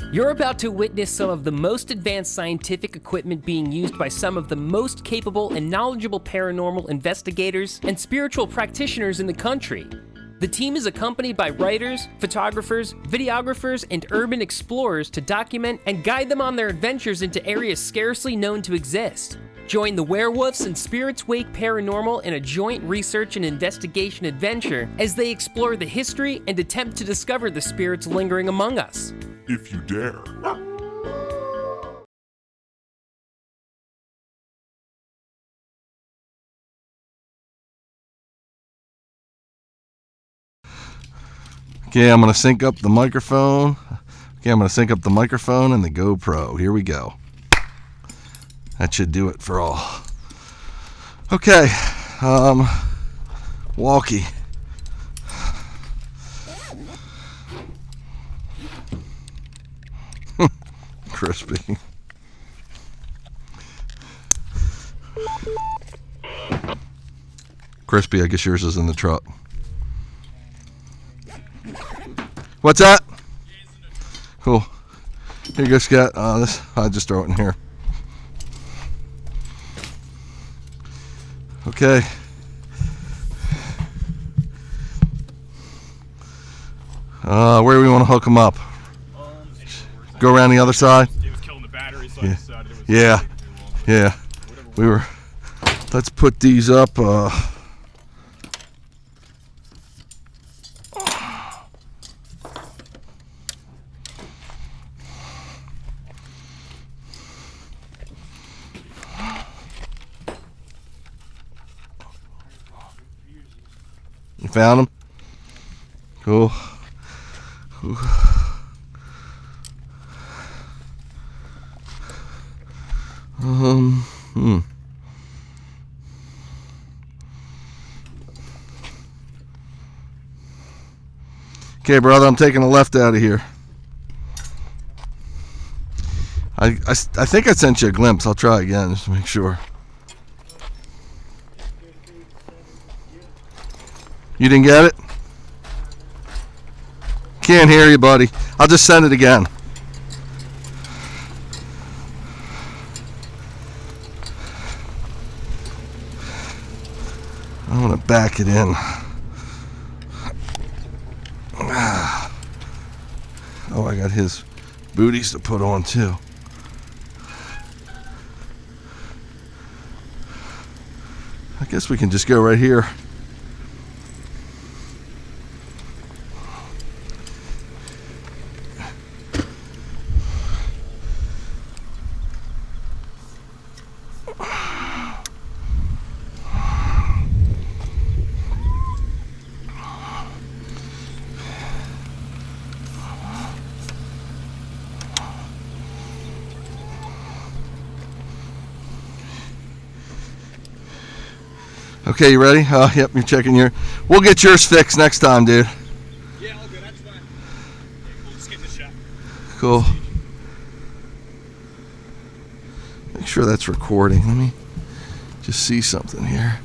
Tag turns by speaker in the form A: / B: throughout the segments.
A: You're about to witness some of the most advanced scientific equipment being used by some of the most capable and knowledgeable paranormal investigators and spiritual practitioners in the country. The team is accompanied by writers, photographers, videographers, and urban explorers to document and guide them on their adventures into areas scarcely known to exist. Join the Werewolves and Spirits Wake Paranormal in a joint research and investigation adventure as they explore the history and attempt to discover the spirits lingering among us.
B: If you dare.
C: Okay, I'm going to sync up the microphone. Okay, I'm going to sync up the microphone and the GoPro. Here we go. That should do it for all. Okay, walkie. Crispy. Crispy, I guess yours is in the truck. What's that? Cool. Here you go, Scott. This I'll just throw it in here. Okay. Where do we want to hook them up? Go around the other side?
D: It was killing the battery, so I decided it was
C: Yeah.
D: taking too long.
C: Yeah. Let's put these up. You found them? Cool. Ooh. Okay, brother, I'm taking a left out of here. I think I sent you a glimpse. I'll try again just to make sure. You didn't get it? Can't hear you, buddy. I'll just send it again. I'm gonna back it in. Oh, I got his booties to put on too. I guess we can just go right here. Okay, you ready? Yep, you're checking your... We'll get yours fixed next time, dude.
D: Yeah, all good. That's fine. We'll just get in the shop.
C: Cool. Make sure that's recording. Let me just see something here.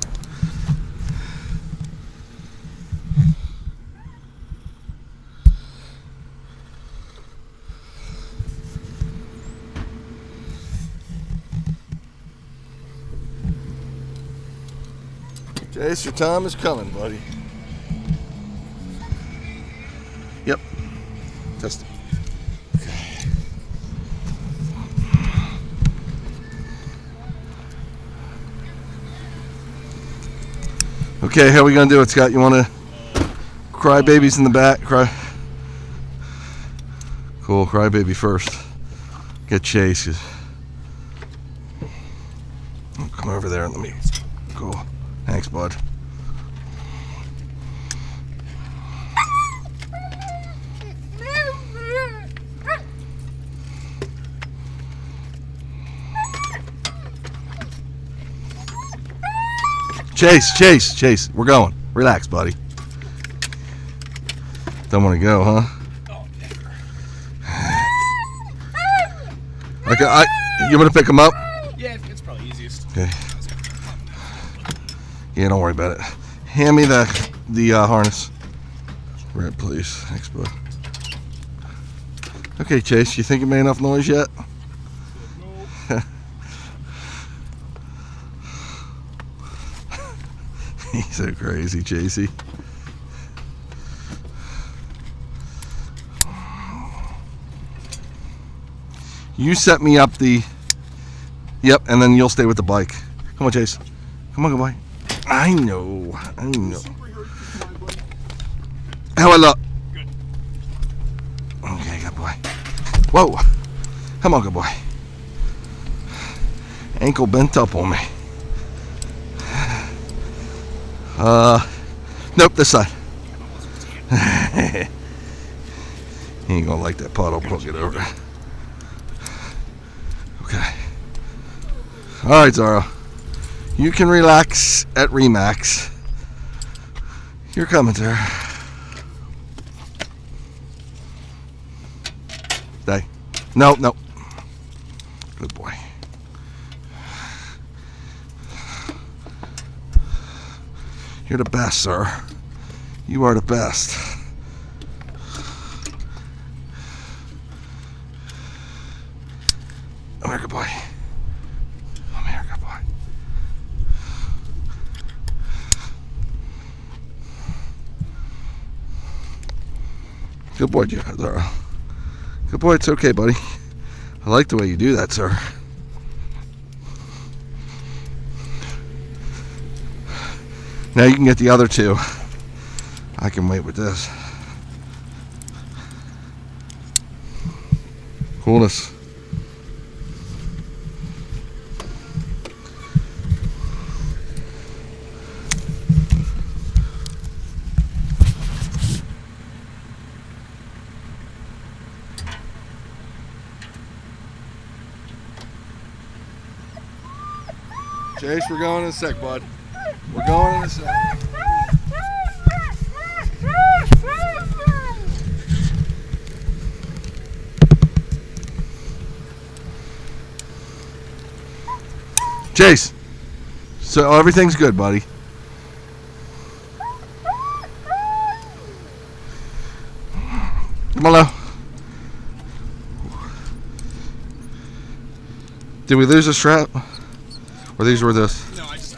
C: Jace, your time is coming, buddy. Yep. Test it. Okay, how are we gonna do it, Scott? You wanna cry babies in the back? Cry. Cool, cry baby first. Get Chase. Come over there and let me. Cool. Thanks, bud. Chase. We're going. Relax, buddy. Don't want to go, huh?
D: Oh, never.
C: Okay, you want to pick him up?
D: Yeah, it's probably easiest.
C: Okay. Yeah, don't worry about it. Hand me the harness. Red, please. Thanks, bud. Okay, Chase, you think you made enough noise yet? He's so crazy, Chasey. You set me up the... Yep, and then you'll stay with the bike. Come on, Chase. Come on, good boy. I know. How I look?
D: Good.
C: Okay, good boy. Whoa. Come on, good boy. Ankle bent up on me. Nope, this side. He ain't gonna like that puddle. We'll get over it. Okay. Alright, Zara. You can relax at Remax. You're coming, Zara. Stay. No. Good boy. You're the best, sir. You are the best. Come here, good boy. Come here, good boy. Good boy, Zara. Good boy, it's okay, buddy. I like the way you do that, sir. Now you can get the other two. I can wait with this. Coolness. Chase, we're going in a sec, bud. We're going in a sec. Chase, so everything's good, buddy. Come on now. Did we lose a strap? Or these were this?
D: No, I just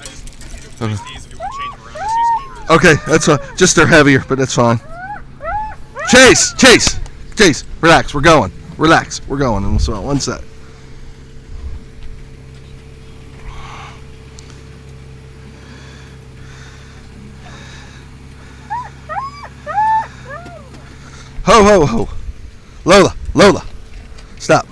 C: Okay.
D: these if you want to change them around. This used to be hers.
C: Okay, that's fine. Just they're heavier, but that's fine. Chase, relax. We're going. Relax. We're going. And so one sec. Ho. Lola. Stop.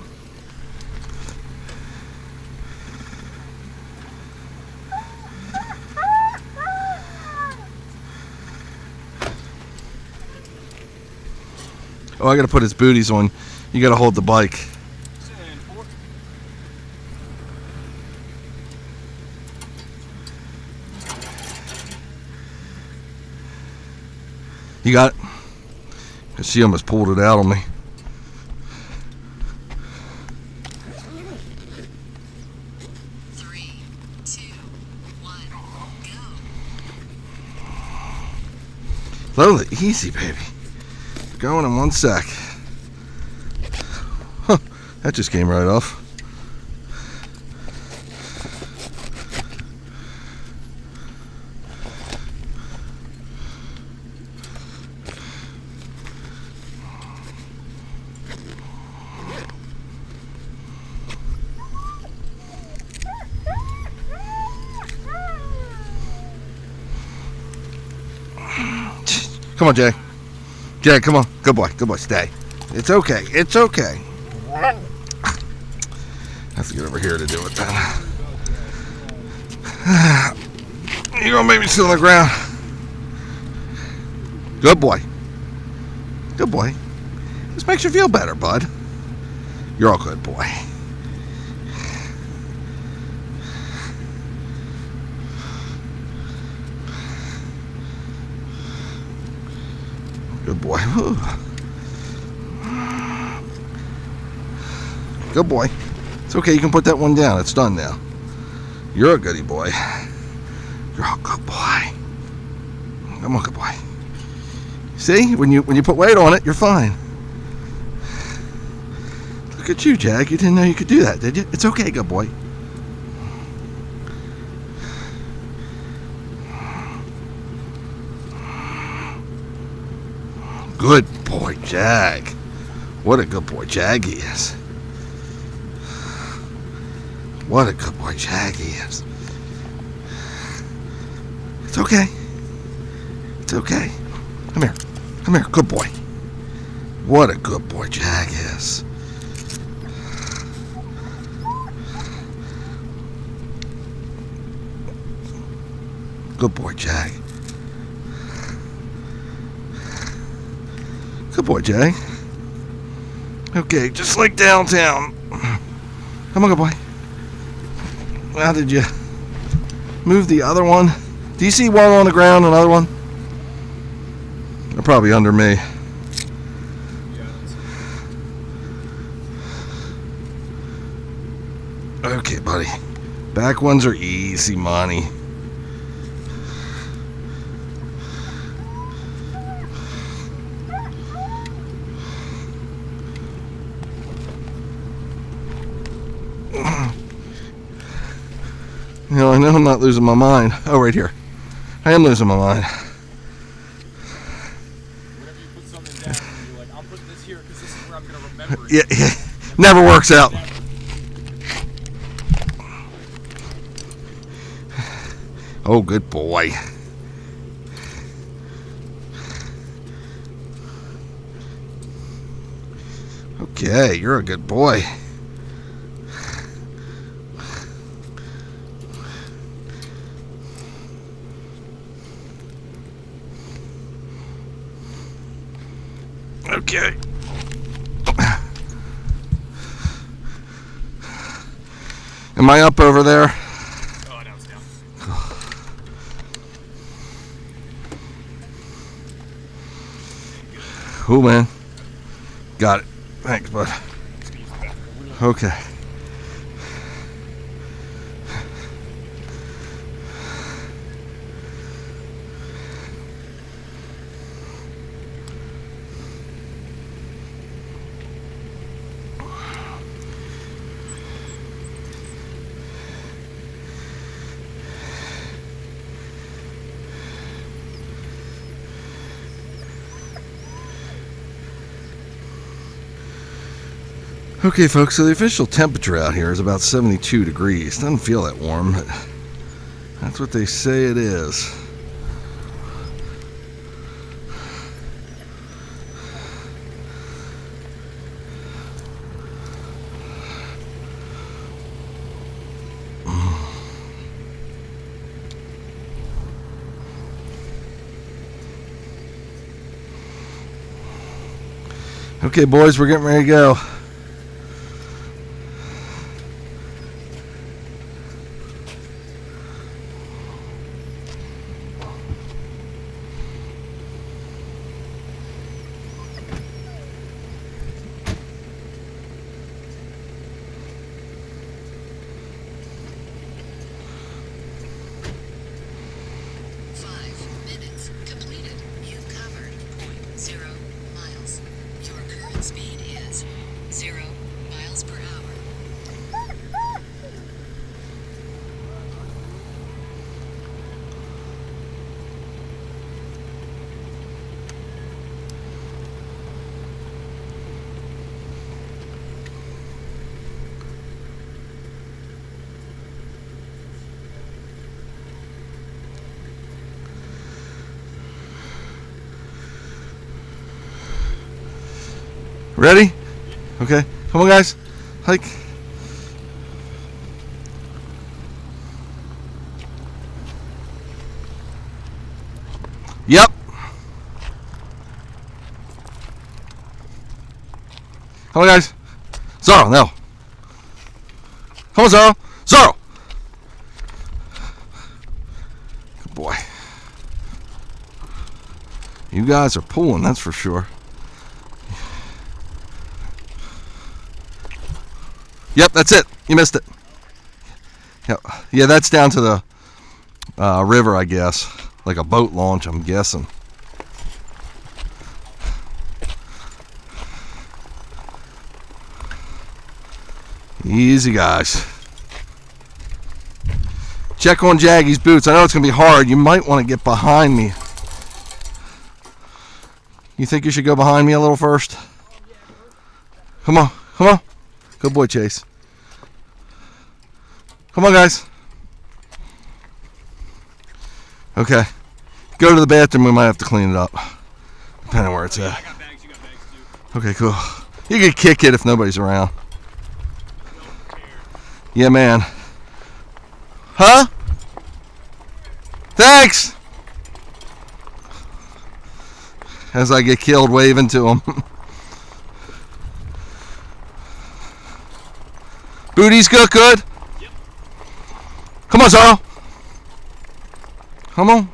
C: Oh, I gotta put his booties on. You gotta hold the bike.
D: And 4.
C: You got it? 'Cause she almost pulled it out on me.
B: Three, two, one, go.
C: Lola, easy, baby. Going in one sec. Huh, that just came right off. Come on, Jay. Jay, come on. Good boy, stay. It's okay. I have to get over here to do it then. You're gonna make me sit on the ground. Good boy. This makes you feel better, bud. You're all good, boy. Good boy. Whew. Good boy. It's okay, you can put that one down. It's done now. You're a goody boy. You're a good boy. Come on, good boy. See, when you put weight on it, you're fine. Look at you, Jag. You didn't know you could do that, did you? It's okay, good boy. Good boy, Jag. What a good boy Jag he is. What a good boy Jag he is. It's okay. It's okay. Come here. Come here. Good boy. What a good boy Jag is. Good boy Jag. Good boy Jag. Okay, just like downtown. Come on, good boy. How did you move the other one? Do you see one on the ground, another one? They're probably under me. Okay, buddy. Back ones are easy money. You know, I know I'm not losing my mind. Oh, right here. I am losing my mind.
D: Whenever you put something down, you're like, I'll put this here because this is where I'm going to remember it.
C: Yeah. Never works out. Oh, good boy. Okay, you're a good boy. Okay. Am I up over there?
D: Oh, now it's down.
C: Oh, man. Got it. Thanks, bud. Okay. Okay, folks, so the official temperature out here is about 72 degrees. Doesn't feel that warm, but that's what they say it is. Okay, boys, we're getting ready to go. Ready? Okay. Come on, guys. Hike. Yep. Come on, guys. Zorro, now. Come on, Zorro. Zorro! Good boy. You guys are pulling, that's for sure. Yep, that's it. You missed it. Yep. Yeah, that's down to the river, I guess. Like a boat launch, I'm guessing. Easy, guys. Check on Jaggy's boots. I know it's going to be hard. You might want to get behind me. You think you should go behind me a little first? Come on. Come on. Good boy, Chase. Come on, guys. Okay. Go to the bathroom. We might have to clean it up. Depending on where it's at.
D: I got bags. You got bags too.
C: Okay, cool. You can kick it if nobody's around. Yeah, man. Huh? Thanks! As I get killed waving to him. Booties good? Yep. Come on, Zorro. Come on.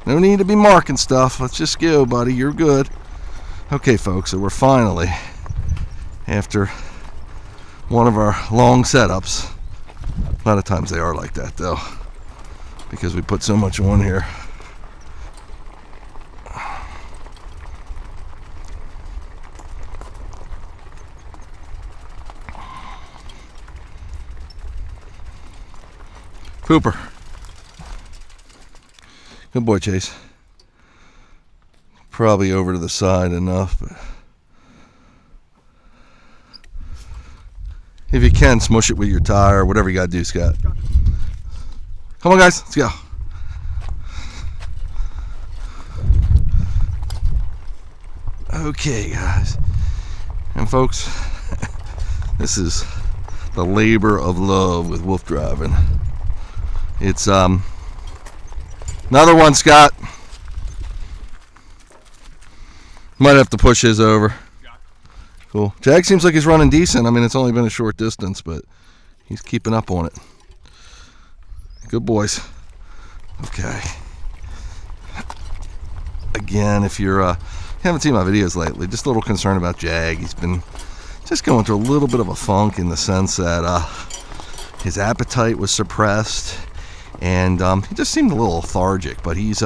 C: No need to be marking stuff. Let's just go, buddy. You're good. Okay, folks, so we're finally, after one of our long setups. A lot of times they are like that, though, because we put so much on here. Cooper. Good boy, Chase. Probably over to the side enough, but if you can, smush it with your tire, whatever you gotta do, Scott. Come on, guys, let's go. Okay, guys. And folks, this is the labor of love with wolf driving. It's another one, Scott. Might have to push his over. Cool. Jag seems like he's running decent. I mean, it's only been a short distance, but he's keeping up on it. Good boys. Okay. Again, if you haven't seen my videos lately, just a little concern about Jag. He's been just going through a little bit of a funk in the sense that his appetite was suppressed, and he just seemed a little lethargic, but he's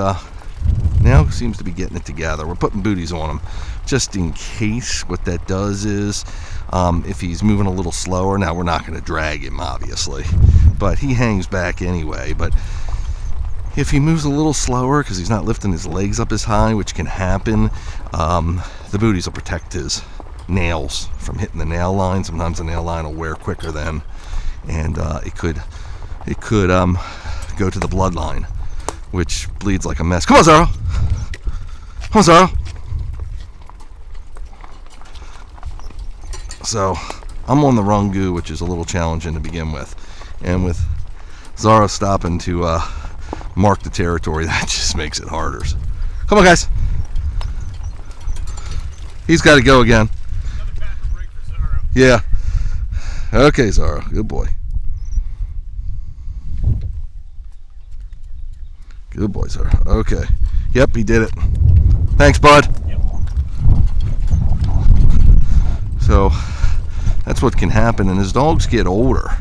C: now seems to be getting it together. We're putting booties on him just in case. What that does is if he's moving a little slower, now we're not going to drag him obviously, but he hangs back anyway. But if he moves a little slower because he's not lifting his legs up as high, which can happen, the booties will protect his nails from hitting the nail line. Sometimes the nail line will wear quicker then, and it could go to the bloodline, which bleeds like a mess. Come on, Zorro. Come on, Zorro. So I'm on the Rungu, which is a little challenging to begin with, and with Zorro stopping to mark the territory, that just makes it harder. Come on, guys. He's got to go again.
D: Another bathroom break for Zorro.
C: Yeah. Okay, Zorro. Good boy. Good boy, sir. Okay. Yep, he did it. Thanks, bud.
D: Yep.
C: So that's what can happen. And as dogs get older,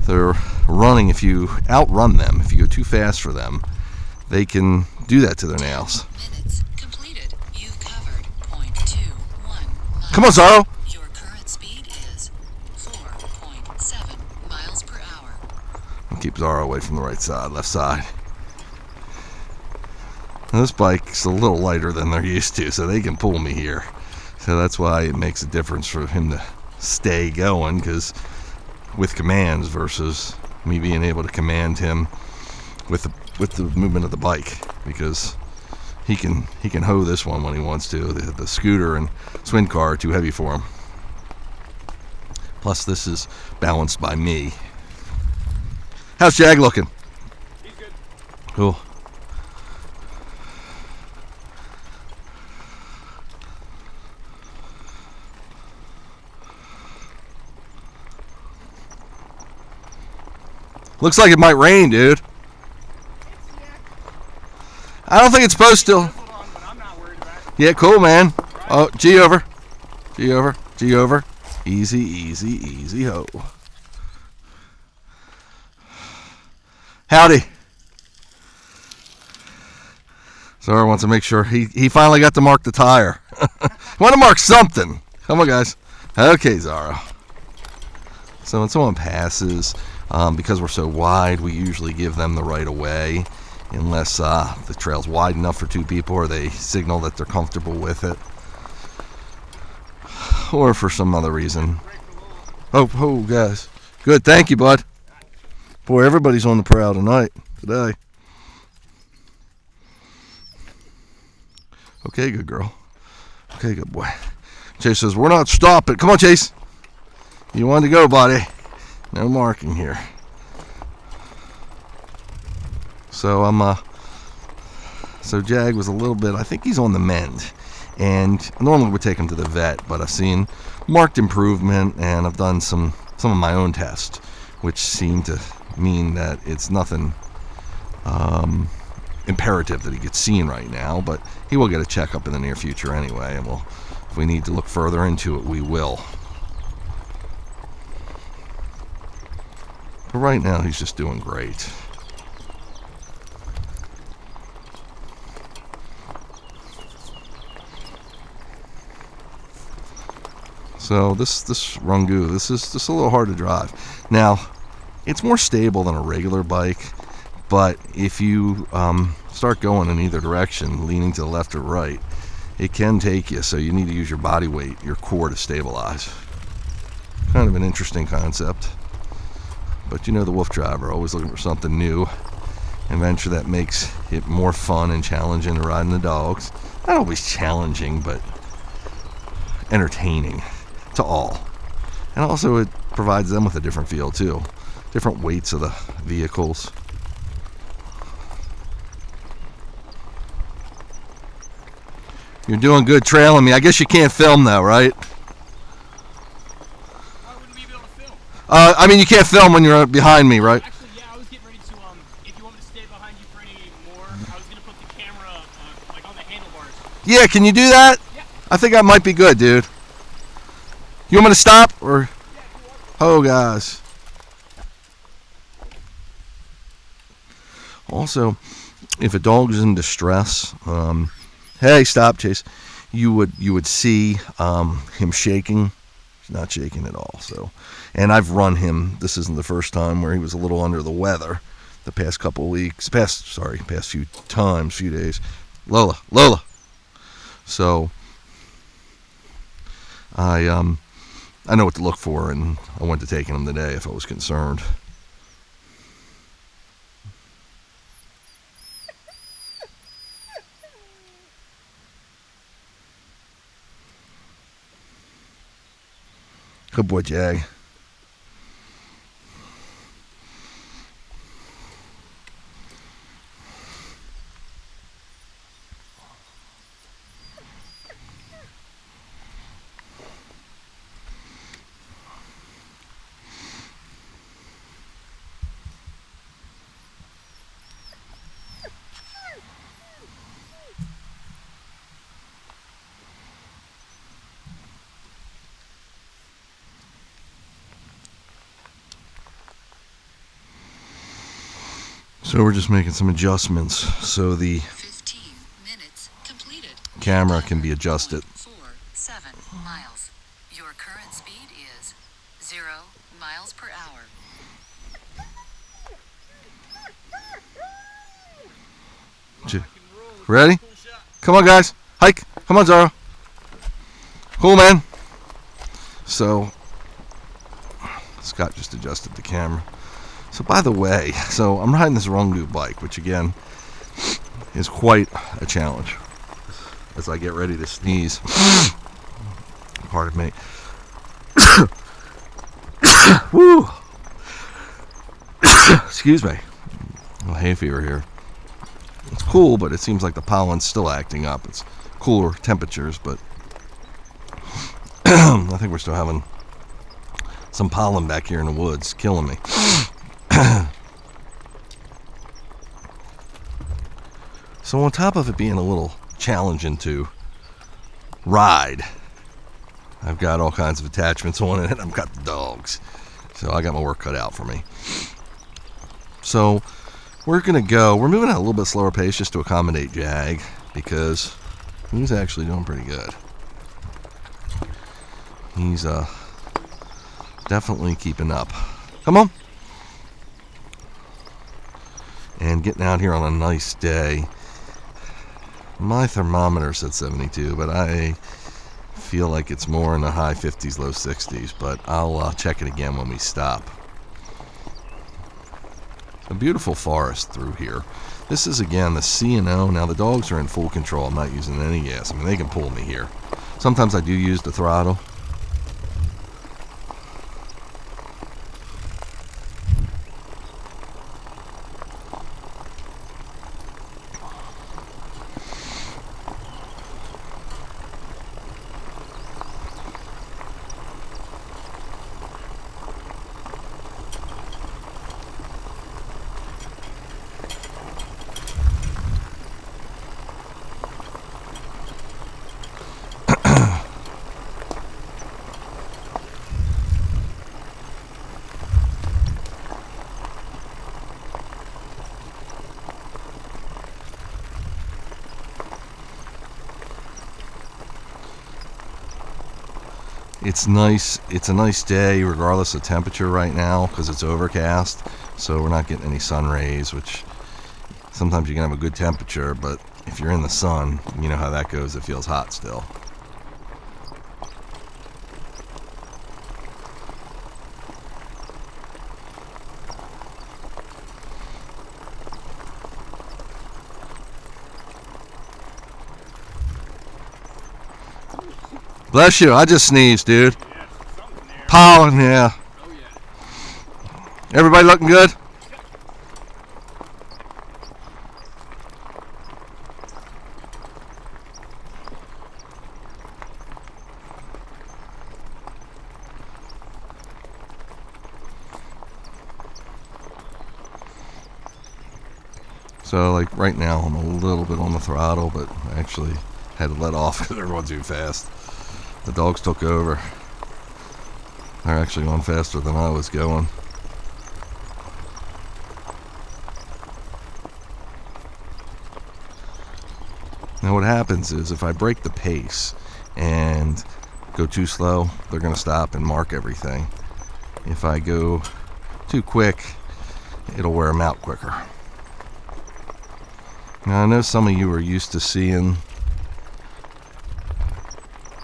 C: they're running. If you outrun them, if you go too fast for them, they can do that to their nails.
B: Minutes completed. You covered 0.21 miles.
C: Come on, Zorro.
B: Your current speed is 4.7 miles per hour.
C: I'll keep Zorro away from the right side, left side. Now, this bike's a little lighter than they're used to, so they can pull me here. So that's why it makes a difference for him to stay going, because with commands versus me being able to command him with the movement of the bike, because he can hoe this one when he wants to. The scooter and swing car are too heavy for him. Plus, this is balanced by me. How's Jag looking?
D: He's good.
C: Cool. Looks like it might rain, dude. I don't think it's supposed to.
D: Hold on, but I'm not worried about it.
C: Yeah, cool, man. Oh, G over. G over. G over. Easy, easy, easy, ho. Howdy. Zorro wants to make sure he finally got to mark the tire. Want to mark something. Come on, guys. Okay, Zorro. So when someone passes, because we're so wide, we usually give them the right of way, unless the trail's wide enough for 2 people, or they signal that they're comfortable with it, or for some other reason. Oh, guys. Good, thank you, bud. Boy, everybody's on the prowl tonight, today. Okay, good girl. Okay, good boy. Chase says, we're not stopping. Come on, Chase. You wanted to go, buddy. No marking here. So so Jag was a little bit, I think he's on the mend. And normally we take him to the vet, but I've seen marked improvement, and I've done some of my own tests, which seem to mean that it's nothing imperative that he gets seen right now, but he will get a checkup in the near future anyway, and if we need to look further into it, we will. But right now, he's just doing great. So this Rungu, this is just a little hard to drive. Now, it's more stable than a regular bike, but if you start going in either direction, leaning to the left or right, it can take you, so you need to use your body weight, your core, to stabilize. Kind of an interesting concept. But you know the WooFDriver, always looking for something new, an adventure that makes it more fun and challenging to ride in the dogs. Not always challenging, but entertaining to all. And also it provides them with a different feel too. Different weights of the vehicles. You're doing good trailing me. I guess you can't film though, right?
D: Why wouldn't we be able to film?
C: I mean, you can't film when you're behind me, right?
D: Actually, yeah, I was getting ready to, if you want me to stay behind you for any more, I was going to put the camera, like, on the handlebars.
C: Yeah, can you do that?
D: Yeah.
C: I think that might be good, dude. You want me to stop, or? Oh, guys. Also, if a dog is in distress, hey, stop, Chase. You would see him shaking. He's not shaking at all. So, and I've run him. This isn't the first time where he was a little under the weather. The past couple weeks, past few days. Lola. So, I know what to look for, and I went to taking him today if I was concerned. Good boy, Jag. So we're just making some adjustments so the
B: 15 minutes completed.
C: camera can be adjusted.
B: 47 miles. Your current speed is 0 miles per hour.
C: Ready? Come on, guys. Hike. Come on, Zara. Cool, man. So Scott just adjusted the camera. So by the way, I'm riding this Rungu bike, which again is quite a challenge as I get ready to sneeze. Pardon me. Woo! Excuse me. A little hay fever here. It's cool, but it seems like the pollen's still acting up. It's cooler temperatures, but I think we're still having some pollen back here in the woods, killing me. So on top of it being a little challenging to ride, I've got all kinds of attachments on it, and I've got the dogs. So I got my work cut out for me. So we're moving at a little bit slower pace just to accommodate Jag, because he's actually doing pretty good. He's definitely keeping up. Come on. And getting out here on a nice day. My thermometer said 72, but I feel like it's more in the high 50s, low 60s, but I'll check it again when we stop. A beautiful forest through here. This is, again, the C&O. Now, the dogs are in full control. I'm not using any gas. I mean, they can pull me here. Sometimes I do use the throttle. It's nice. It's a nice day regardless of temperature right now because it's overcast, so we're not getting any sun rays, which sometimes you can have a good temperature, but if you're in the sun, you know how that goes. It feels hot still. Bless you. I just sneezed, dude.
D: Yeah, something there.
C: Pollen, yeah.
D: Oh, yeah.
C: Everybody looking good? So, like, right now, I'm a little bit on the throttle, but I actually had to let off because everyone's too fast. The dogs took over. They're actually going faster than I was going. Now what happens is if I break the pace and go too slow, they're going to stop and mark everything. If I go too quick, it'll wear them out quicker. Now I know some of you are used to seeing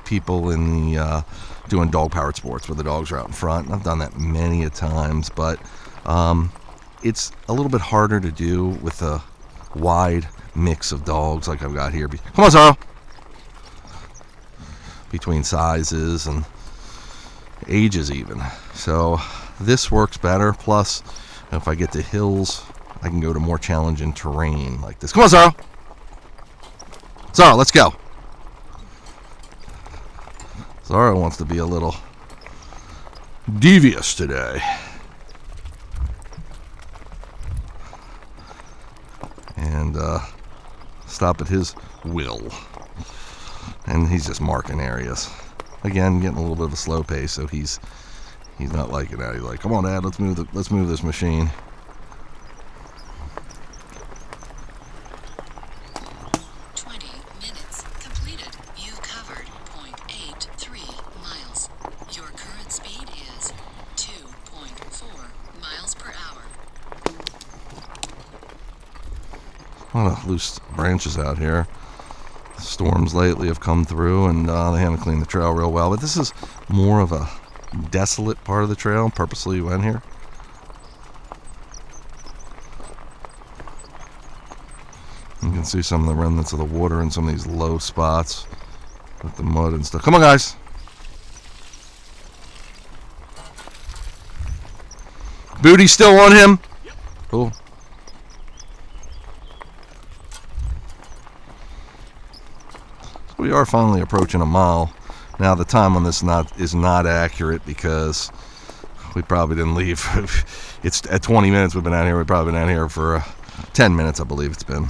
C: people in the doing dog-powered sports where the dogs are out in front. And I've done that many a times, but it's a little bit harder to do with a wide mix of dogs like I've got here. Come on, Zorro! Between sizes and ages even. So this works better. Plus, if I get to hills, I can go to more challenging terrain like this. Come on, Zorro! Zorro, let's go! Zorro wants to be a little devious today. And stop at his will. And he's just marking areas. Again, getting a little bit of a slow pace, so he's not liking that. He's like, "Come on, Dad, let's move this machine." A lot of loose branches out here. Storms lately have come through and they haven't cleaned the trail real well, but this is more of a desolate part of the trail. Purposely went here. You can see some of the remnants of the water in some of these low spots with the mud and stuff. Come on, guys. Booty still on him?
D: Yep.
C: Cool. We are finally approaching a mile. Now the time on this is not accurate because we probably didn't leave. It's at 20 minutes we've been out here. We've probably been out here for 10 minutes, I believe it's been.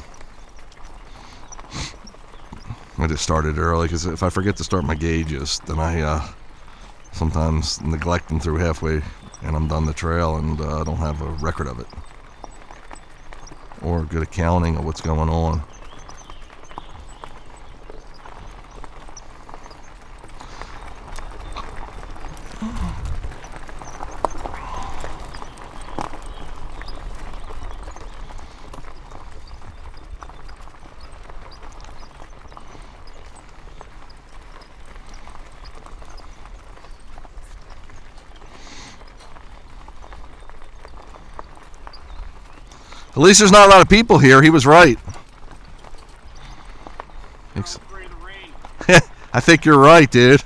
C: I just started early because if I forget to start my gauges, then I sometimes neglect them through halfway and I'm done the trail and I don't have a record of it or good accounting of what's going on. At least there's not a lot of people here. He was right.
D: I'm afraid of the rain.
C: I think you're right, dude.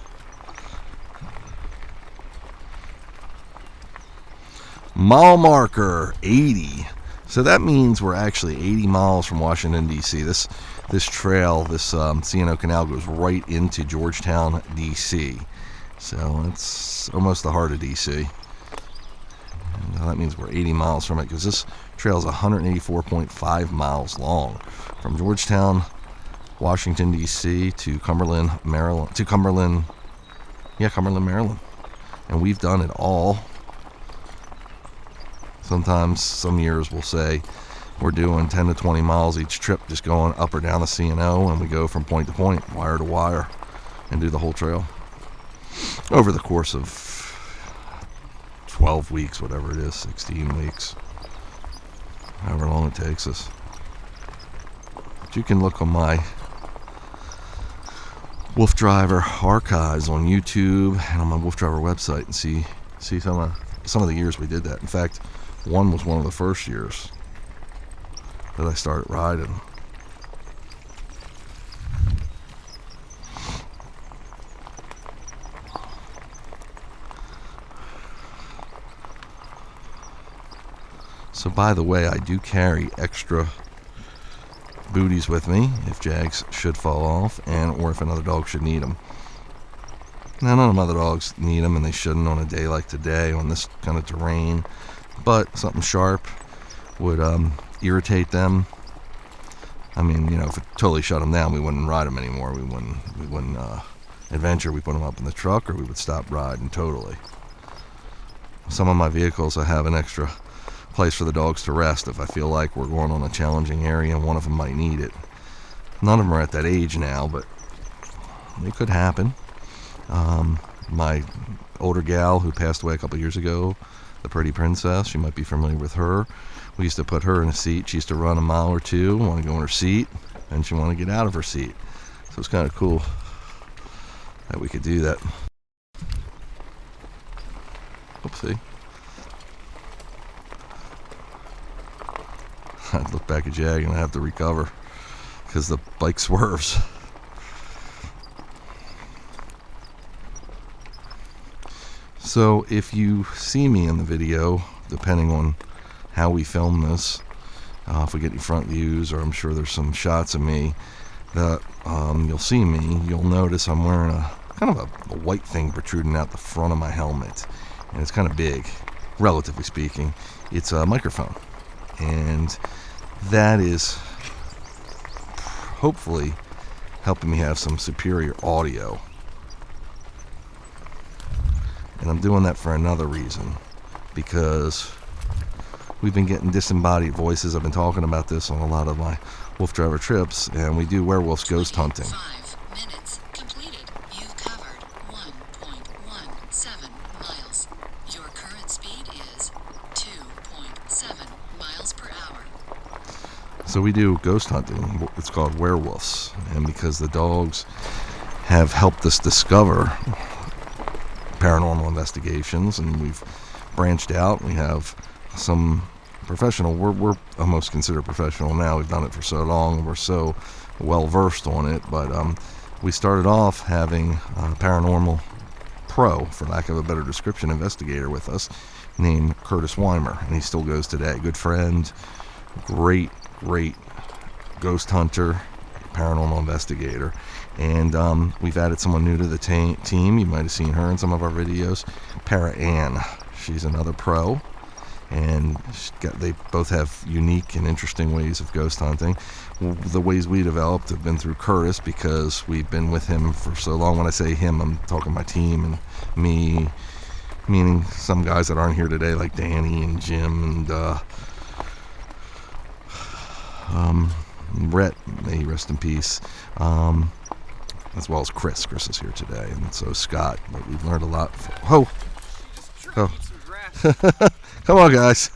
C: Mile marker 80. So that means we're actually 80 miles from Washington, D.C. This trail, this C&O Canal goes right into Georgetown, D.C. So it's almost the heart of D.C. And that means we're 80 miles from it, because this trail is 184.5 miles long from Georgetown, Washington, D.C. to Cumberland, Maryland. Cumberland, Maryland. And we've done it all. Sometimes, some years we'll say we're doing 10 to 20 miles each trip, just going up or down the C&O, and we go from point to point, wire to wire, and do the whole trail over the course of 12 weeks, whatever it is, 16 weeks, however long it takes us. But you can look on my WooFDriver archives on YouTube and on my WooFDriver website and see some of the years we did that. In fact, one was one of the first years that I started riding. So by the way, I do carry extra booties with me if Jags should fall off, or if another dog should need them. Now, none of my other dogs need them, and they shouldn't on a day like today on this kind of terrain, but something sharp would irritate them. I mean, if it totally shut them down, we wouldn't ride them anymore. We wouldn't adventure. We put them up in the truck, or we would stop riding totally. Some of my vehicles, I have an extra place for the dogs to rest if I feel like we're going on a challenging area and one of them might need it. None of them are at that age now, but it could happen. My older gal who passed away a couple years ago, the Pretty Princess, you might be familiar with her. We used to put her in a seat. She used to run a mile or two, want to go in her seat, and she wanted to get out of her seat. So it's kind of cool that we could do that. Oopsie. I'd look back at Jag and I have to recover because the bike swerves. So if you see me in the video, depending on how we film this, if we get any front views, or I'm sure there's some shots of me that you'll see me, you'll notice I'm wearing a kind of a white thing protruding out the front of my helmet, and it's kind of big, relatively speaking. It's a microphone, and that is hopefully helping me have some superior audio. And I'm doing that for another reason, because we've been getting disembodied voices. I've been talking about this on a lot of my WooFDriver trips, and we do werewolves ghost hunting.
B: 5 minutes completed. You've covered 1.17 miles. Your current speed is 2.7 miles per hour.
C: So we do ghost hunting. It's called werewolves, and because the dogs have helped us discover paranormal investigations, and we've branched out. We have some professional. We're almost considered professional now. We've done it for so long, and we're so well versed on it. But we started off having a paranormal pro, for lack of a better description, investigator with us, named Curtis Weimer, and he still goes today. Good friend, great ghost hunter, paranormal investigator. And we've added someone new to the team. You might have seen her in some of our videos, Para Ann. She's another pro, and they both have unique and interesting ways of ghost hunting. The ways we developed have been through Curtis, because we've been with him for so long. When I say him, I'm talking my team and me, meaning some guys that aren't here today, like Danny and Jim and Brett, may he rest in peace, as well as Chris. Chris is here today, and so is Scott. But we've learned a lot. Oh. Come on, guys.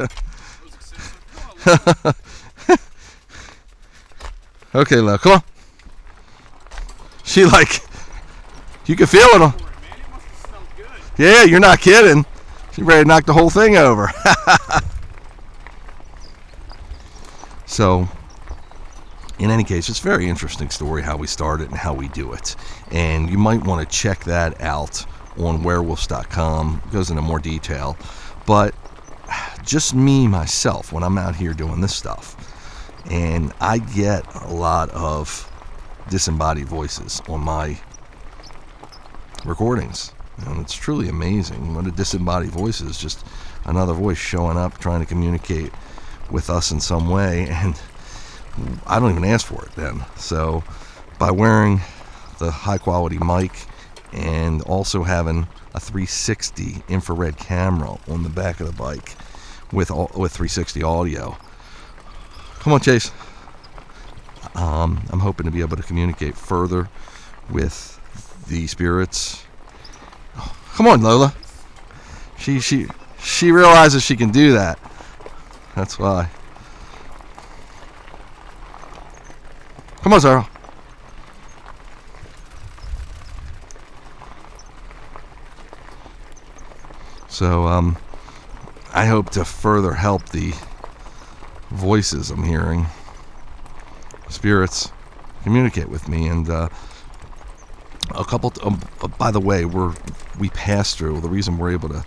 C: Okay, love, come on. She you can feel it. Yeah, you're not kidding. She's ready to knock the whole thing over. So, in any case, it's a very interesting story how we started and how we do it. And you might want to check that out on werewolves.com. It goes into more detail. But just me, myself, when I'm out here doing this stuff, and I get a lot of disembodied voices on my recordings. And it's truly amazing. What a disembodied voice is, just another voice showing up, trying to communicate with us in some way. And I don't even ask for it then. So by wearing the high quality mic and also having a 360 infrared camera on the back of the bike with 360 audio. Come on, Chase. I'm hoping to be able to communicate further with the spirits. Oh, come on, Lola. She realizes she can do that. That's why. Come on, Sarah. So, I hope to further help the voices I'm hearing, spirits, communicate with me. And a couple, by the way, we pass through. The reason we're able to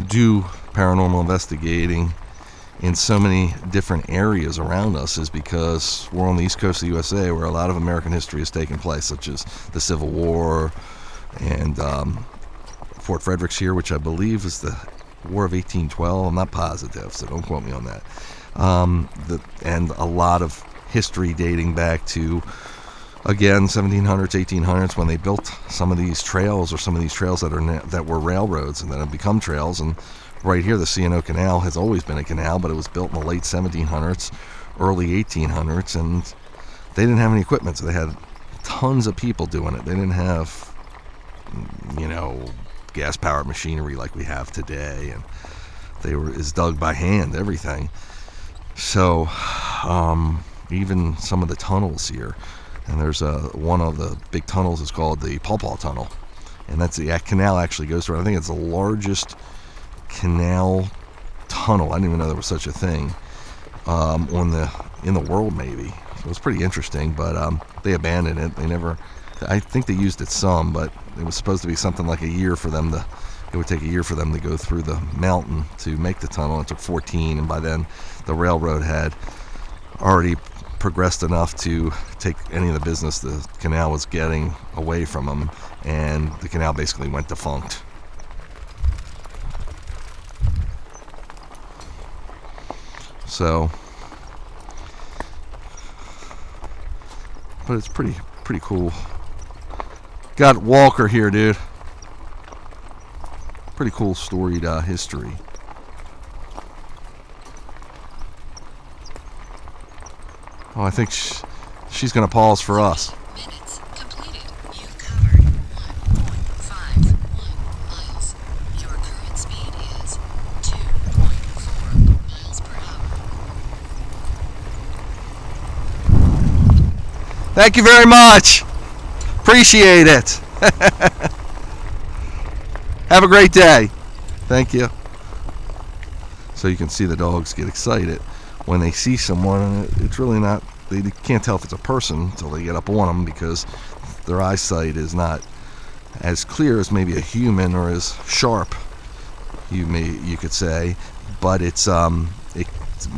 C: do paranormal investigating in so many different areas around us is because we're on the east coast of the USA, where a lot of American history has taken place, such as the Civil War and Fort Frederick's here, which I believe is the War of 1812. I'm not positive, so don't quote me on that. And a lot of history dating back to, again, 1700s, 1800s, when they built some of these trails, or some of these trails that were railroads and that have become trails. And right here, the C&O Canal has always been a canal, but it was built in the late 1700s, early 1800s, and they didn't have any equipment, so they had tons of people doing it. They didn't have, gas-powered machinery like we have today, and is dug by hand, everything. So, even some of the tunnels here, and there's one of the big tunnels is called the Towpath Tunnel, and that canal actually goes through. I think it's the largest canal tunnel. I didn't even know there was such a thing in the world, maybe. So it was pretty interesting, but they abandoned it. I think they used it some, but it was supposed to be something like it would take a year for them to go through the mountain to make the tunnel. It took 14, and by then the railroad had already progressed enough to take any of the business the canal was getting away from them, and the canal basically went defunct. So, but it's pretty cool. Got Walker here, dude. Pretty cool storied history. Oh, I think she's going to pause for us.
B: Minutes completed. You covered 1.51 miles. Your current speed is 2.4 miles per hour.
C: Thank you very much. Appreciate it. Have a great day. Thank you. So you can see the dogs get excited when they see someone, and it's really not, they can't tell if it's a person until they get up on them, because their eyesight is not as clear as maybe a human, or as sharp, you could say, but it's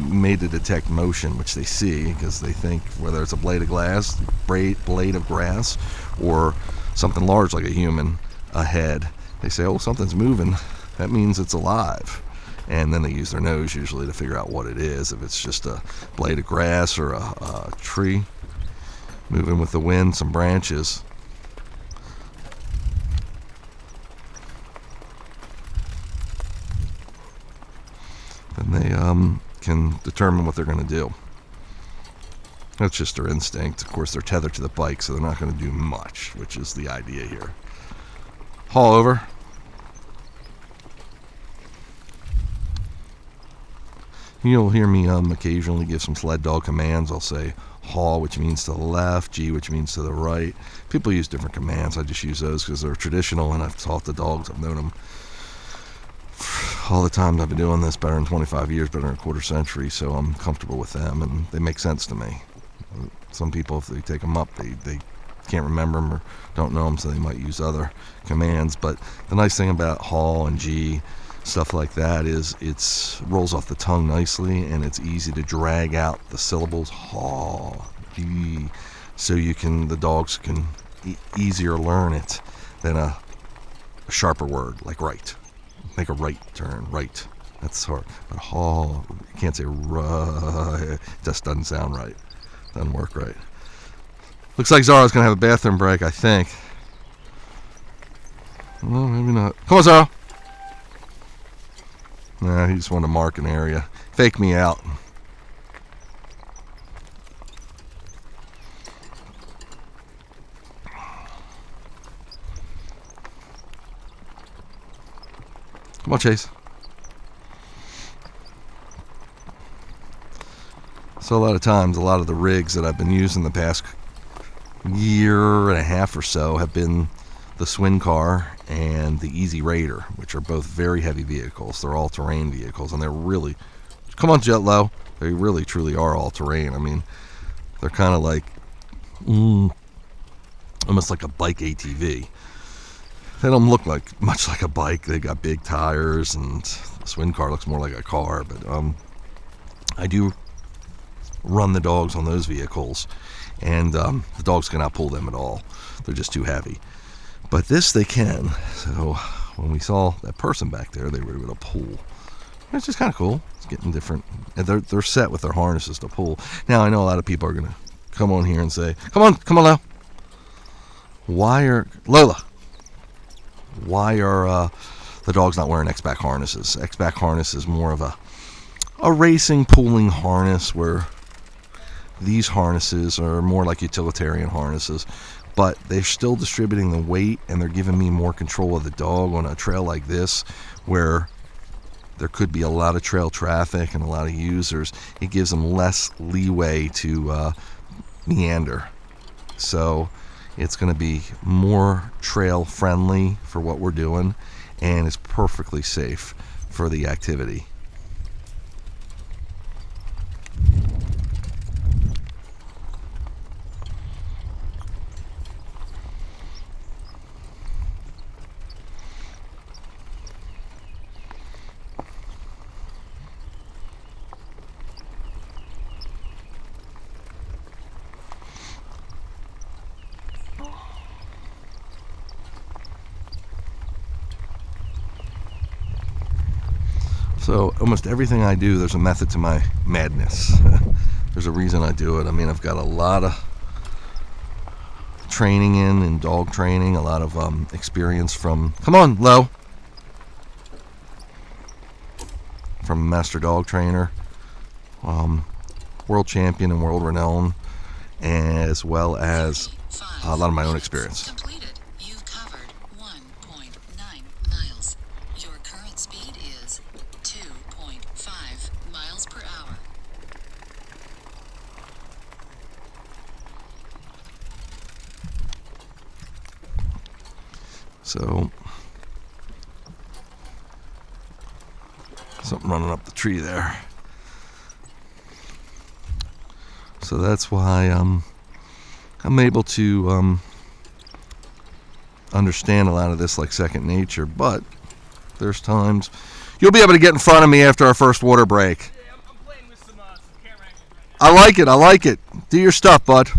C: made to detect motion, which they see, because they think whether it's a blade of grass or something large like a human ahead, they say, oh, something's moving, that means it's alive. And then they use their nose usually to figure out what it is, if it's just a blade of grass or a tree moving with the wind, some branches. Then they can determine what they're going to do. That's just their instinct. Of course, they're tethered to the bike, so they're not going to do much, which is the idea here. Haul over. You'll hear me occasionally give some sled dog commands. I'll say haul, which means to the left, G, which means to the right. People use different commands. I just use those because they're traditional, and I've taught the dogs. I've known them all the time I've been doing this, better than 25 years, better than a quarter century, so I'm comfortable with them, and they make sense to me. Some people, if they take them up, they can't remember them or don't know them, so they might use other commands. But the nice thing about haul and G, stuff like that, is it rolls off the tongue nicely, and it's easy to drag out the syllables, haw, G, so the dogs can easier learn it than a sharper word like right. Make a right turn, right. That's hard. But haw, you can't say right. It just doesn't sound right. Doesn't work right. Looks like Zara's going to have a bathroom break, I think. Well, maybe not. Come on, Zara. Nah, he just wanted to mark an area. Fake me out. Come on, Chase. So a lot of times, a lot of the rigs that I've been using the past year and a half or so have been the Swin Car and the Easy Raider, which are both very heavy vehicles. They're all-terrain vehicles, and they're really, come on, Jet Low, they really, truly are all-terrain. I mean, they're kind of like, almost like a bike ATV. They don't look like much like a bike. They got big tires, and the Swin Car looks more like a car. But I do run the dogs on those vehicles, and the dogs cannot pull them at all. They're just too heavy. But this they can. So when we saw that person back there, they were able to pull. It's just kind of cool. It's getting different. And they're set with their harnesses to pull. Now I know a lot of people are gonna come on here and say, "Come on, Lola. Why are the dogs not wearing X-back harnesses?" X-back harness is more of a racing pulling harness, where these harnesses are more like utilitarian harnesses, but they're still distributing the weight, and they're giving me more control of the dog on a trail like this, where there could be a lot of trail traffic and a lot of users. It gives them less leeway to meander. So it's going to be more trail friendly for what we're doing, and it's perfectly safe for the activity. So almost everything I do, there's a method to my madness. There's a reason I do it. I mean, I've got a lot of training in dog training, a lot of experience from, come on, Lo, from a master dog trainer, world champion and world renowned, as well as a lot of my own experience.
B: Completed. You've covered 1.9 miles. Your current speed is 2.5 miles per hour.
C: So, something running up the tree there. So that's why I'm able to understand a lot of this like second nature, but there's times you'll be able to get in front of me after our first water break.
D: Yeah, I'm playing with some camera angles right now.
C: I like it. Do your stuff, bud.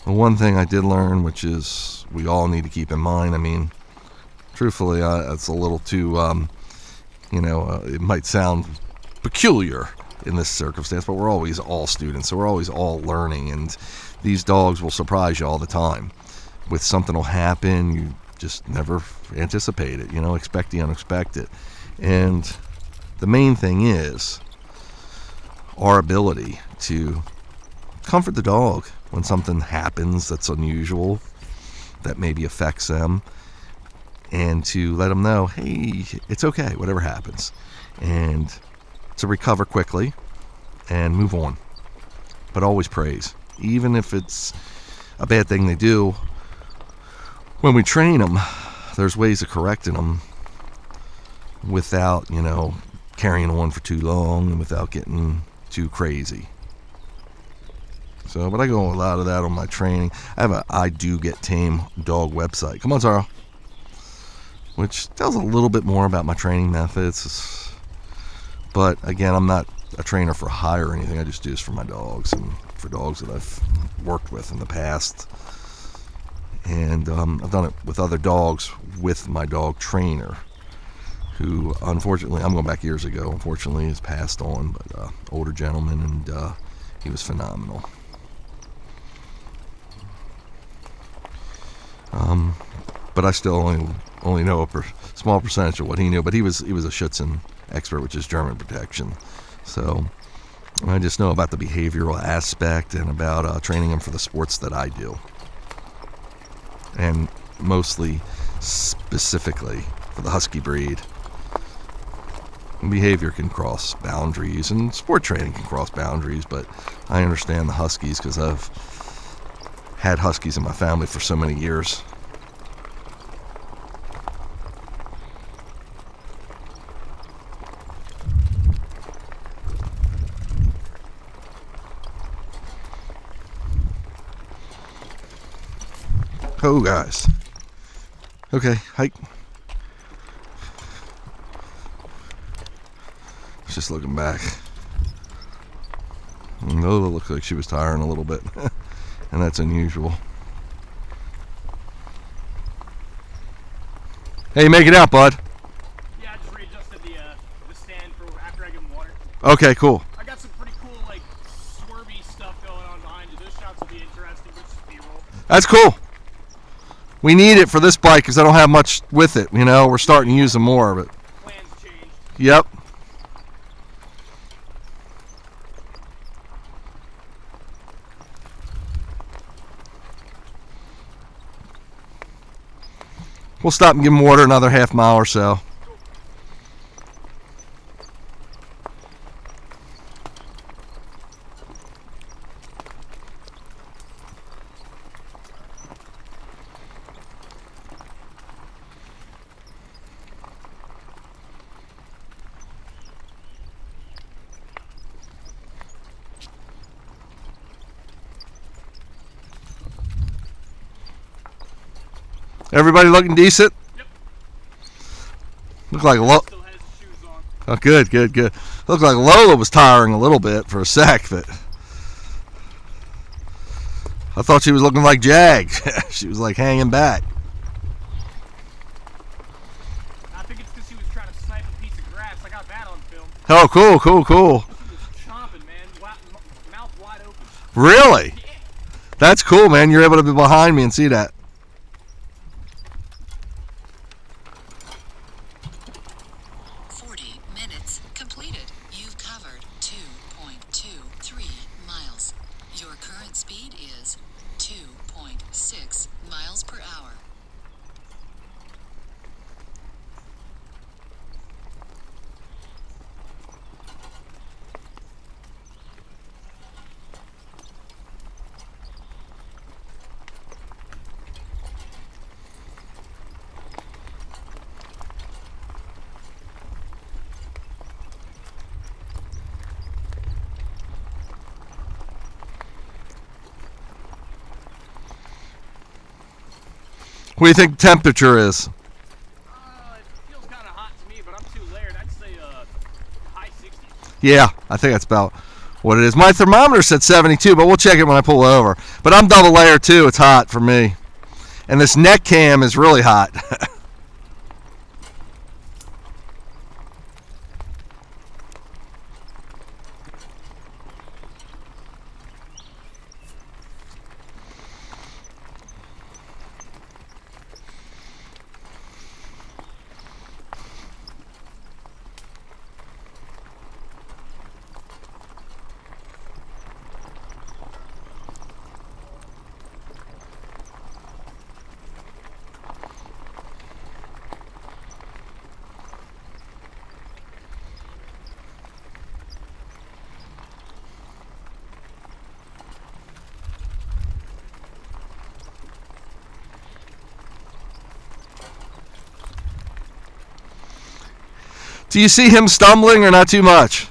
C: The one thing I did learn, which is we all need to keep in mind, I mean, truthfully, it's a little too, it might sound peculiar in this circumstance, but we're always all students, so we're always all learning, and these dogs will surprise you all the time. With something will happen, you just never anticipate it, expect the unexpected. And the main thing is our ability to comfort the dog when something happens that's unusual, that maybe affects them, and to let them know, hey, it's okay, whatever happens, and to recover quickly and move on. But always praise. even if it's a bad thing they do, when we train them, there's ways of correcting them without, carrying on for too long and without getting too crazy. So, but I go a lot of that on my training. I have a I Do Get Tame dog website. Come on, Zara. Which tells a little bit more about my training methods. But again, I'm not a trainer for hire or anything. I just do this for my dogs and for dogs that I've worked with in the past. And I've done it with other dogs with my dog trainer, who unfortunately, I'm going back years ago, unfortunately has passed on, but older gentleman, and he was phenomenal. But I still only know a small percentage of what he knew. But he was a Schutzen expert, which is German protection. So I just know about the behavioral aspect and about training him for the sports that I do, and mostly specifically for the husky breed. Behavior can cross boundaries, and sport training can cross boundaries, but I understand the huskies because I've had huskies in my family for so many years. Oh, guys. Okay, hike. Just looking back. Lola looked like she was tiring a little bit, and that's unusual. Hey, make it out, bud.
D: Yeah, I just readjusted the stand for after I give him water.
C: Okay, cool.
D: I got some pretty cool, like, swervy stuff going on behind you. Those shots will be interesting, but just B-roll.
C: That's cool. We need it for this bike because I don't have much with it. We're starting to use them more, but
D: Plans changed.
C: yep. We'll stop and give him water another half mile or so. Everybody looking decent?
D: Yep.
C: Look like
D: Still has his shoes on.
C: Oh, good. Looked like Lola was tiring a little bit for a sec, but I thought she was looking like Jag. She was like hanging back.
D: I think it's because she was trying to snipe a piece of grass. I got that on film.
C: Oh, cool.
D: She was chomping, man. Mouth wide open.
C: Really?
D: Yeah.
C: That's cool, man. You're able to be behind me and see that.
B: 40 minutes completed. You've covered 2.23 miles. Your current speed is 2.6 miles per hour.
C: What do you think the temperature is?
D: It feels kind of hot to me, but I'm too layered. I'd say high 60s.
C: Yeah, I think that's about what it is. My thermometer said 72, but we'll check it when I pull over. But I'm double layer too. It's hot for me. And this neck cam is really hot. Do you see him stumbling or not too much?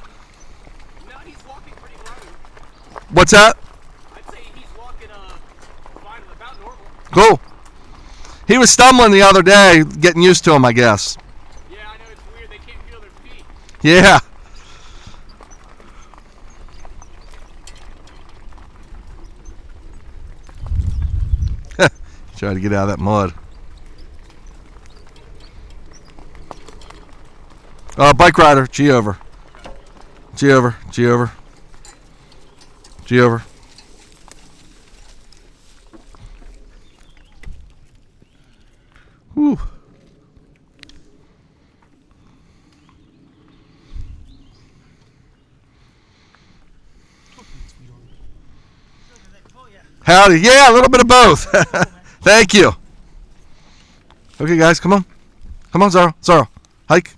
D: No, he's walking pretty low.
C: What's that?
D: I'd say he's walking fine, about normal.
C: Cool. He was stumbling the other day, getting used to him, I guess.
D: Yeah, I know, it's weird. They can't feel their feet.
C: Yeah. Try to get out of that mud. Bike rider, G over. G over, G over. G over. Whew. Howdy. Yeah, a little bit of both. Thank you. Okay, guys, come on. Come on, Zorro. Zorro, hike.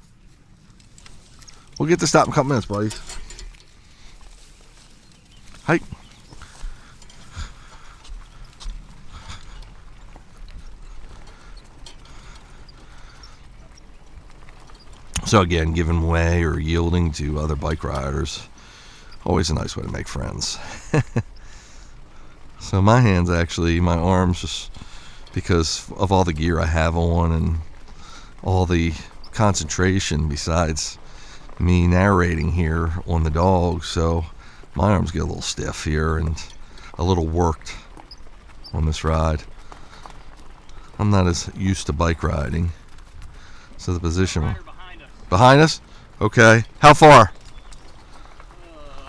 C: We'll get to stop in a couple minutes, buddies. Hike. So again, giving way or yielding to other bike riders, always a nice way to make friends. So my hands actually, my arms, just because of all the gear I have on and all the concentration besides me narrating here on the dog, so my arms get a little stiff here and a little worked on this ride. I'm not as used to bike riding, so the position behind us. Okay, how far?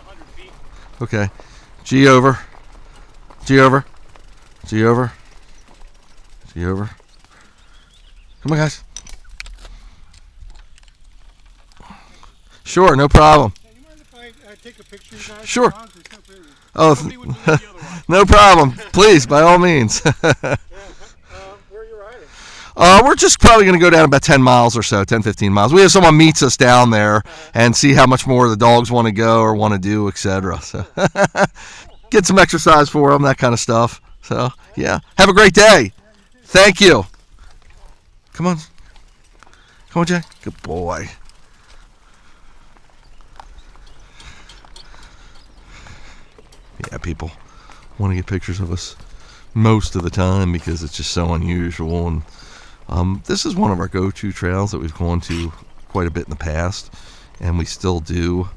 D: 100 feet.
C: Okay, G over, G over, G over, G over. Come on, guys. Sure, no problem.
E: Hey, you mind if I take a picture of you guys?
C: Sure.
E: Dogs? It's so pretty.
C: Oh, no problem. Please, by all means.
E: Yeah, where are you riding?
C: We're just probably going to go down about 10 miles or so, 10, 15 miles. We have someone meets us down there and see how much more the dogs want to go or want to do, etc. So get some exercise for them, that kind of stuff. So, yeah. Have a great day. Thank you. Come on. Come on, Jay. Good boy. Yeah, people want to get pictures of us most of the time because it's just so unusual. And this is one of our go-to trails that we've gone to quite a bit in the past, and we still do.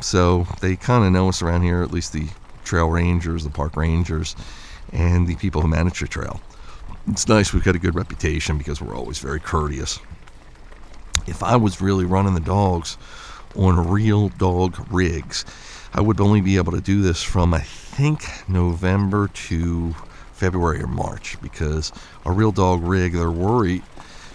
C: So they kind of know us around here, at least the trail rangers, the park rangers, and the people who manage the trail. It's nice. We've got a good reputation because we're always very courteous. If I was really running the dogs on real dog rigs, I would only be able to do this from, I think, November to February or March, because a real dog rig, they're worried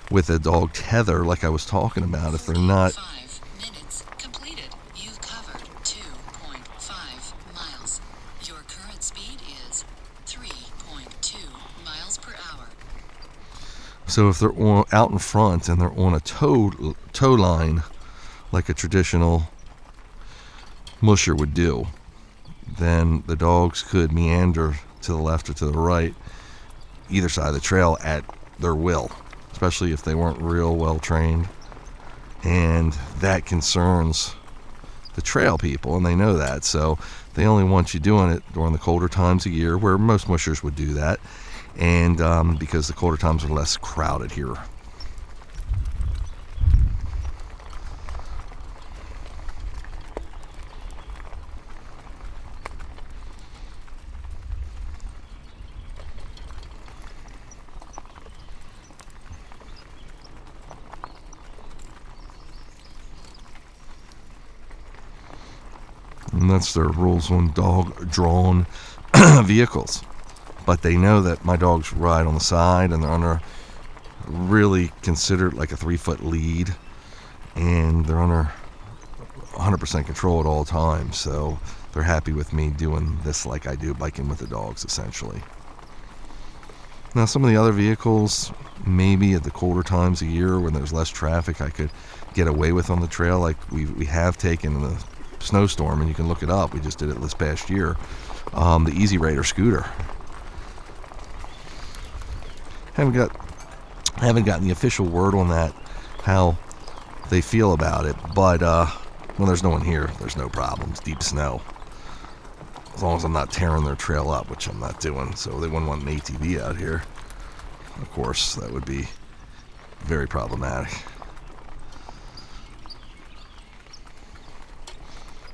C: with a dog tether, like I was talking about, if they're not.
B: 5 minutes completed. You've covered 2.5 miles. Your current speed is 3.2 miles per hour.
C: So if they're out in front and they're on a tow line, like a traditional musher would do, then the dogs could meander to the left or to the right, either side of the trail at their will, especially if they weren't real well trained. And that concerns the trail people, and they know that, so they only want you doing it during the colder times of year, where most mushers would do that, and because the colder times are less crowded here. And that's their rules on dog-drawn vehicles. But they know that my dogs ride on the side, and they're under really considered like a 3-foot lead, and they're under 100% control at all times. So they're happy with me doing this like I do, biking with the dogs, essentially. Now, some of the other vehicles, maybe at the colder times of year when there's less traffic, I could get away with on the trail, like we have taken the snowstorm, and you can look it up. We just did it this past year. The Easy Raider scooter. Haven't gotten the official word on that, how they feel about it. But when there's no one here, there's no problems. Deep snow. As long as I'm not tearing their trail up, which I'm not doing. So they wouldn't want an ATV out here. Of course, that would be very problematic.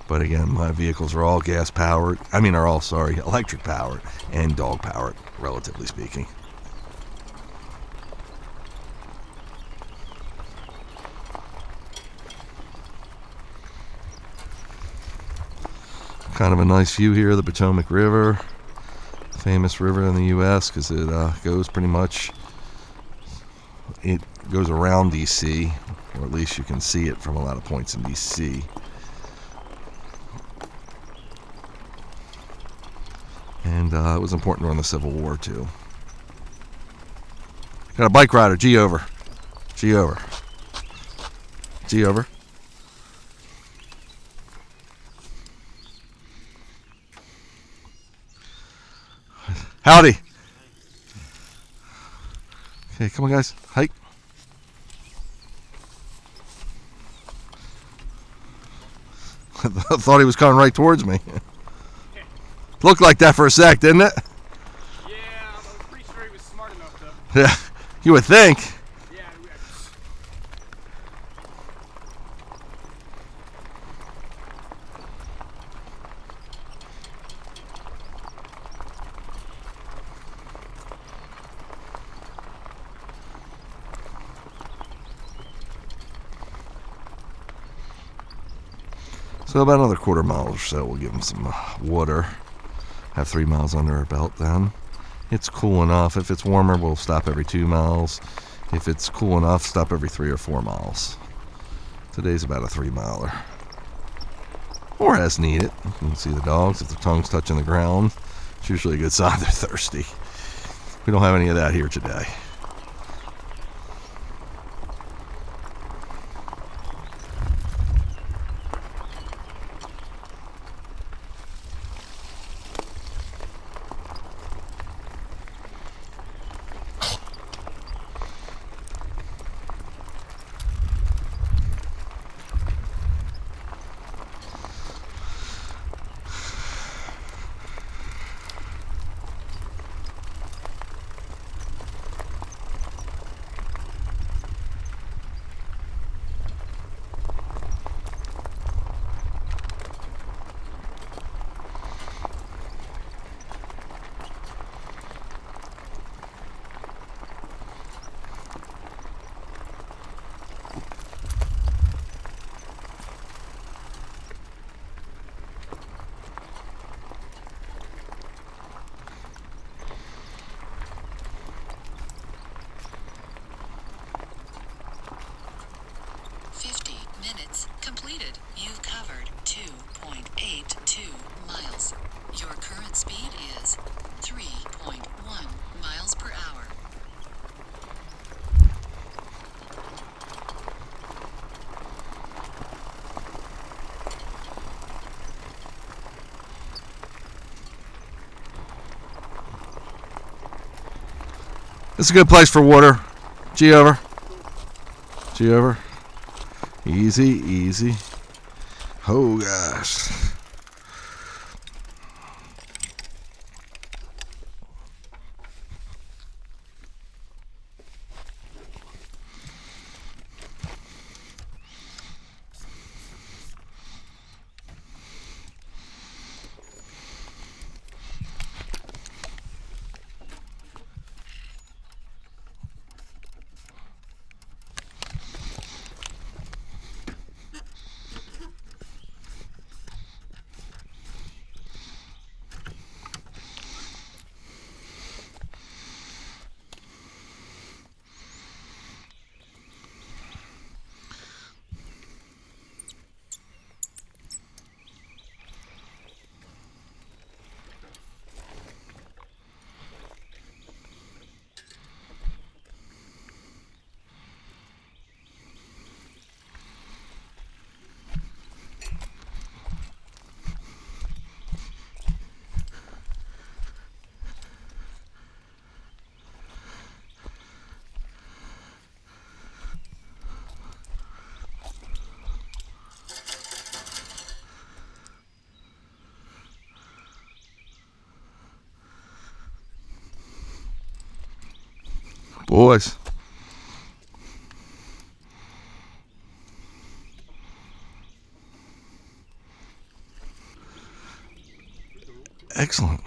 C: But again, my vehicles are all gas powered. Electric powered and dog powered, relatively speaking. Kind of a nice view here of the Potomac River, famous river in the U.S. because it goes around D.C., or at least you can see it from a lot of points in D.C. And it was important during the Civil War too. Got a bike rider, G over. G over. G over. Howdy. Okay, come on, guys. Hike. I thought he was coming right towards me. Looked like that for a sec, didn't it?
D: Yeah, I was pretty sure he was smart enough though.
C: Yeah, you would think.
D: Yeah,
C: So about another quarter mile or so, we'll give him some water. Have 3 miles under our belt then. It's cool enough. If it's warmer, we'll stop every 2 miles. If it's cool enough, stop every 3 or 4 miles. Today's about a 3 miler. Or as needed. You can see the dogs. If their tongue's touching the ground, it's usually a good sign they're thirsty. We don't have any of that here today.
B: Completed. You've covered 2.82 miles. Your current speed is 3.1 miles per hour.
C: This is a good place for water. G over. G over. Easy, easy. Oh gosh. Boys. Excellent.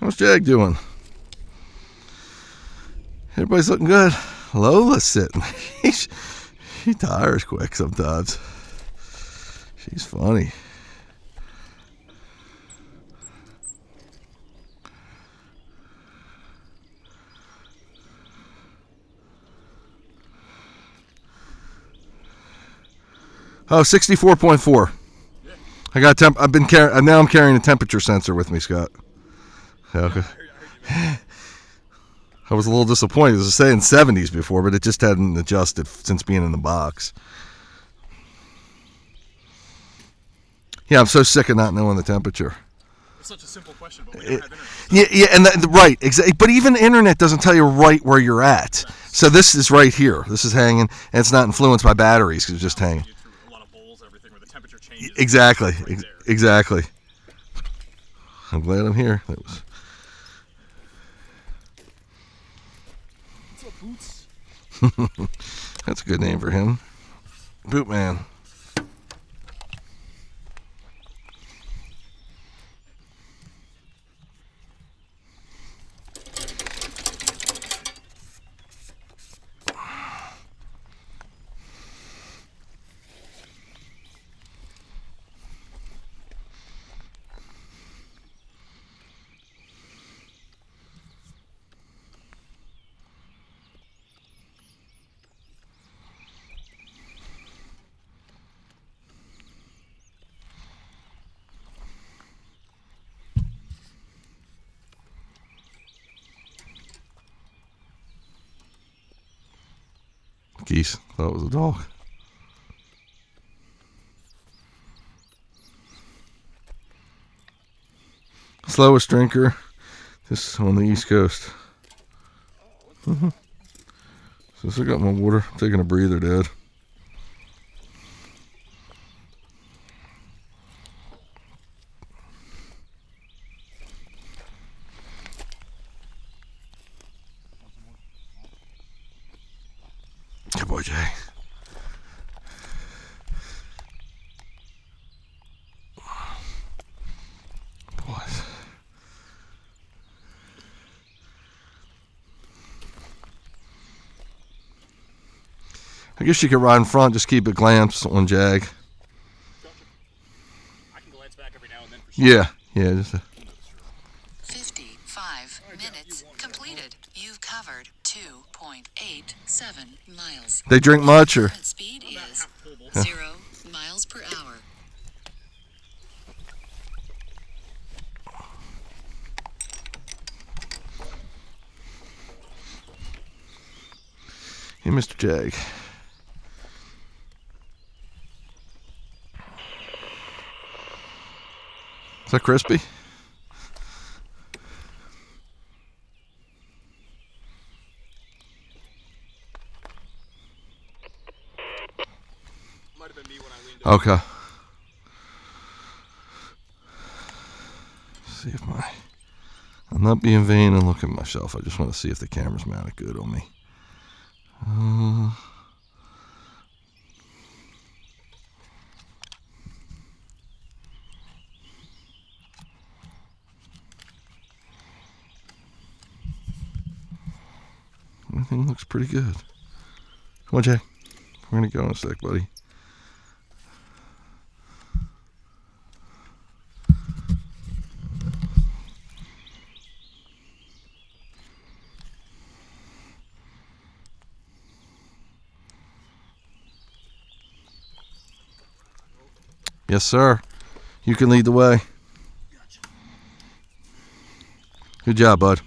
C: How's Jag doing? Everybody's looking good. Lola's sitting. She tires quick sometimes. She's funny. Oh, 64.4. I got I've been carrying. Now I'm carrying a temperature sensor with me, Scott. Okay. I was a little disappointed. It was saying 70s before, but it just hadn't adjusted since being in the box. Yeah, I'm so sick of not knowing the temperature.
D: It's such a simple question, but we don't have internet.
C: Yeah, and right, exactly. But even the internet doesn't tell you right where you're at. So this is right here. This is hanging, and it's not influenced by batteries because it's just hanging.
D: A lot of bowls, everything where the temperature changes.
C: Exactly,
D: Right there.
C: exactly. I'm glad I'm here. That was.
D: What's up, Boots?
C: That's a good name for him. Bootman. Geese. Thought it was a dog. Slowest drinker. This is on the East Coast. So I got my water. I'm taking a breather, Dad. Good boy, Jay. Boys. I guess you could ride in front, just keep a glance on Jag.
D: I can glance back every now and then for sure.
C: Yeah, just
B: 55 minutes completed. You've covered 2.87 miles.
C: They drink much, or
B: Current speed is 0 miles per hour.
C: hey, Mr. Jag. Is that crispy?
D: Might have been me when I leaned over.
C: Okay. See if I'm not being vain and looking at myself. I just want to see if the camera's mounted good on me. Everything looks pretty good. Come on, Jay. We're going to go in a sec, buddy. Yes, sir. You can lead the way. Good job, bud.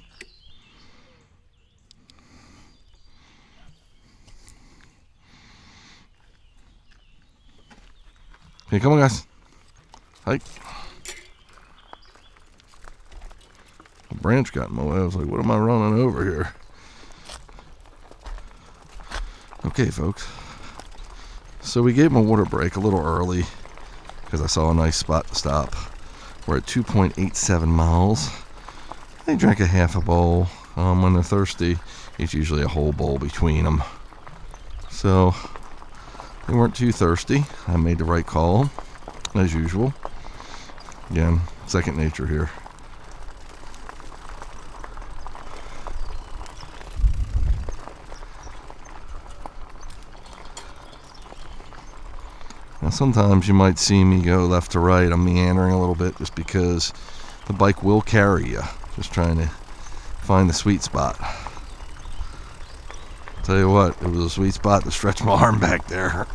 C: Okay, come on, guys. Hike. A branch got in my way. I was like, what am I running over here? Okay, folks. So we gave him a water break a little early because I saw a nice spot to stop. We're at 2.87 miles. They drink a half a bowl. When they're thirsty, it's usually a whole bowl between them. So they weren't too thirsty. I made the right call, as usual. Again, second nature here. Now sometimes you might see me go left to right. I'm meandering a little bit just because the bike will carry you. Just trying to find the sweet spot. Tell you what, it was a sweet spot to stretch my arm back there.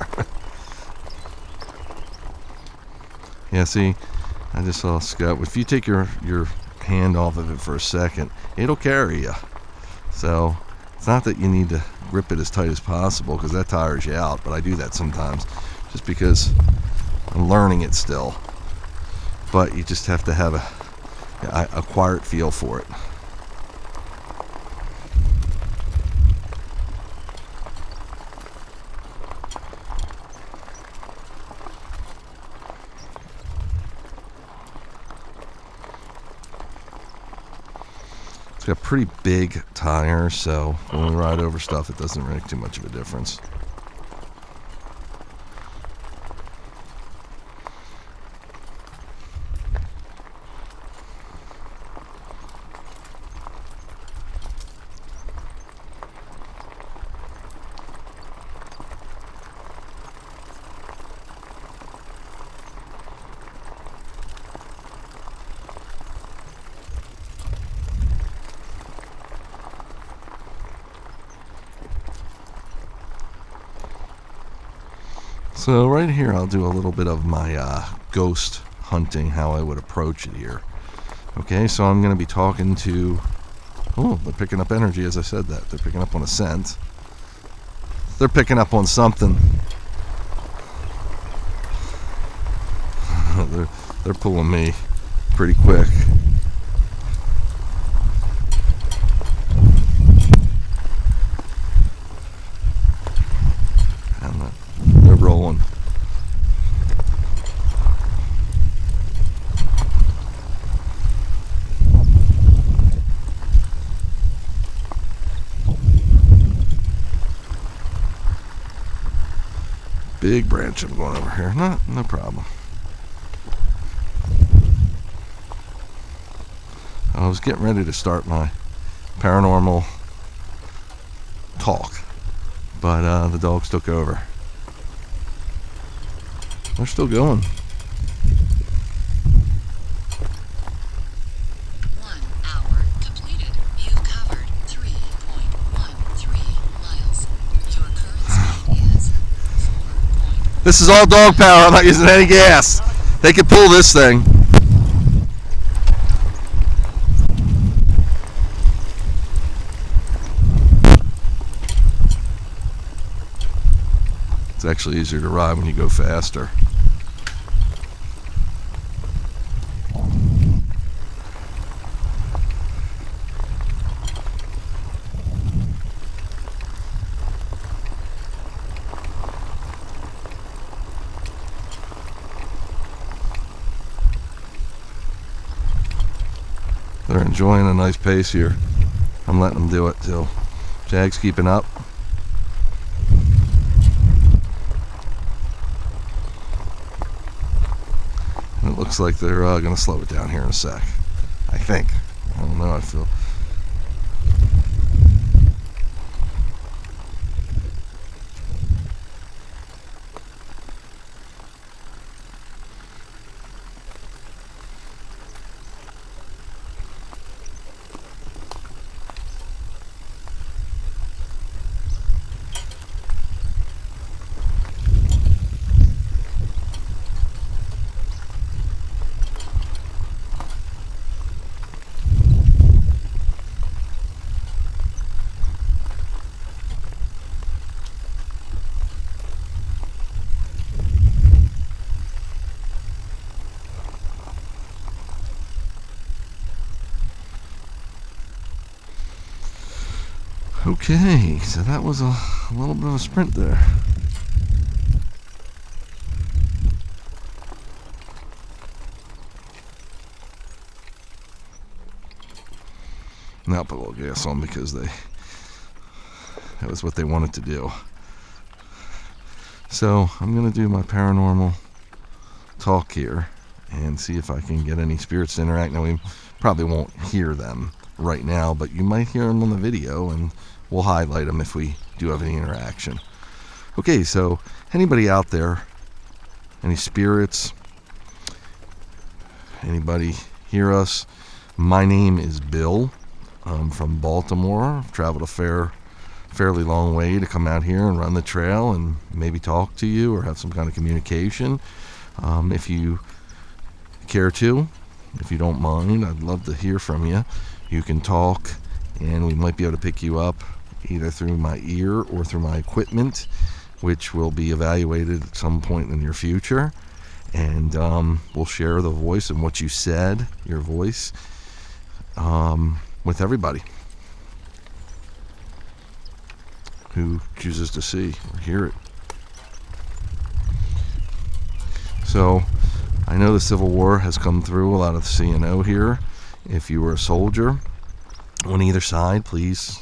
C: Yeah, see, I just saw Scott. If you take your hand off of it for a second, it'll carry you. So it's not that you need to grip it as tight as possible because that tires you out, but I do that sometimes just because I'm learning it still. But you just have to have a quiet feel for it. It's got pretty big tires, so when we ride over stuff, it doesn't make too much of a difference. So right here I'll do a little bit of my ghost hunting, how I would approach it here. Okay, so I'm going to be talking to... Oh, they're picking up energy as I said that. They're picking up on a scent. They're picking up on something. They're pulling me pretty quick. They're rolling. Big branch I'm going over here. No problem. I was getting ready to start my paranormal talk, but the dogs took over. They're still going.
B: 1 hour completed. You've covered 3.13 miles. Your current speed is 4.
C: This is all dog power. I'm not using any gas. They can pull this thing. It's actually easier to ride when you go faster. They're enjoying a nice pace here. I'm letting them do it too. Jag's keeping up. It looks like they're going to slow it down here in a sec. I think. I don't know. I feel. Okay, so that was a little bit of a sprint there. Now put a little gas on because that was what they wanted to do. So I'm going to do my paranormal talk here and see if I can get any spirits to interact. Now, we probably won't hear them right now, but you might hear them on the video, and we'll highlight them if we do have any interaction. Okay, so anybody out there, any spirits, anybody hear us? My name is Bill. I'm from Baltimore. I've traveled a fairly long way to come out here and run the trail and maybe talk to you or have some kind of communication. If you care to, if you don't mind, I'd love to hear from you. You can talk, and we might be able to pick you up either through my ear or through my equipment, which will be evaluated at some point in the near future. And we'll share the voice and what you said, your voice, with everybody who chooses to see or hear it. So I know the Civil War has come through a lot of the C&O here. If you were a soldier on either side, please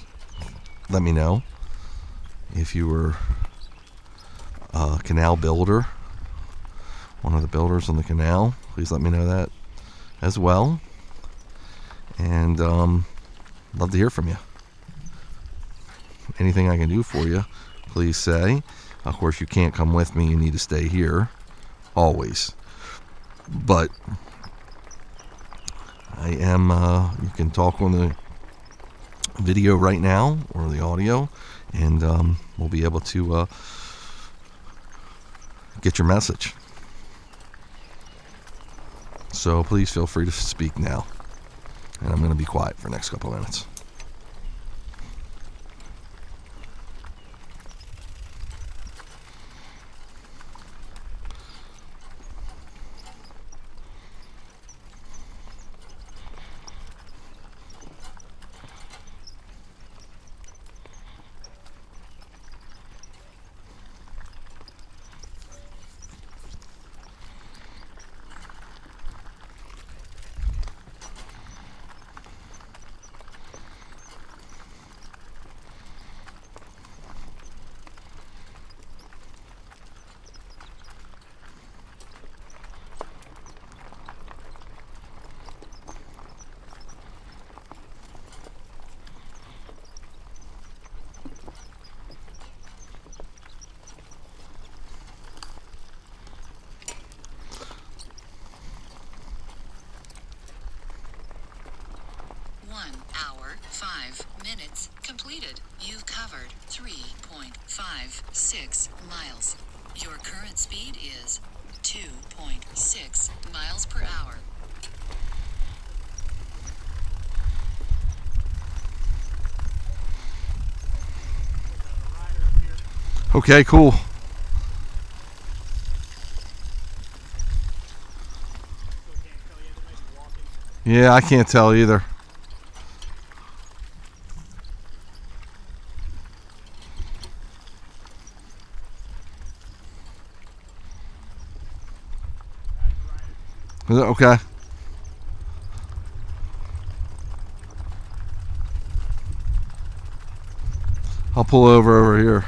C: let me know. If you were a canal builder, one of the builders on the canal, please let me know that as well. And love to hear from you. Anything I can do for you, please say. Of course, you can't come with me. You need to stay here, always. But I am, you can talk on the video right now or the audio, and we'll be able to get your message. So please feel free to speak now. And I'm going to be quiet for the next couple of minutes.
B: Completed. You've covered 3.56 miles. Your current speed is 2.6 miles per hour.
C: Okay, cool. Yeah, I can't tell either. Is it okay? I'll pull over here.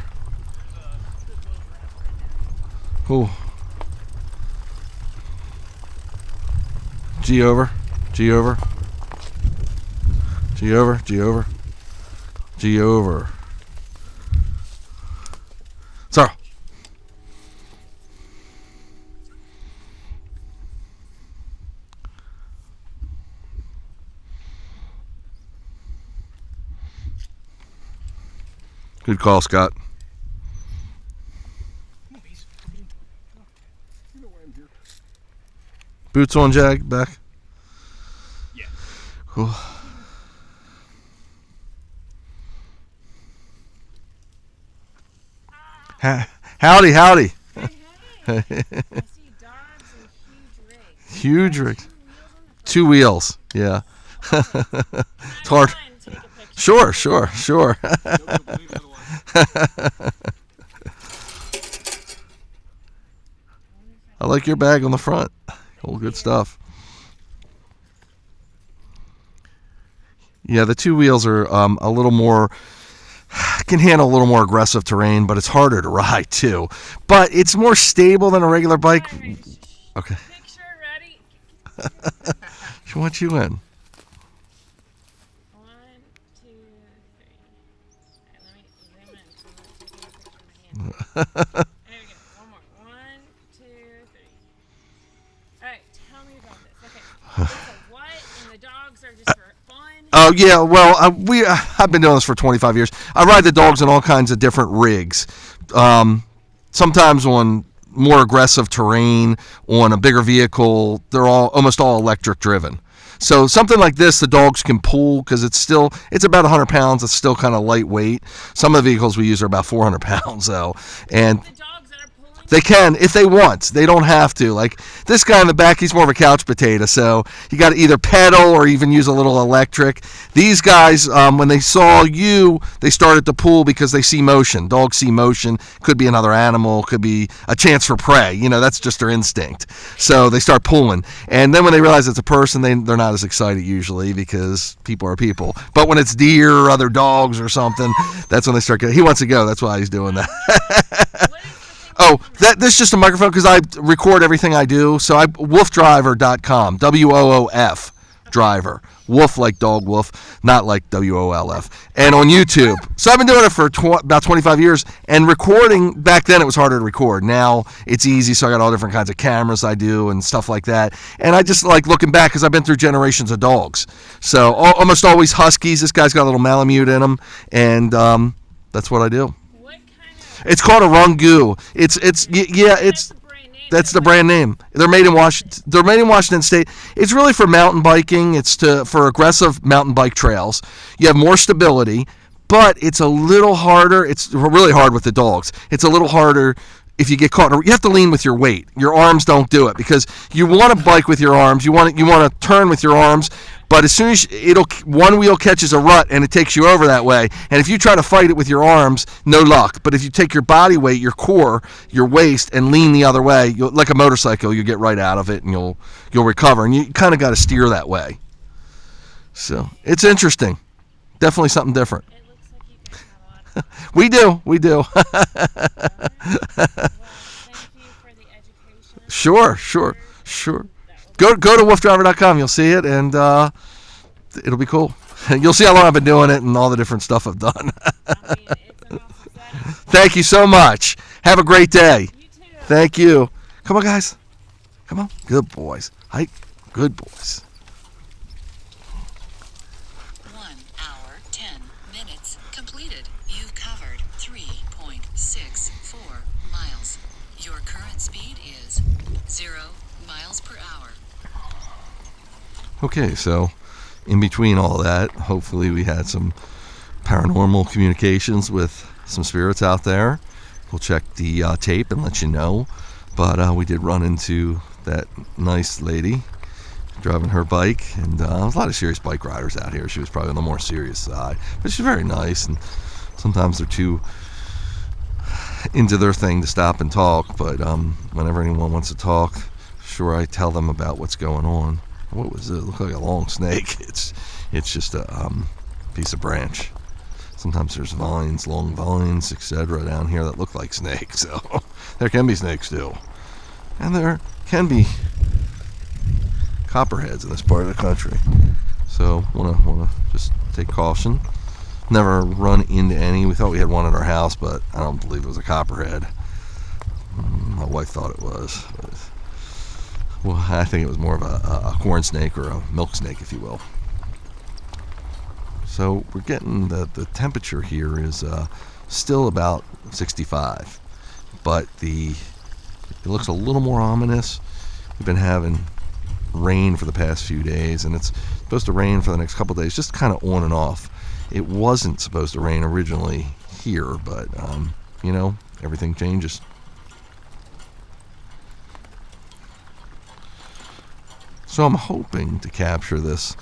C: Cool. G over. G over. G over. G over. G over. Sorry. Good call, Scott. Boots on, Jag, back.
D: Yeah.
C: Cool. Howdy, howdy.
F: Hey, hey. I see dogs and
C: Huge
F: huge rigs.
C: rig. 2 wheels. Yeah. It's hard. Sure. I like your bag on the front. All good stuff. Yeah, the two wheels are a little more, can handle a little more aggressive terrain, but it's harder to ride too. But it's more stable than a regular bike. Okay.
F: Picture ready.
C: She wants you in.
F: 1, 2, 3. Alright, let me zoom in. So I'm not taking a picture of my hand. There we go. One more. 1, 2, 3. Alright, tell me about this. Okay. It's a what? And the dogs are just for fun?
C: Oh yeah, well I've been doing this for 25 years. I ride the dogs in all kinds of different rigs. Sometimes on more aggressive terrain, on a bigger vehicle. They're almost all electric driven. So something like this, the dogs can pull because it's about 100 pounds. It's still kind of lightweight. Some of the vehicles we use are about 400 pounds though, and
F: The dogs that are pulling?
C: they can if they want. They don't have to. Like this guy in the back, he's more of a couch potato, so you got to either pedal or even use a little electric. These guys, when they saw you, they started to pull because they see motion. Dogs see motion. Could be another animal. Could be a chance for prey. That's just their instinct. So they start pulling. And then when they realize it's a person, they're not as excited usually because people are people. But when it's deer or other dogs or something, that's when they start getting. He wants to go. That's why he's doing that.
F: What is the thing?
C: Oh, this is just a microphone because I record everything I do. So WooFDriver.com, WOOF driver. Wolf like dog wolf, not like WOLF. And on YouTube. So I've been doing it for about 25 years. And recording, back then it was harder to record. Now it's easy, so I got all different kinds of cameras I do and stuff like that. And I just like looking back because I've been through generations of dogs. So almost always Huskies. This guy's got a little Malamute in him. And that's what I do.
F: What kind of...
C: It's called a Rungu. It's
F: That's the brand name.
C: That's the brand name. They're made in Washington State. It's really for mountain biking. It's for aggressive mountain bike trails. You have more stability, but it's a little harder. It's really hard with the dogs. It's a little harder if you get caught. You have to lean with your weight. Your arms don't do it because you want to bike with your arms. You want to turn with your arms. But as soon as one wheel catches a rut and it takes you over that way, and if you try to fight it with your arms, no luck. But if you take your body weight, your core, your waist, and lean the other way, like a motorcycle, you get right out of it and you'll recover. And you kind of got to steer that way. So it's interesting. Definitely something different.
F: It looks like you guys have a lot of...
C: We do.
F: Well, thank you for the education.
C: Sure. Go to WooFDriver.com. You'll see it, and it'll be cool. You'll see how long I've been doing it and all the different stuff I've done.
F: I mean, it's an awesome setup.
C: Thank you so much. Have a great day.
F: You too.
C: Thank you. Come on, guys. Come on. Good boys. Hike. Good boys.
B: 1 hour, 10 minutes completed. You've covered 3.64 miles. Your current speed is 0 miles per hour.
C: Okay, so in between all that, hopefully we had some paranormal communications with some spirits out there. We'll check the tape and let you know. But we did run into that nice lady driving her bike, and there's a lot of serious bike riders out here. She was probably on the more serious side, but she's very nice, and sometimes they're too into their thing to stop and talk. But whenever anyone wants to talk, sure, I tell them about what's going on. What was it? It looked like a long snake. It's just a piece of branch. Sometimes there's vines, long vines, etc. down here that look like snakes. So there can be snakes too, and there can be copperheads in this part of the country. So wanna just take caution. Never run into any. We thought we had one at our house, but I don't believe it was a copperhead. My wife thought it was. But, well, I think it was more of a corn snake or a milk snake, if you will. So we're getting the temperature here is still about 65, but it looks a little more ominous. We've been having rain for the past few days, and it's supposed to rain for the next couple of days, just kind of on and off. It wasn't supposed to rain originally here, but everything changes. So I'm hoping to capture this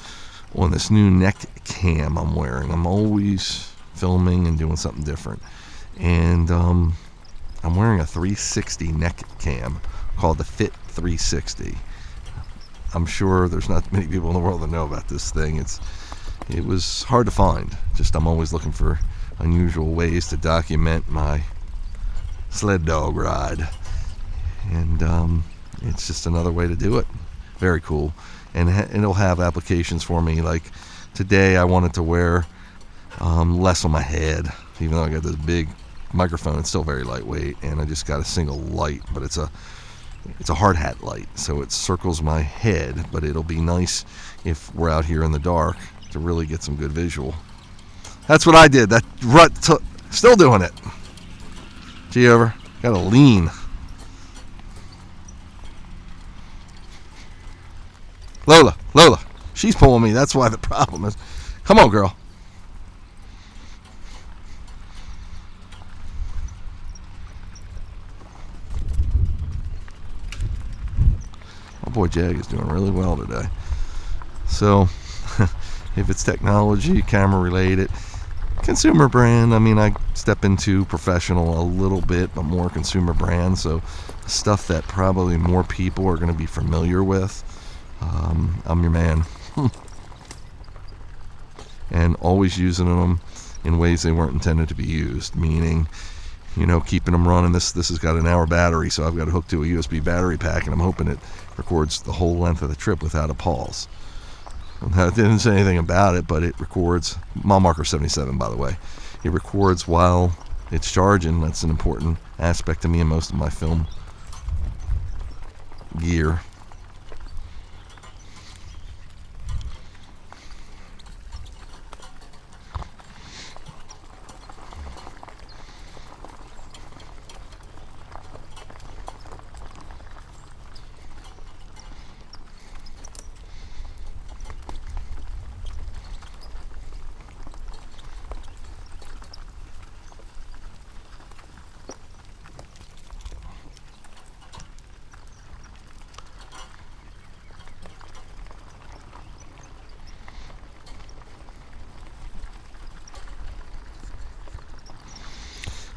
C: on this new neck cam I'm wearing. I'm always filming and doing something different. And I'm wearing a 360 neck cam called the Fit 360. I'm sure there's not many people in the world that know about this thing. it was hard to find. Just I'm always looking for unusual ways to document my sled dog ride, and it's just another way to do it. Very cool. And it'll have applications for me. Like today I wanted to wear less on my head, even though I got this big microphone. It's still very lightweight, and I just got a single light, but it's a hard hat light, so it circles my head, but it'll be nice if we're out here in the dark to really get some good visual. That's what I did. That rut still doing it. Gee, over. Gotta lean. Lola, she's pulling me. That's why the problem is. Come on, girl. My boy Jag is doing really well today. So, if it's technology, camera related, consumer brand, I mean, I step into professional a little bit, but more consumer brand. So, stuff that probably more people are going to be familiar with. I'm your man. And always using them in ways they weren't intended to be used, meaning, keeping them running. This has got an hour battery, so I've got it hooked to a USB battery pack, and I'm hoping it records the whole length of the trip without a pause. I didn't say anything about it, but it records. Mile marker 77, by the way. It records while it's charging. That's an important aspect to me in most of my film gear.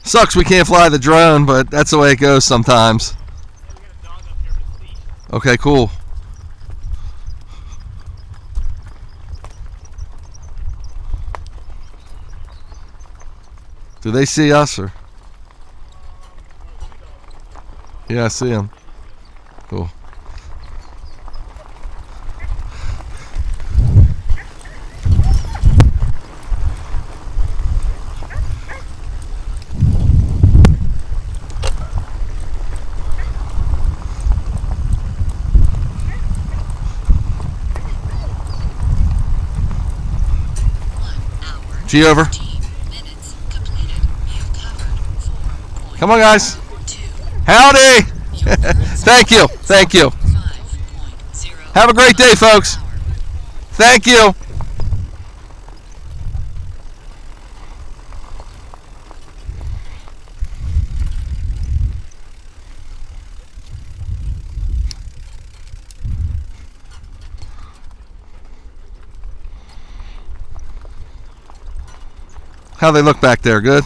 C: Sucks we can't fly the drone, but that's the way it goes sometimes. Okay, cool. Do they see us, or? Yeah, I see them. Cool. G over. Come on, guys. Howdy. Thank you. Thank you. Have a great day, folks. Thank you. How they look back there? Good?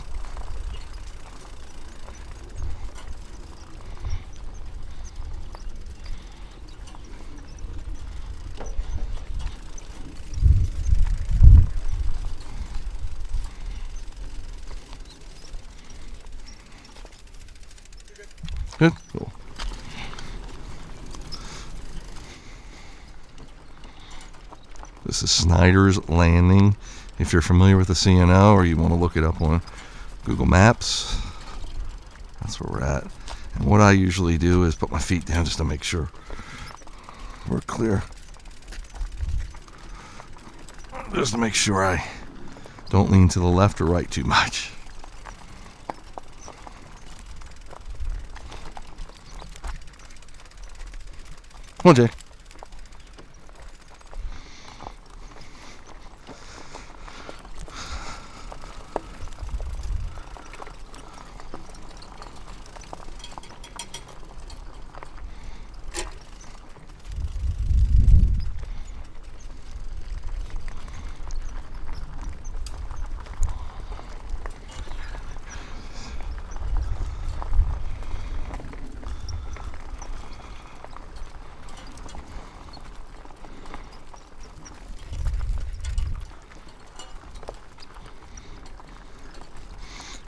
C: Good? Cool. This is Snyder's Landing. If you're familiar with the C&O or you want to look it up on Google Maps, that's where we're at. And what I usually do is put my feet down just to make sure we're clear. Just to make sure I don't lean to the left or right too much. Come on, Jay.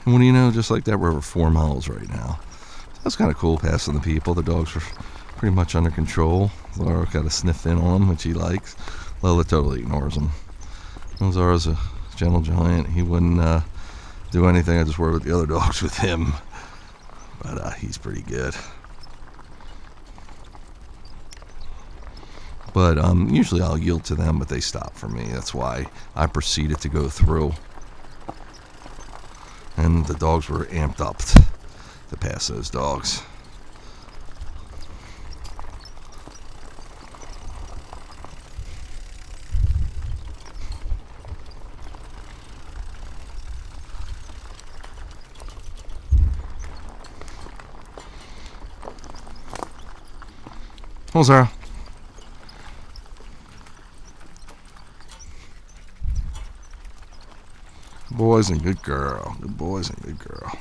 C: And what do you know, just like that, we're over 4 miles right now. So that's kind of cool, passing the people. The dogs are pretty much under control. Laura got a sniff in on him, which he likes. Lola totally ignores him. Zara's a gentle giant. He wouldn't do anything. I just worry with the other dogs with him. But he's pretty good. But usually I'll yield to them, but they stop for me. That's why I proceeded to go through. And the dogs were amped up to pass those dogs. Oh, Zara. Good boys and good girl. Good boys and good girl.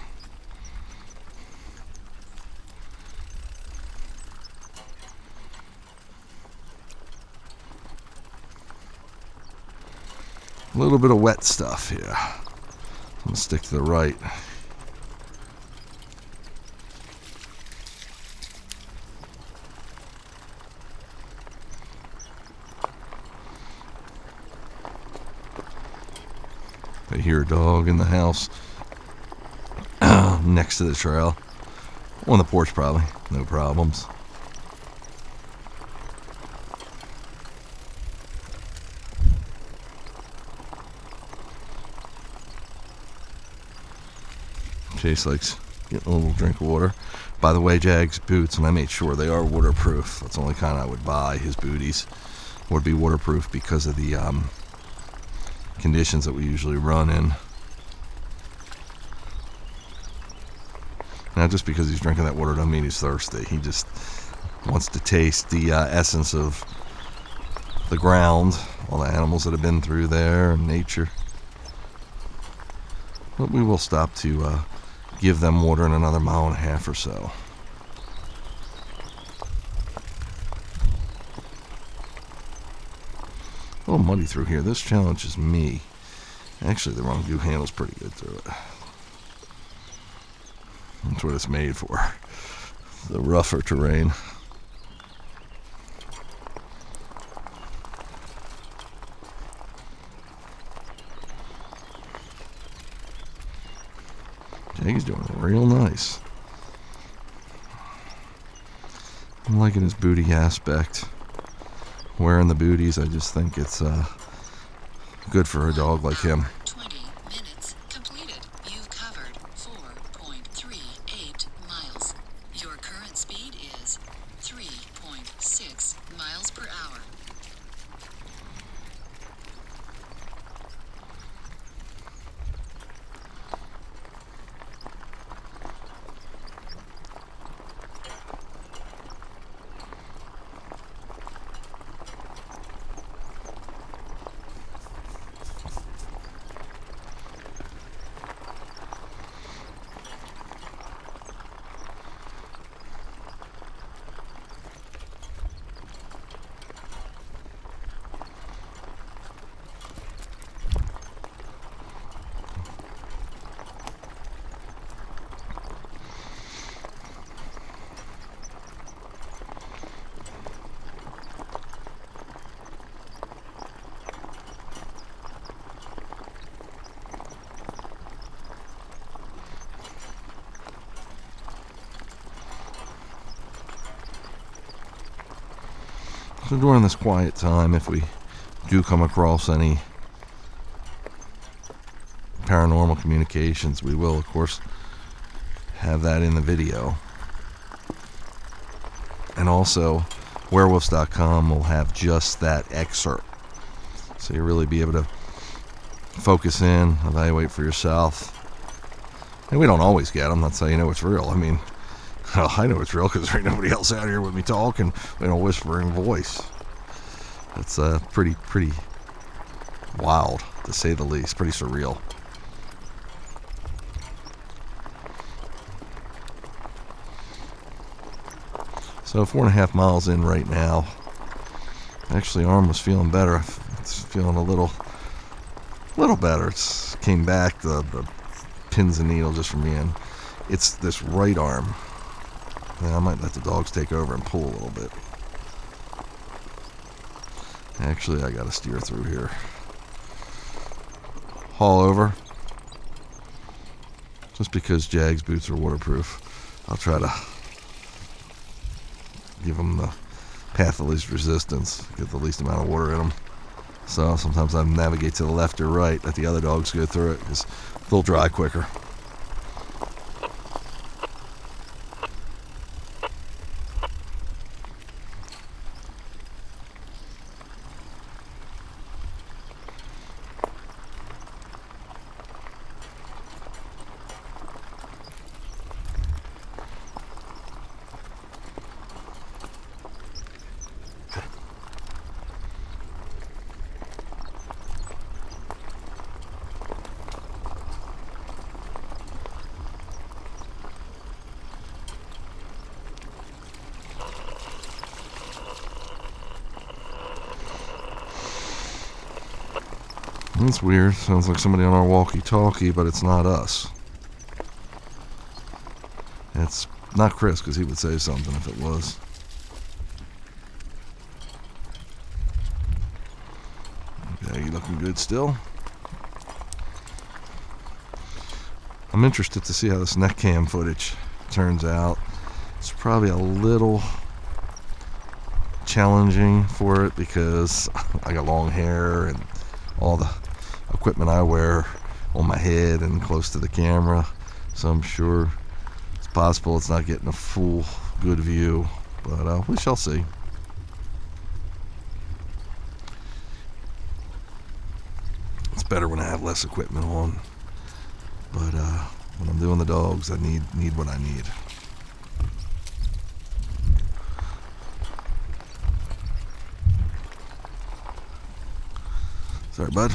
C: A little bit of wet stuff here. I'm going to stick to the right. I hear a dog in the house next to the trail. On the porch probably. No problems. Chase likes getting a little drink of water. By the way, Jag's boots, and I made sure they are waterproof. That's the only kind I would buy. His booties would be waterproof because of the conditions that we usually run in. Now, just because he's drinking that water doesn't mean he's thirsty. He just wants to taste the essence of the ground, all the animals that have been through there, and nature. But we will stop to give them water in another 1.5 miles or so. A little muddy through here. This challenges me. Actually, the wrong view handle's pretty good through it. That's what it's made for. The rougher terrain. Jaggy's doing real nice. I'm liking his booty aspect. Wearing the booties, I just think it's good for a dog like him.
B: 20 minutes completed. You've covered 4.38 miles. Your current speed is 3.6 miles per hour.
C: So during this quiet time, if we do come across any paranormal communications, we will, of course, have that in the video. And also, werewolves.com will have just that excerpt. So you'll really be able to focus in, evaluate for yourself. And we don't always get them. That's how you know it's real. I mean, well, I know it's real because there ain't nobody else out here with me talking in a whispering voice. It's pretty wild, to say the least. Pretty surreal. So 4.5 miles in right now. Actually, arm was feeling better. It's feeling a little better. It's came back. The pins and needles just from being. It's this right arm. And I might let the dogs take over and pull a little bit. Actually, I gotta steer through here. Haul over. Just because Jag's boots are waterproof, I'll try to give them the path of least resistance, get the least amount of water in them. So sometimes I navigate to the left or right, let the other dogs go through it, because they'll dry quicker. That's weird. Sounds like somebody on our walkie-talkie, but it's not us. It's not Chris, because he would say something if it was. Okay, you looking good still? I'm interested to see how this neck cam footage turns out. It's probably a little challenging for it because I got long hair and all the equipment I wear on my head and close to the camera, so I'm sure it's possible it's not getting a full good view, but we shall see. It's better when I have less equipment on, but when I'm doing the dogs, I need what I need. Sorry, bud.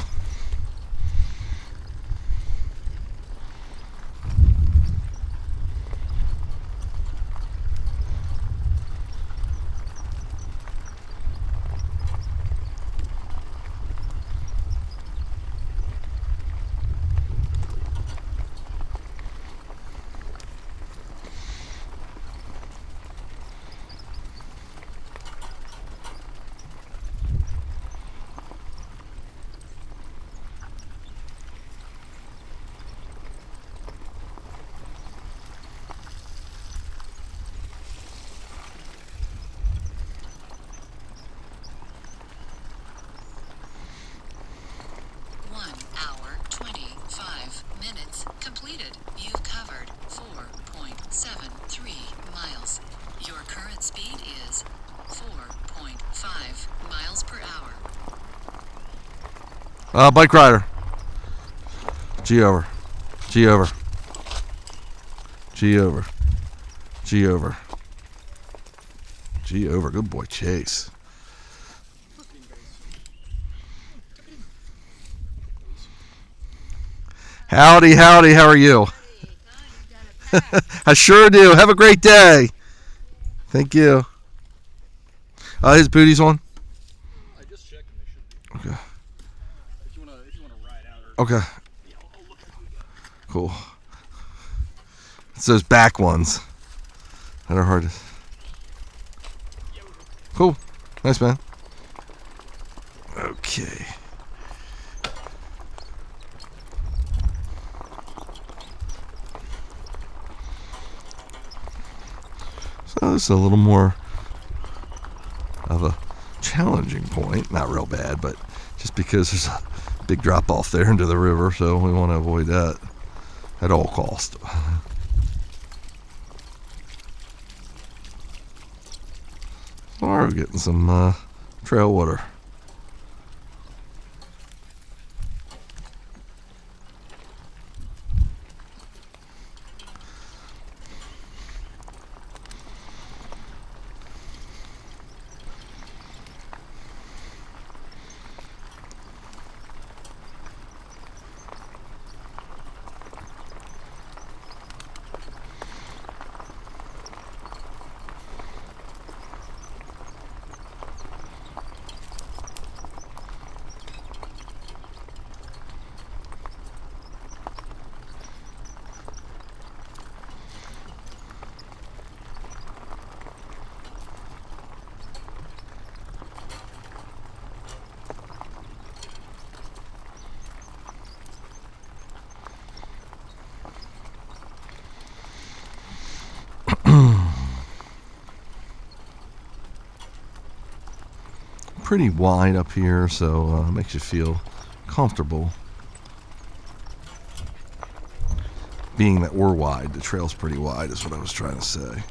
B: Completed. You've covered 4.73 miles. Your current speed is 4.5 miles per hour.
C: Bike rider. G over. G over. G over. G over. G over. Good boy, Chase. Howdy, howdy, how are you? I sure do. Have a great day. Thank you. His booty's on?
E: I just checked and they should be.
C: Okay.
E: If you wanna ride out or
C: Okay.
E: yeah, I'll look at what we got.
C: Cool. It's those back ones that are hard to... Cool. Nice, man. Okay. So this is a little more of a challenging point. Not real bad, but just because there's a big drop off there into the river, so we want to avoid that at all costs. We're getting some trail water. pretty wide up here, so it makes you feel comfortable. Being that we're wide, the trail's pretty wide is what I was trying to say.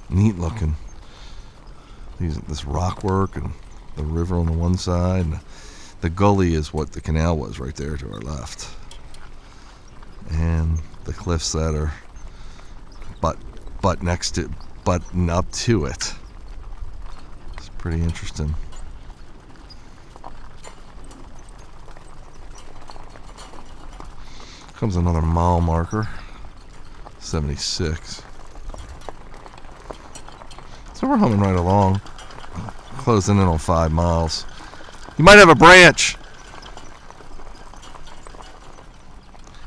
C: Neat looking. This rock work and the river on the one side. And the gully is what the canal was right there to our left. And the cliffs that are button up to it. It's pretty interesting. Comes another mile marker. 76. So we're humming right along, closing in on 5 miles. You might have a branch.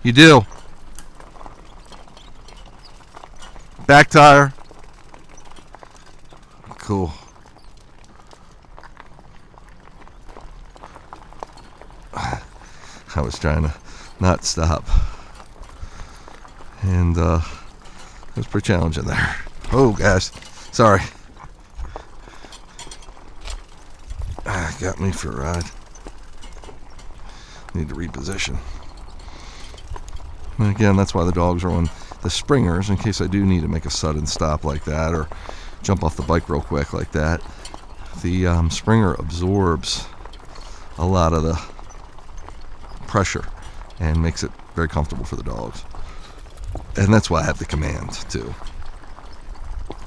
C: You do. Back tire. Cool. I was trying to not stop. And it was pretty challenging there. Oh, guys. Sorry. Got me for a ride. Need to reposition. And again, that's why the dogs are on the springers, in case I do need to make a sudden stop like that or jump off the bike real quick like that. The springer absorbs a lot of the pressure and makes it very comfortable for the dogs. And that's why I have the command too.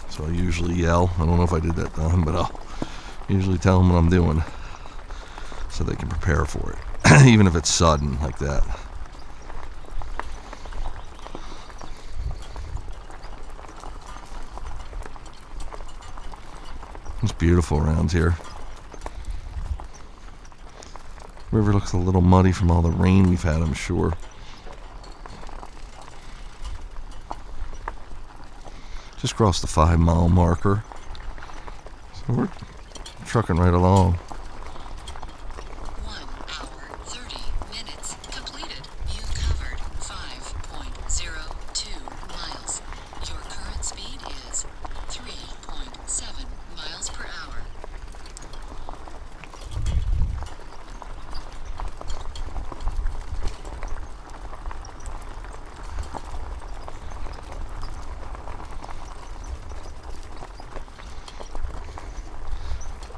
C: So I usually yell. I don't know if I did that time, but I'll usually tell them what I'm doing so they can prepare for it, even if it's sudden like that. It's beautiful around here. River looks a little muddy from all the rain we've had, I'm sure. Just crossed the 5 mile marker. So we're trucking right along.
B: 1 hour, 30 minutes completed. You covered 5.02 miles. Your current speed is 3.7 miles per hour.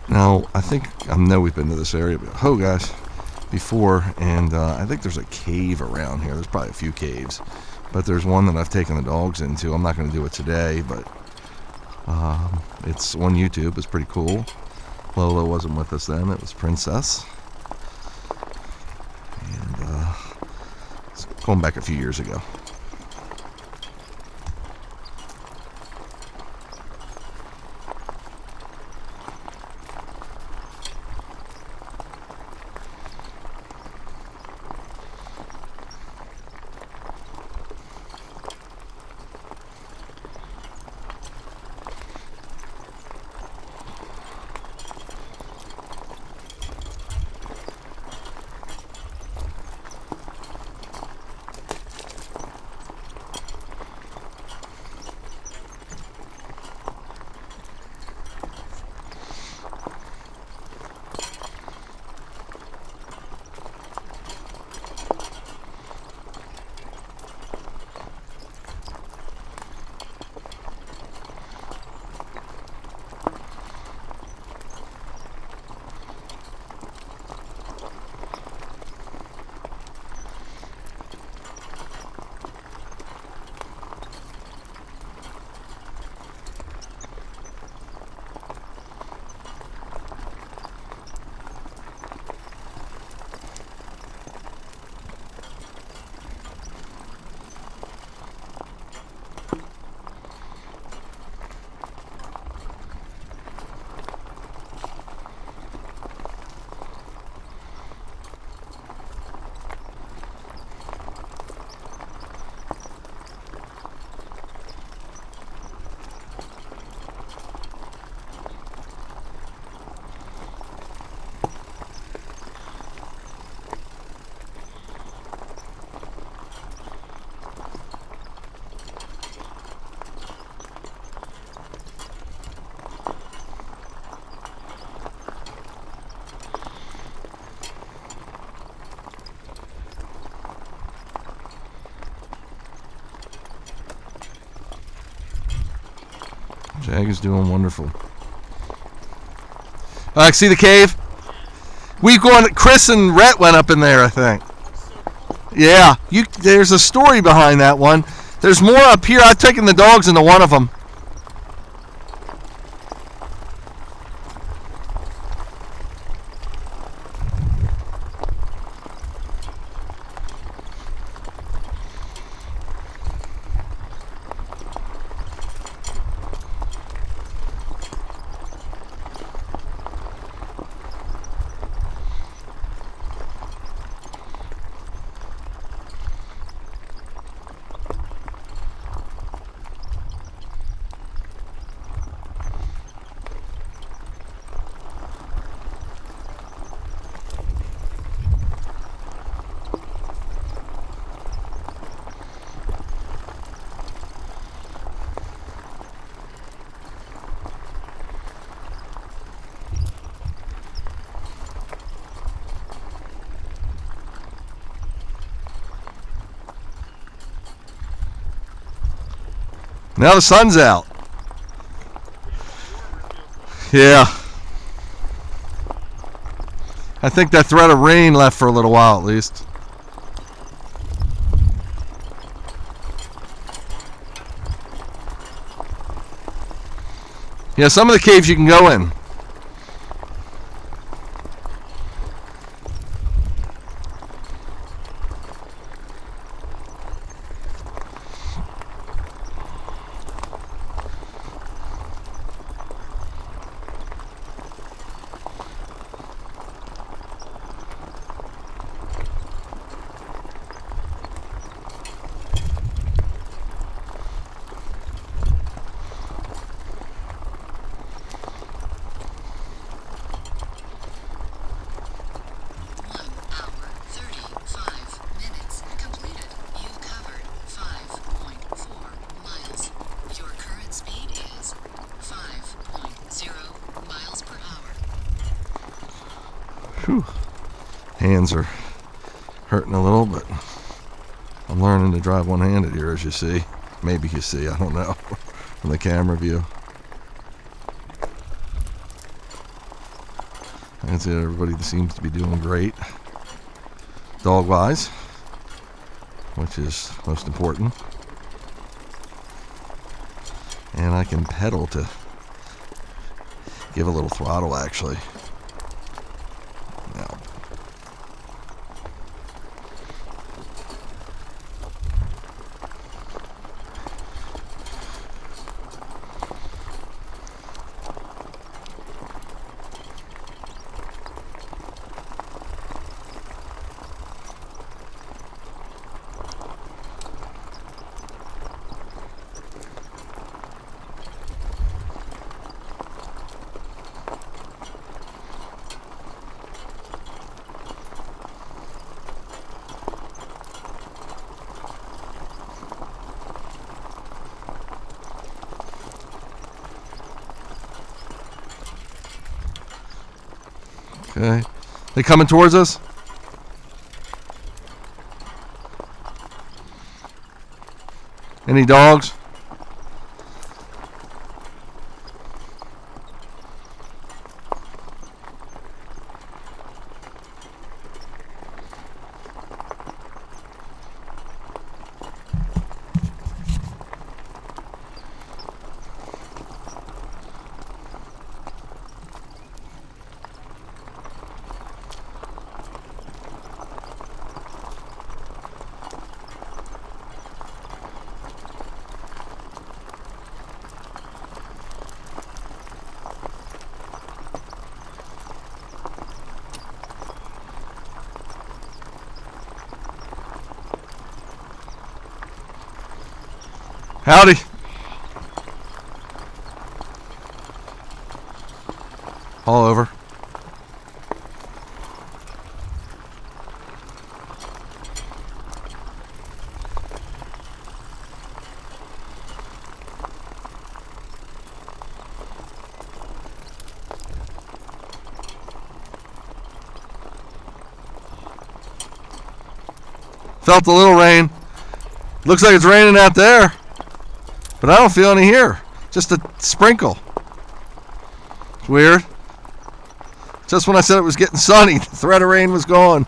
C: Now, I know we've been to this area before, and I think there's a cave around here. There's probably a few caves, but there's one that I've taken the dogs into. I'm not going to do it today, but it's on YouTube. It's pretty cool. Lola wasn't with us then. It was Princess. And it's going back a few years ago. Jag is doing wonderful. See the cave? We've gone. Chris and Rhett went up in there, I think. Yeah, there's a story behind that one. There's more up here. I've taken the dogs into one of them. Now the sun's out. Yeah. I think that threat of rain left for a little while at least. Yeah, some of the caves you can go in. Whew. Hands are hurting a little, but I'm learning to drive one-handed here, as you see. Maybe you see, I don't know, from the camera view. I can see that everybody seems to be doing great, dog-wise, which is most important. And I can pedal to give a little throttle, actually. Now, okay. They coming towards us? Any dogs? Howdy. All over. Felt a little rain. Looks like it's raining out there. But I don't feel any here. Just a sprinkle. It's weird. Just when I said it was getting sunny, the threat of rain was gone.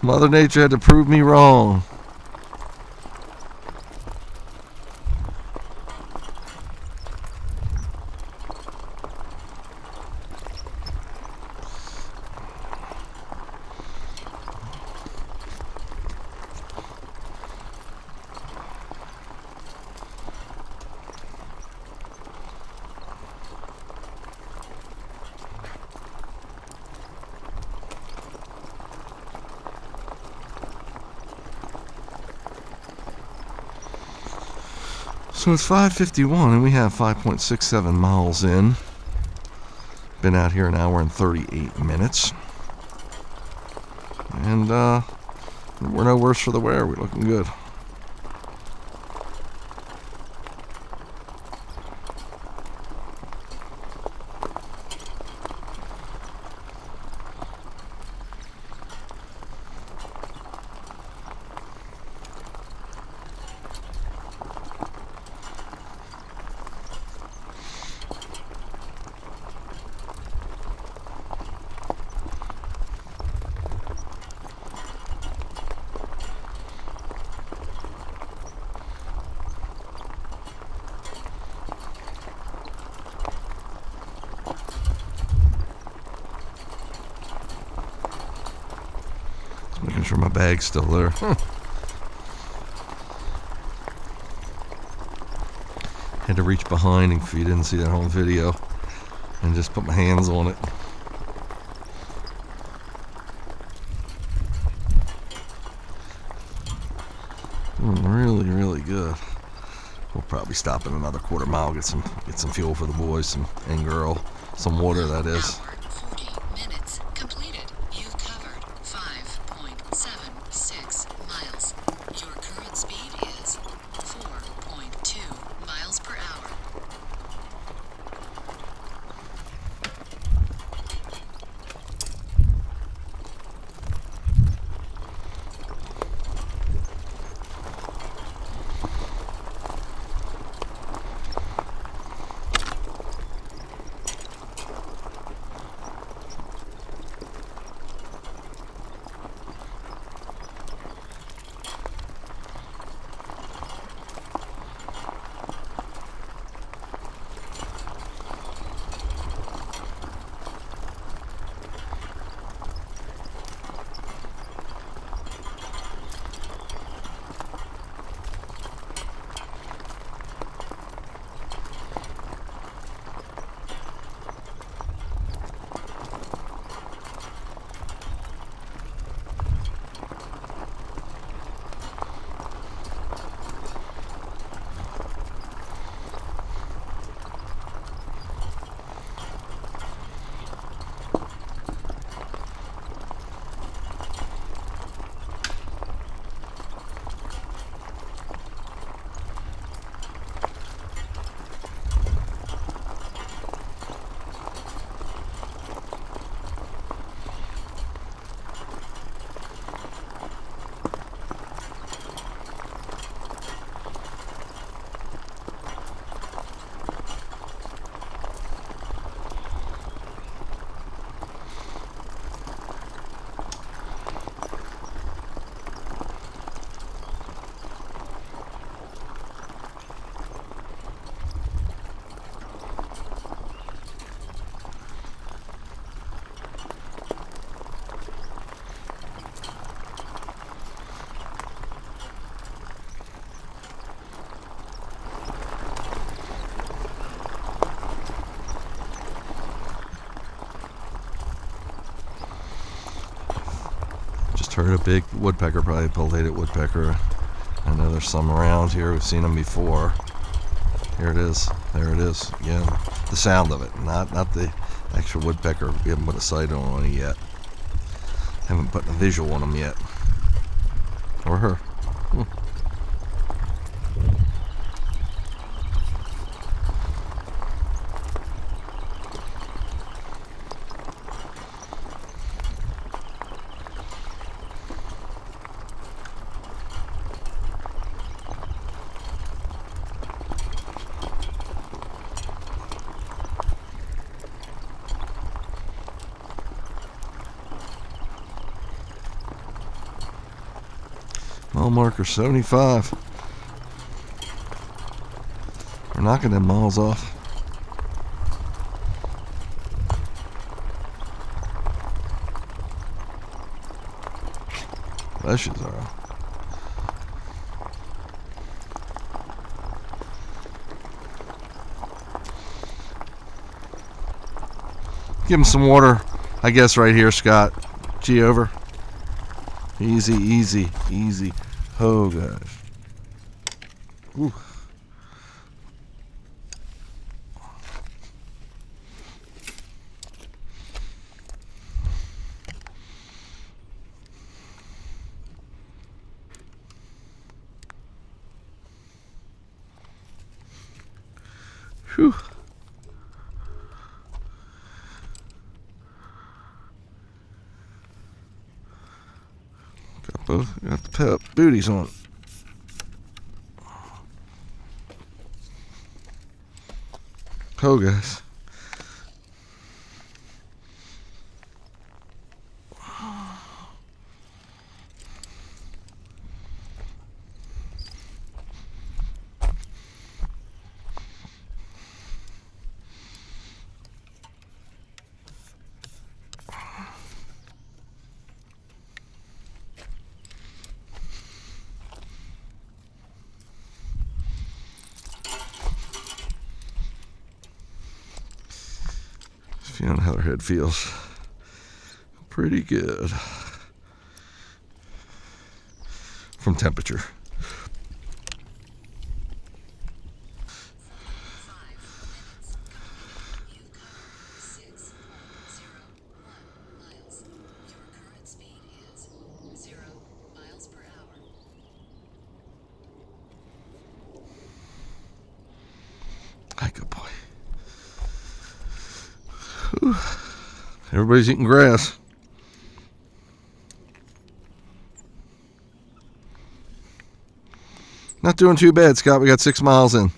C: Mother Nature had to prove me wrong. So it's 5:51 and we have 5.67 miles in. Been out here an hour and 38 minutes. And we're no worse for the wear. We're looking good. Making sure my bag's still there. Had to reach behind, if you didn't see that whole video, and just put my hands on it. Really, really good. We'll probably stop in another quarter mile, get some fuel for the boys, and girl, some water, that is.
B: Hour, 40 minutes completed. You've covered 5.76 miles. Your current speed is 4.2 miles per hour.
C: Just heard a big woodpecker, probably a pileated woodpecker. I know there's some around here. We've seen them before. Here it is. There it is. Again, the sound of it, not the actual woodpecker. We haven't put a sight on it yet. Haven't put a visual on them yet. Or her. Mile marker 75. We're knocking them miles off. Bless you, Zara. Give him some water, I guess, right here, Scott. G over. Easy, easy, easy. Oh, gosh. Ooh. Whew. Got the booties on. Oh, guys. Feeling how her head feels. Pretty good. From temperature.
B: 5 minutes. You've covered 6.01 miles. Your current speed is 0 miles per hour.
C: Hi, good boy. Whew. Everybody's eating grass. Not doing too bad, Scott. We got 6 miles in.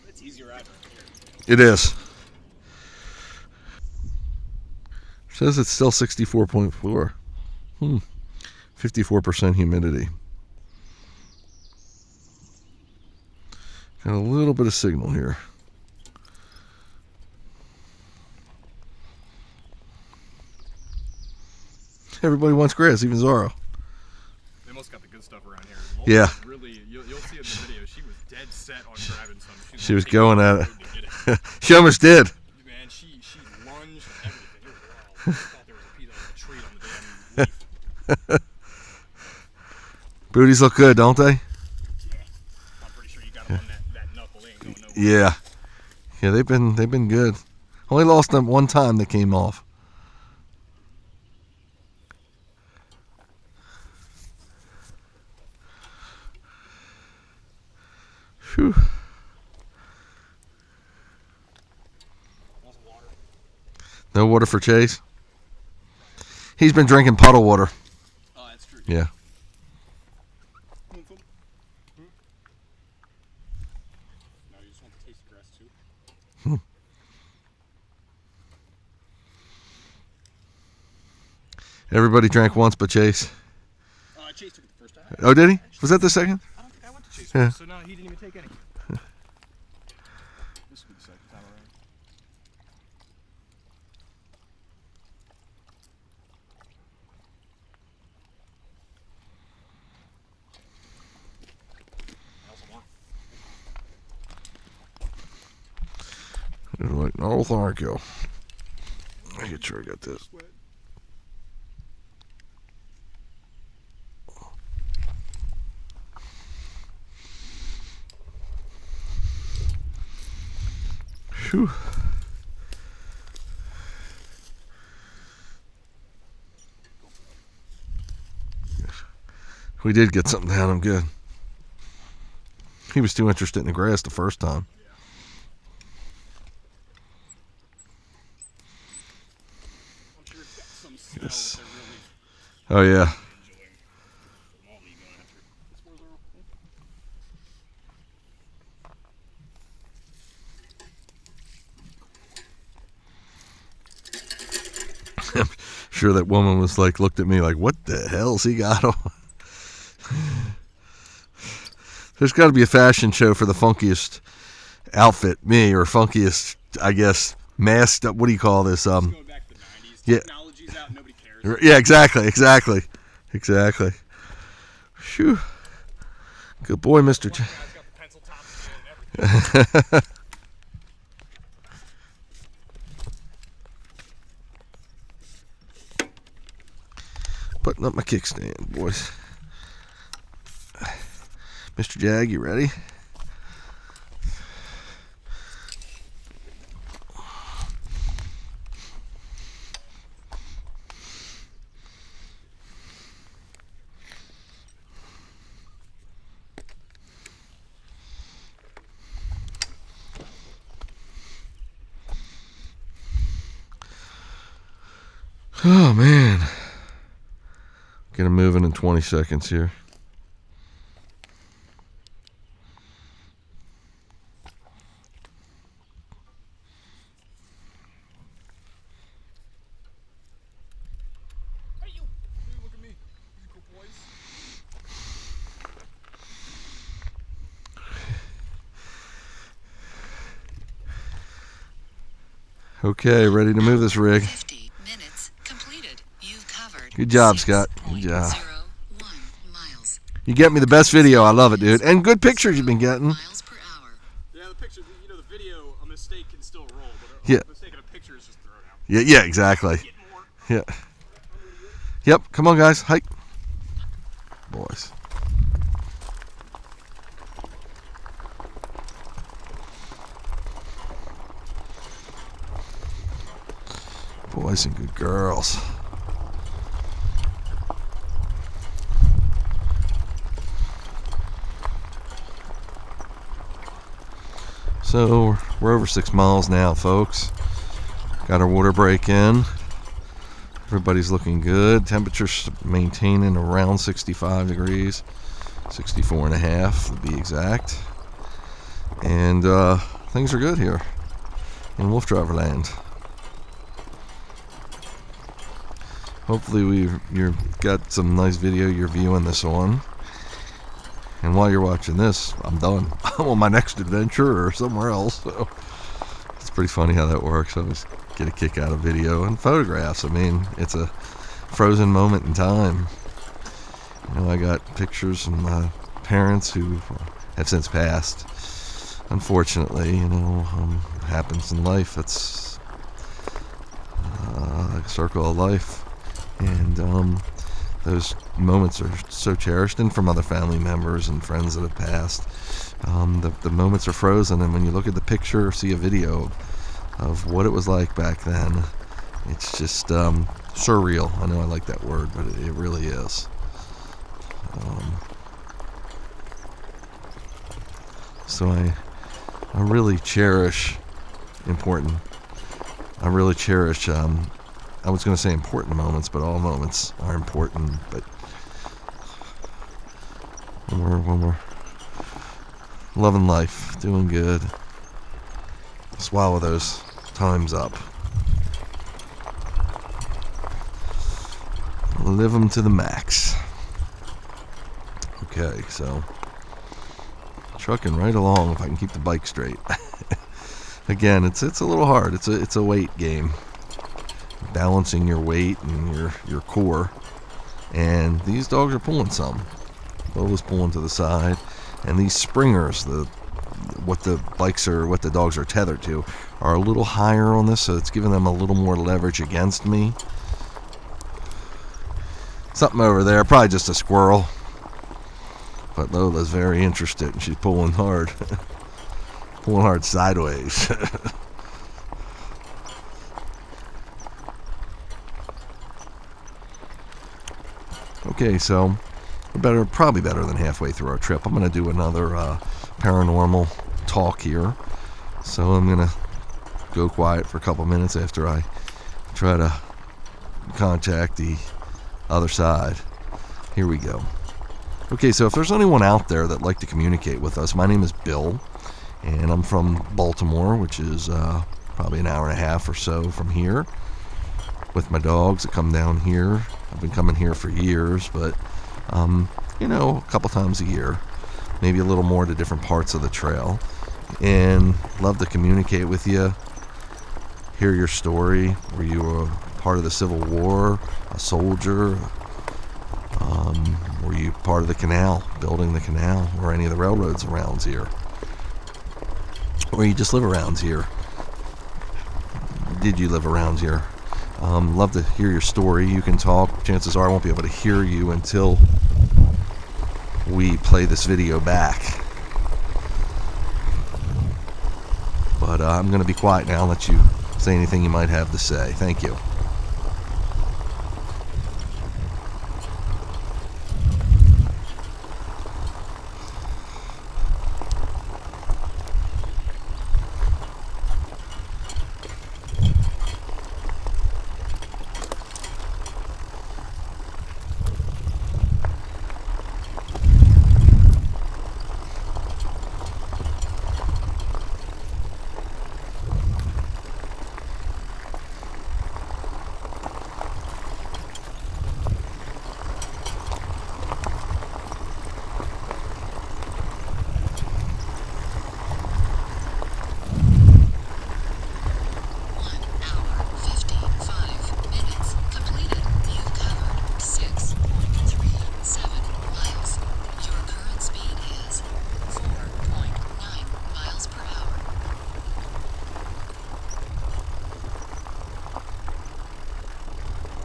D: It's easier out here.
C: It is. Says it's still 64.4. 54% humidity. Got a little bit of signal here. Everybody wants grass, even Zorro.
D: They must got the good stuff around here.
C: Yeah.
D: Really, you'll see it in the video. She was dead set on grabbing some.
C: She was going at it. She almost did.
D: Man, she lunged and everything. It was wild. I thought there was a piece of a tree on the damn leaf.
C: Booties look good, don't they?
D: Yeah. I'm pretty sure you got them on that knuckle. They ain't going nowhere.
C: Yeah. Yeah, they've been good. Only lost them one time they came off. Whew. No water for Chase? He's been drinking puddle water.
D: Oh, that's true.
C: Yeah.
D: No, you just want to taste the grass too.
C: Everybody drank once but Chase.
D: Chase took it the first time.
C: Oh, did he? Was that the second?
D: I don't think I went to Chase
C: Yeah.
D: first, so no, he didn't even take any. This will be the second time around.
C: They're like, no, thank you. I get sure I got this. Whew. We did get something down. I'm good. He was too interested in the grass the first time.
D: I'm sure it's got some smell
C: Yes.
D: that they're really
C: Oh, yeah.
D: enjoying. Molly going after it. It's more
C: sure that woman was like, looked at me like, what the hell's he got on? There's got to be a fashion show for the funkiest outfit, me, or funkiest, I guess, masked up. What do you call this?
D: Going back to the 90s.
C: Yeah.
D: Technology's out, nobody cares.
C: Yeah, exactly. Phew. Good boy, Mr.
D: Guy's got the pencil tops and everything.
C: Putting up my kickstand, boys. Mr. Jag, you ready? Oh, man. Get him moving in 20 seconds here.
D: Hey, you look at me. You cool boys.
C: Okay, ready to move this rig.
B: 50 minutes completed. You've covered.
C: Good job, Scott. Good job.
B: 6.01 miles.
C: You get me the best video. I love it, dude. And good pictures you've been getting.
B: Miles per hour.
D: Yeah, the picture, the video, a mistake can still roll, but
C: Yeah.
D: a mistake in a picture is just thrown out.
C: Yeah, exactly.
D: Get more.
C: Yeah. Yep, come on, guys. Hike. Boys. Boys and good girls. So we're over 6 miles now, folks. Got our water break in. Everybody's looking good. Temperature's maintaining around 65 degrees, 64 and a half to be exact. And things are good here in WooFDriver land. Hopefully you've got some nice video you're viewing this on. And while you're watching this, I'm done. I'm on my next adventure or somewhere else. So it's pretty funny how that works. I always get a kick out of video and photographs. I mean, it's a frozen moment in time. You know, I got pictures from my parents who have since passed. Unfortunately, happens in life. It's a circle of life. And those moments are so cherished, and from other family members and friends that have passed. The moments are frozen, and when you look at the picture or see a video of what it was like back then, it's just surreal. I know I like that word, but it really is. So I really cherish I was going to say important moments, but all moments are important. But when we're loving life, doing good, swallow those times up. Live them to the max. Okay, so trucking right along if I can keep the bike straight. Again, it's a little hard. It's a weight game. Balancing your weight and your core, and these dogs are pulling some. Bola's pulling to the side, and these springers, what the dogs are tethered to, are a little higher on this, so it's giving them a little more leverage against me. Something over there, probably just a squirrel, but Lola's very interested, and she's pulling hard, pulling hard sideways. Okay, so we're probably better than halfway through our trip. I'm going to do another paranormal talk here. So I'm going to go quiet for a couple minutes after I try to contact the other side. Here we go. Okay, so if there's anyone out there that'd like to communicate with us, my name is Bill, and I'm from Baltimore, which is probably an hour and a half or so from here. with my dogs that come down here. I've been coming here for years, but a couple times a year, maybe a little more to different parts of the trail, and love to communicate with you, hear your story. Were you a part of the Civil War, a soldier? Were you part of the canal, building the canal, or any of the railroads around here? Or you just live around here? Did you live around here? Love to hear your story. You can talk. Chances are I won't be able to hear you until we play this video back. But I'm going to be quiet now and let you say anything you might have to say. Thank you.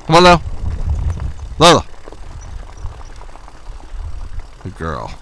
C: Come on now. Lola. Good girl.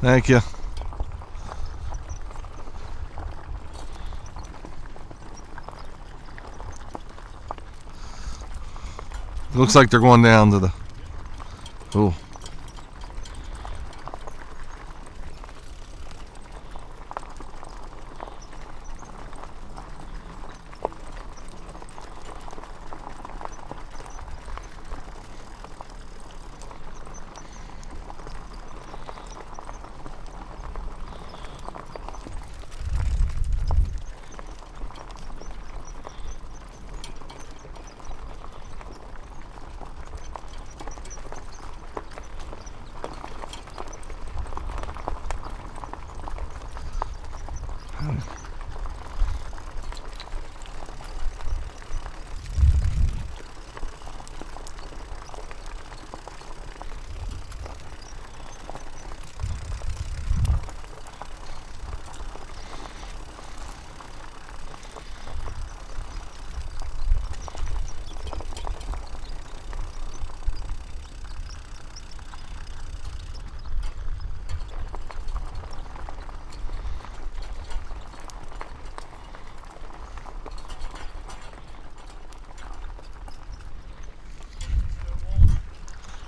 C: Thank you. Looks like they're going down to the... Oh.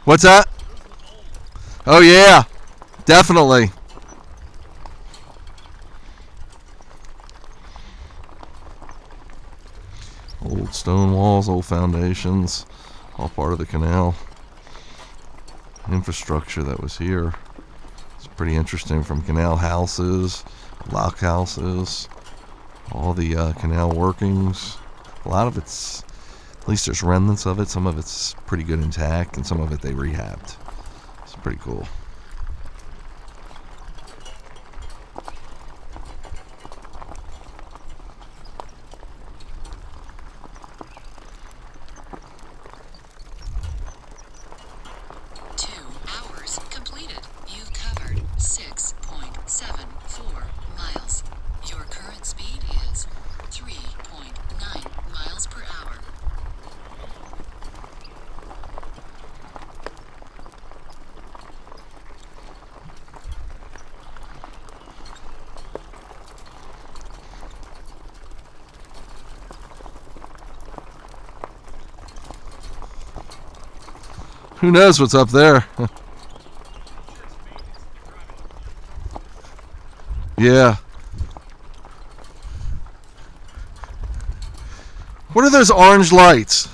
C: What's that? Oh yeah, definitely. Old stone walls, old foundations, all part of the canal infrastructure that was here. It's pretty interesting, from canal houses, lock houses, all the canal workings. A lot of it's, at least there's remnants of it. Some of it's pretty good intact, and some of it they rehabbed. It's pretty cool.
B: Completed. You've covered 6.74 miles. Your current speed is 3.9 miles per hour.
C: Who knows what's up there? Yeah. What are those orange lights?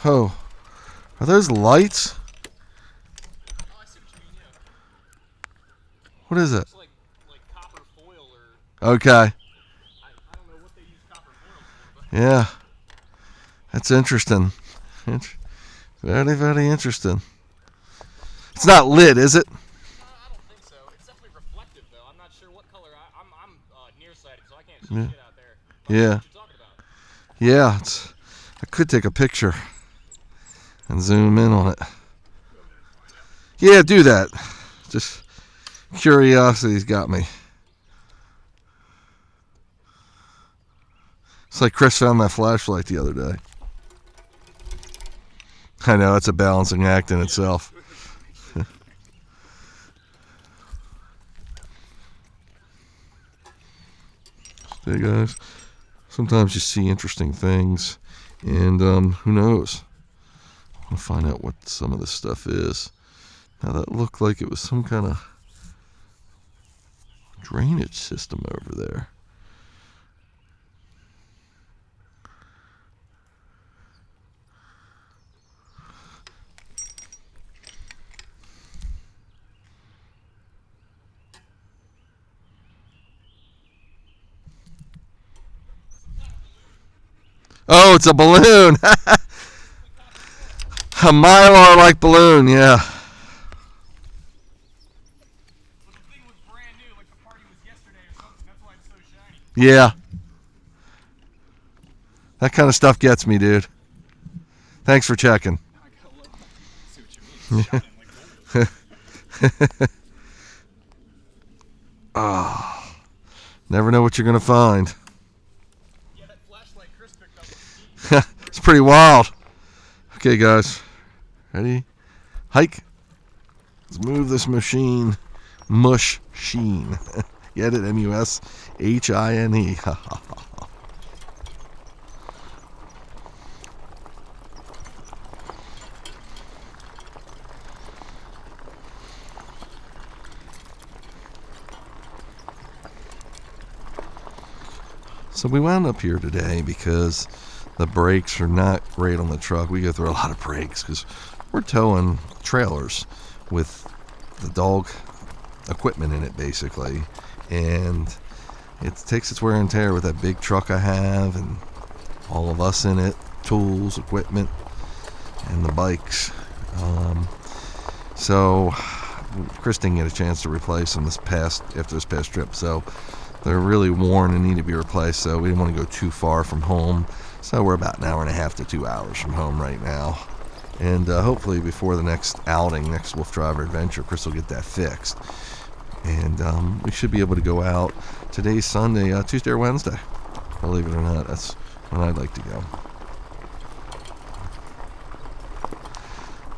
C: Oh, are those lights?
D: Oh, I see what you mean, yeah.
C: What is it?
D: It's like copper foil or
C: Okay.
D: I don't know what they use copper foil for, but
C: Yeah. That's interesting. Very, very interesting. It's not lit, is it?
D: I don't think so. It's definitely reflective though. I'm not sure what color. I'm nearsighted, so I can't see shit out there. But I know
C: Yeah.
D: what you're talking about.
C: Yeah, I could take a picture and zoom in on it. Yeah, do that. Just curiosity's got me. It's like Chris found that flashlight the other day. I know, it's a balancing act in itself. Hey guys, sometimes you see interesting things, and who knows? I'll find out what some of this stuff is. Now that looked like it was some kind of drainage system over there. Oh, it's a balloon. A Mylar-like balloon, yeah.
D: But the thing was brand new, like the party was yesterday or something. That's why it's so shiny.
C: Yeah. That kind of stuff gets me, dude. Thanks for checking.
D: I gotta look. I see what you mean. It's shining like gold.
C: Ah, never know what you're gonna find.
D: Yeah, that flashlight Chris picked up.
C: It's pretty wild. Okay, guys, ready? Hike. Let's move this machine. Mush-sheen. Get it? M-U-S-H-I-N-E. So we wound up here today because the brakes are not great on the truck. We go through a lot of brakes because we're towing trailers with the dog equipment in it, basically. And it takes its wear and tear with that big truck I have and all of us in it, tools, equipment, and the bikes. So Chris didn't get a chance to replace them after this past trip. So they're really worn and need to be replaced, so we didn't want to go too far from home. So we're about an hour and a half to 2 hours from home right now. And hopefully before the next outing, next Wolf Driver Adventure, Chris will get that fixed. And we should be able to go out. Today's Sunday, Tuesday or Wednesday. Believe it or not, that's when I'd like to go.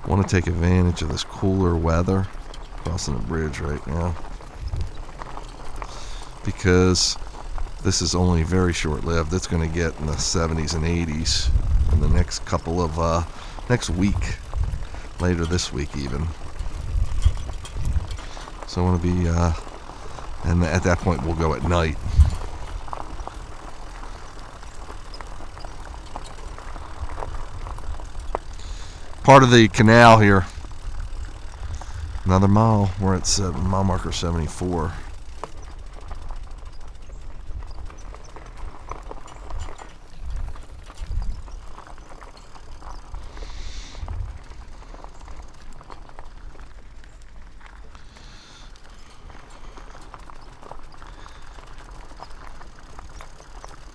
C: I want to take advantage of this cooler weather. Crossing a bridge right now. Because this is only very short-lived. It's going to get in the 70s and 80s in the next couple of next week. later this week even. So I want to be, and at that point we'll go at night. Part of the canal here. Another mile. We're at mile marker 74.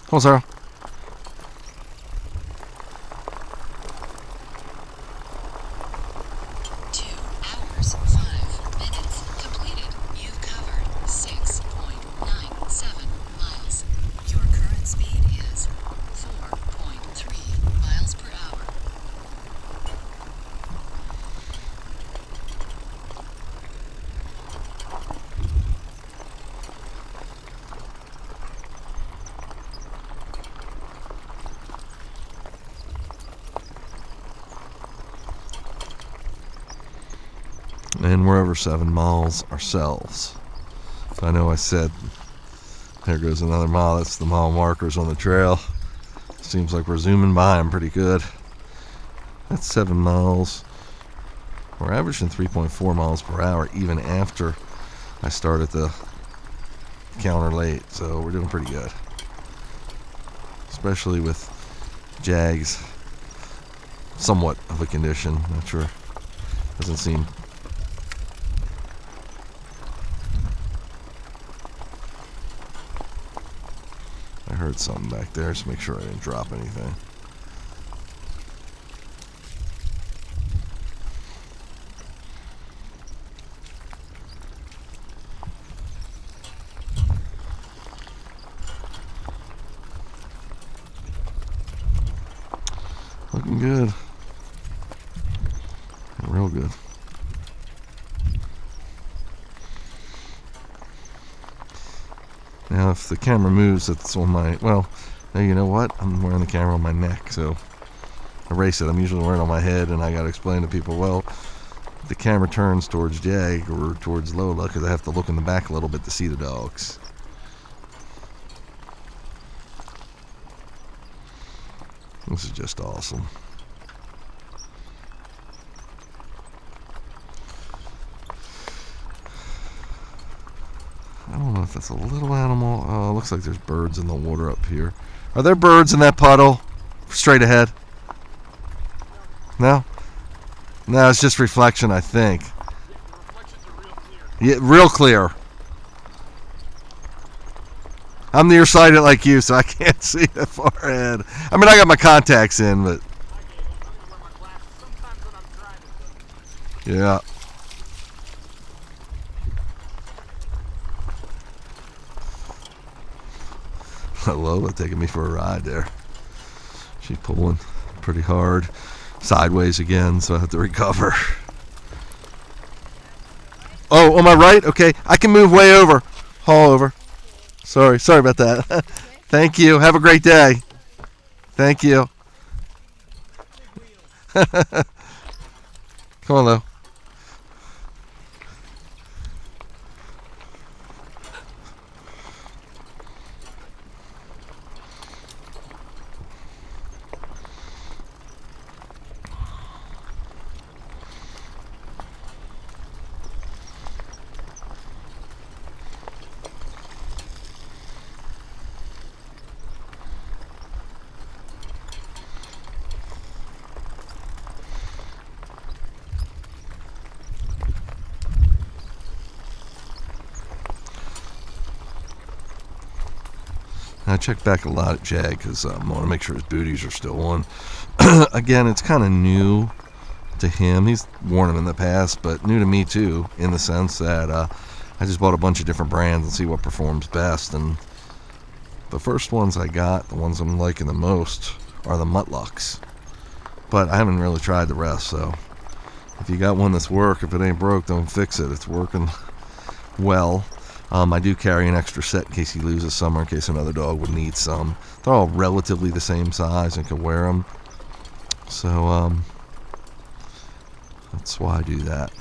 C: Come on, Sarah.
B: 2 hours, 5 minutes completed. You've covered 6.97 miles. Your current speed is 4.3 miles per hour.
C: And we're over 7 miles ourselves. So I know I said, there goes another mile. That's the mile markers on the trail. Seems like we're zooming by them pretty good. That's 7 miles. We're averaging 3.4 miles per hour even after I started the counter late. So we're doing pretty good. Especially with Jags. Somewhat of a condition. Not sure. Doesn't seem... I heard something back there, so make sure I didn't drop anything. Looking good. Real good. Now, if the camera moves, it's on my... Well, now you know what? I'm wearing the camera on my neck, so erase it. I'm usually wearing it on my head, and I got to explain to people, well, the camera turns towards Jag or towards Lola because I have to look in the back a little bit to see the dogs. This is just awesome. I don't know if that's a little animal. Oh, it looks like there's birds in the water up here. Are there birds in that puddle? Straight ahead? No? No, it's just reflection, I think.
D: The reflections are real clear.
C: Yeah, real clear. I'm nearsighted like you, so I can't see that far ahead. I mean, I got my contacts in, but...
D: I gave them. I'm gonna wear my glasses sometimes when I'm driving.
C: Yeah. Lola taking me for a ride there. She's pulling pretty hard. Sideways again, so I have to recover. Oh, on my right? Okay, I can move way over. Haul over. Sorry about that. Thank you. Have a great day. Thank you. Come on, Lo. I checked back a lot at Jag because I want to make sure his booties are still on. Again, it's kind of new to him. He's worn them in the past, but new to me too, in the sense that I just bought a bunch of different brands and see what performs best. And the first ones I got, the ones I'm liking the most, are the Muttlucks. But I haven't really tried the rest, so if you got one that's work, if it ain't broke, don't fix it. It's working well. I do carry an extra set in case he loses some or in case another dog would need some. They're all relatively the same size and can wear them. So, That's why I do that.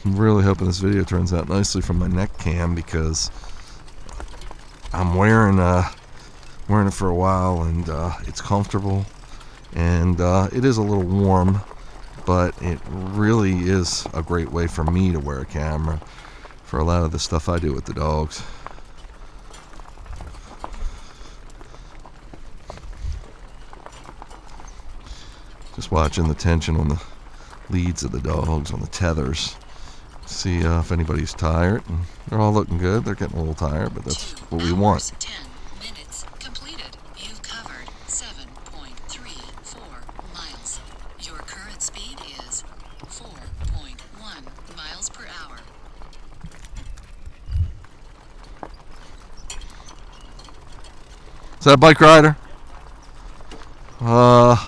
C: I'm really hoping this video turns out nicely from my neck cam, because I'm wearing it for a while, and it's comfortable, and it is a little warm, but it really is a great way for me to wear a camera for a lot of the stuff I do with the dogs. Just watching the tension on the leads of the dogs, on the tethers. See if anybody's tired. And they're all looking good. They're getting a little tired, but that's what we want.
B: 10 minutes completed. You've covered 7.34 miles. Your current speed is 4.1 miles per hour.
C: Is that a bike rider? I'll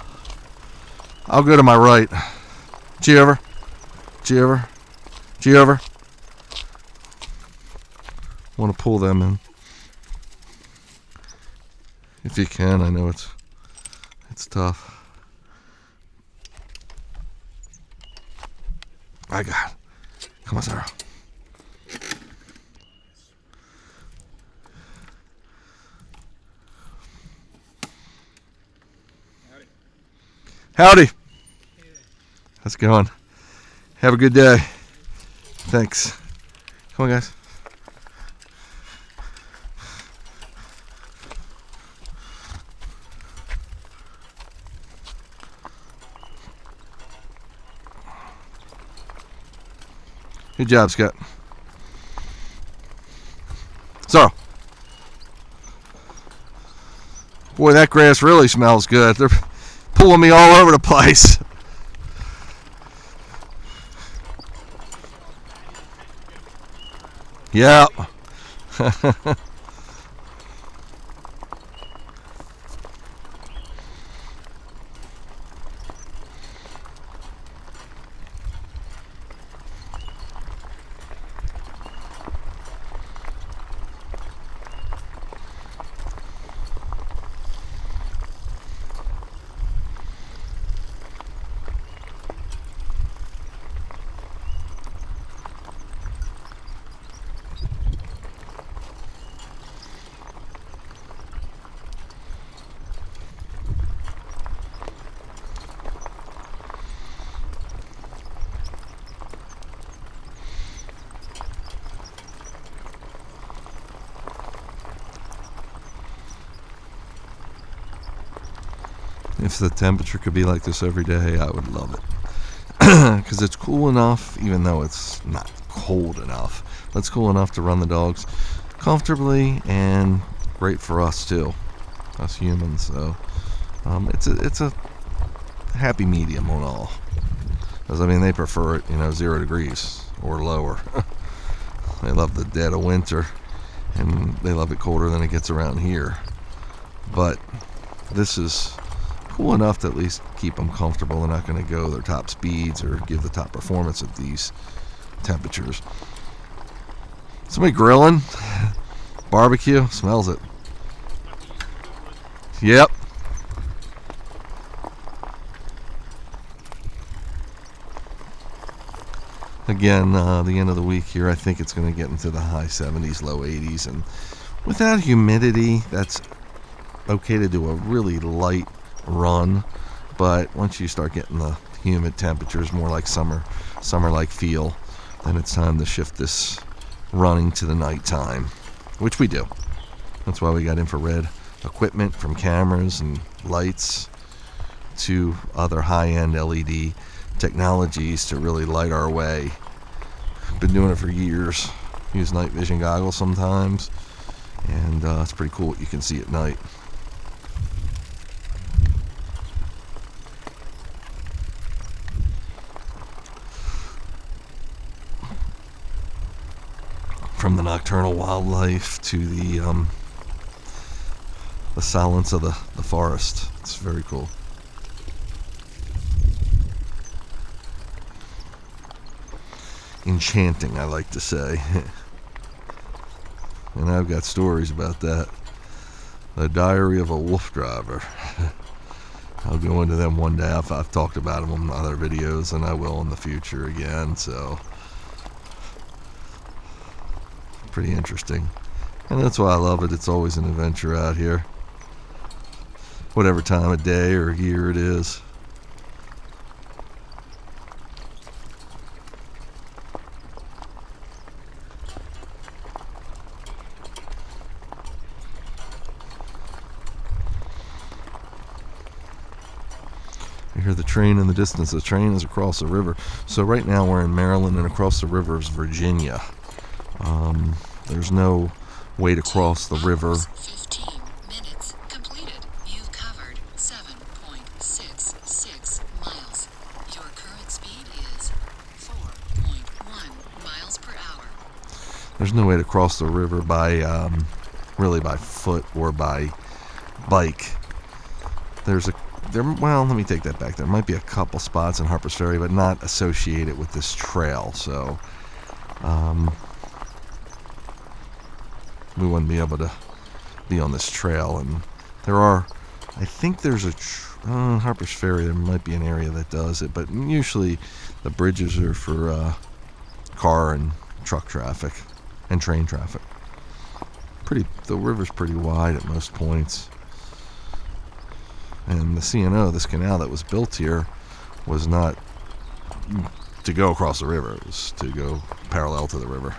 C: go to my right. G over. G over. G over. Want to pull them in. If you can, I know it's tough. I got it. Come on, Sarah. Howdy. How's it going? Have a good day. Thanks. Come on, guys. Good job, Scott. So, boy, that grass really smells good. They're pulling me all over the place. Yeah. If the temperature could be like this every day, I would love it. Because it's cool enough, even though it's not cold enough. It's cool enough to run the dogs comfortably, and great for us too, us humans. So it's a happy medium on all. Because I mean, they prefer it, 0 degrees or lower. They love the dead of winter, and they love it colder than it gets around here. But this is cool enough to at least keep them comfortable. They're not going to go their top speeds or give the top performance at these temperatures. Somebody grilling, barbecue, smells it. Yep. Again, the end of the week here, I think it's going to get into the high 70s, low 80s, and without humidity, that's okay to do a really light run. But once you start getting the humid temperatures, more like summer-like feel, then it's time to shift this running to the nighttime, which we do. That's why we got infrared equipment, from cameras and lights to other high-end LED technologies to really light our way. Been doing it for years. Use night vision goggles sometimes, and it's pretty cool what you can see at night. From the nocturnal wildlife to the silence of the forest. It's very cool. Enchanting, I like to say. and I've got stories about that. The Diary of a Wolf Driver. I'll go into them one day. I've talked about them in other videos, and I will in the future again. So, pretty interesting. And that's why I love it. It's always an adventure out here. Whatever time of day or year it is. I hear the train in the distance. The train is across the river. So right now we're in Maryland, and across the river is Virginia. There's no way to cross the river.
B: 15 minutes completed. You've covered 7.66 miles. Your current speed is 4.1 miles per hour.
C: There's no way to cross the river by really by foot or by bike. Well, let me take that back. There might be a couple spots in Harper's Ferry, but not associated with this trail. So we wouldn't be able to be on this trail. And I think there's Harper's Ferry, there might be an area that does it, but usually the bridges are for car and truck traffic and train traffic. The river's pretty wide at most points. And the C&O, this canal that was built here, was not to go across the river. It was to go parallel to the river.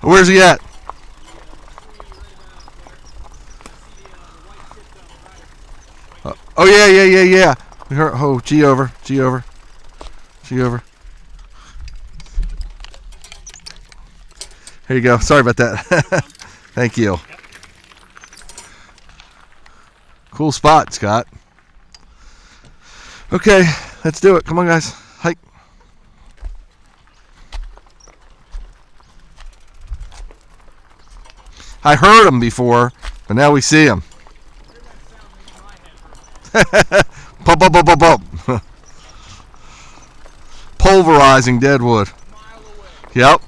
C: Where's he at? Oh, yeah. Oh, G over. Here you go. Sorry about that. Thank you. Cool spot, Scott. Okay, let's do it. Come on, guys. Hike. I heard him before, but now we see him. Pump, pump, pump, pump, pump. Pulverizing deadwood. Yep.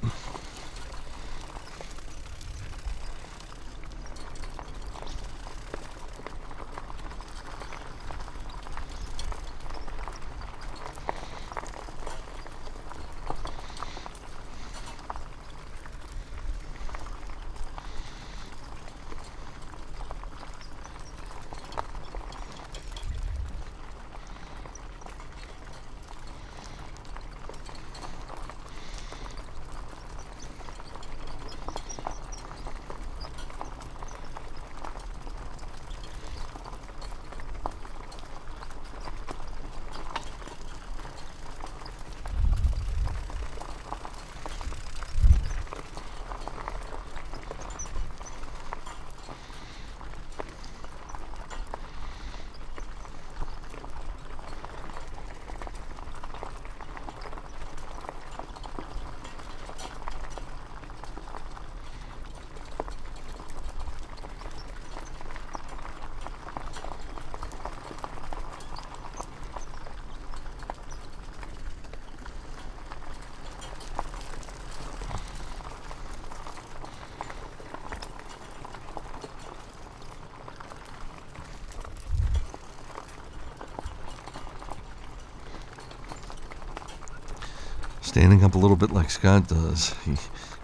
C: Standing up a little bit like Scott does. He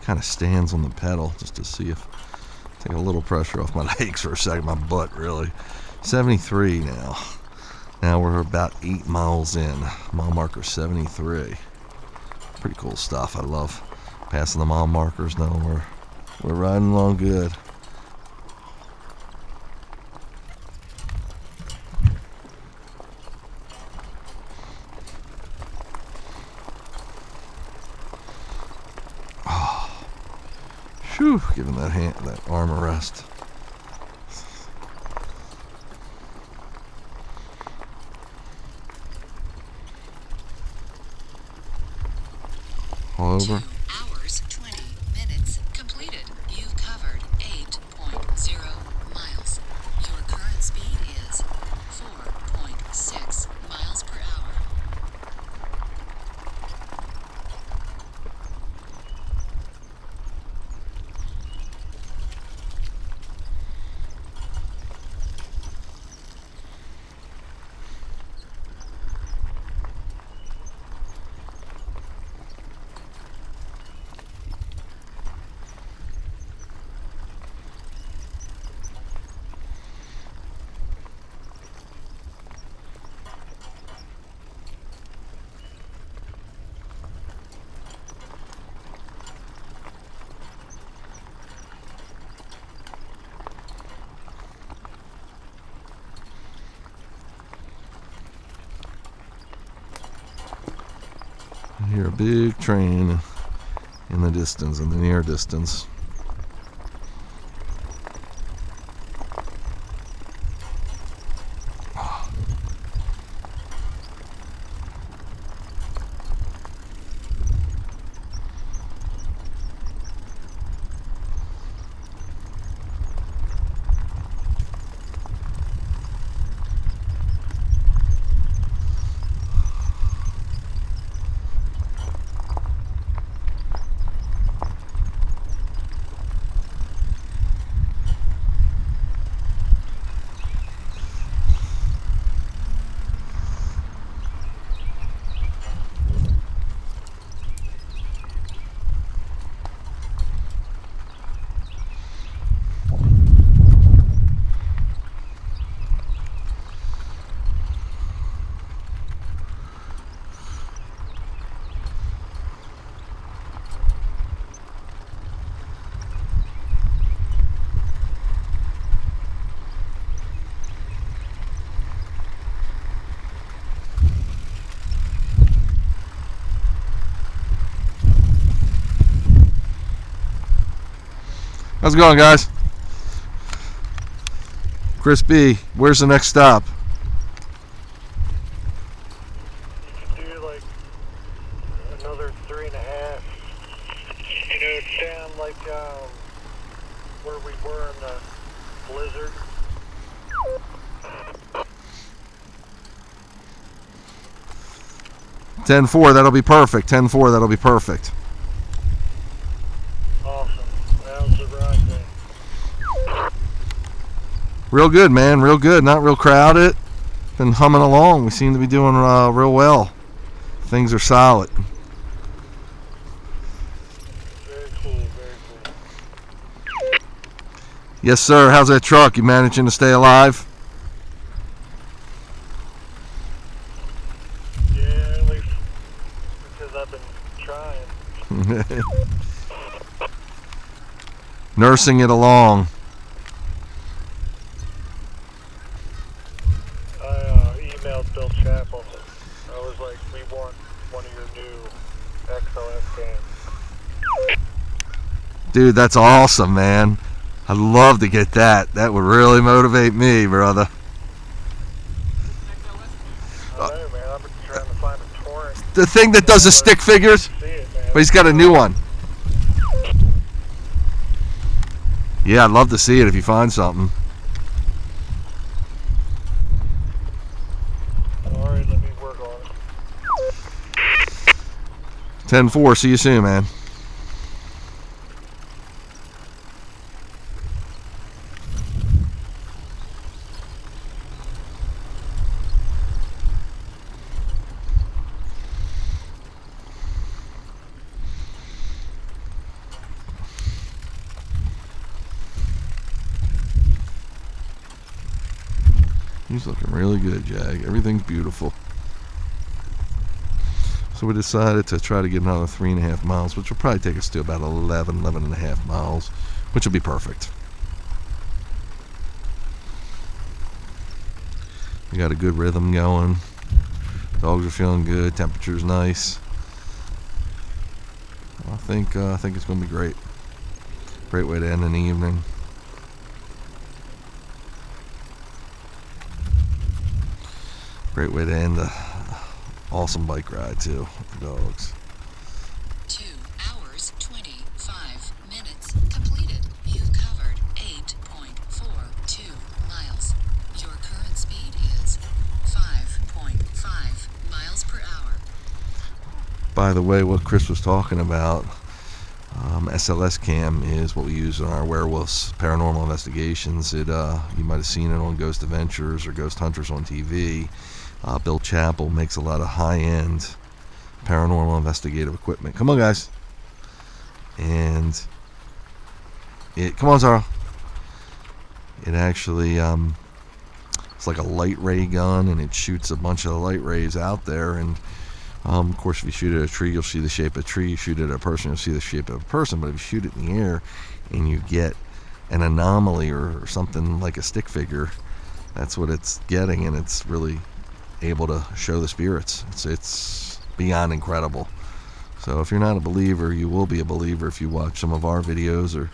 C: kind of stands on the pedal just to see if take a little pressure off my legs for a second, my butt really. 73 now. Now we're about 8 miles in. Mile marker 73. Pretty cool stuff. I love passing the mile markers. Now we're riding along good. Whew, giving that arm a rest. All over.
B: 2 hours, 20 minutes completed. You've covered 8.0 miles. Your current speed is 4.6 miles per hour.
C: I hear a big train in the distance, in the near distance. How's it going, guys? Chris B, where's the next stop?
E: Do like another 3.5. It's down like where we were in the blizzard.
C: $10.4, that'll be perfect. $10.4, that'll be perfect.
E: Awesome. That was the ride then.
C: Real good, man. Real good. Not real crowded. Been humming along. We seem to be doing real well. Things are solid.
E: Very cool, very cool.
C: Yes, sir. How's that truck? You managing to stay alive?
E: Yeah, at least because I've been trying.
C: Nursing it along.
E: I emailed Bill Chappell. I was like, we want one of your new XLS cams.
C: Dude, that's awesome, man. I'd love to get that. That would really motivate me, brother.
E: I know, man. I've been trying to find a torrent.
C: The thing that does the stick figures,
E: See it, man.
C: but he's got a new one. Yeah, I'd love to see it if you find something.
E: Alright, let me work on it.
C: 10-4, see you soon, man. He's looking really good, Jag. Everything's beautiful. So we decided to try to get another 3.5 miles, which will probably take us to about 11.5 miles, which will be perfect. We got a good rhythm going. Dogs are feeling good. Temperature's nice. I think it's going to be great. Great way to end an evening. Great way to end a awesome bike ride too with the dogs.
B: 2 hours, 25 minutes completed. You've covered 8.42 miles. Your current speed is 5.5 miles per hour.
C: By the way, what Chris was talking about, SLS cam is what we use in our werewolves paranormal investigations. You might have seen it on Ghost Adventures or Ghost Hunters on TV. Bill Chappell makes a lot of high-end paranormal investigative equipment. Come on, guys. And come on, Zara. It actually it's like a light ray gun, and it shoots a bunch of light rays out there. And of course, if you shoot at a tree, you'll see the shape of a tree. You shoot at a person, you'll see the shape of a person. But if you shoot it in the air and you get an anomaly or something like a stick figure, that's what it's getting, and it's really able to show the spirits. It's beyond incredible. So if you're not a believer, you will be a believer if you watch some of our videos or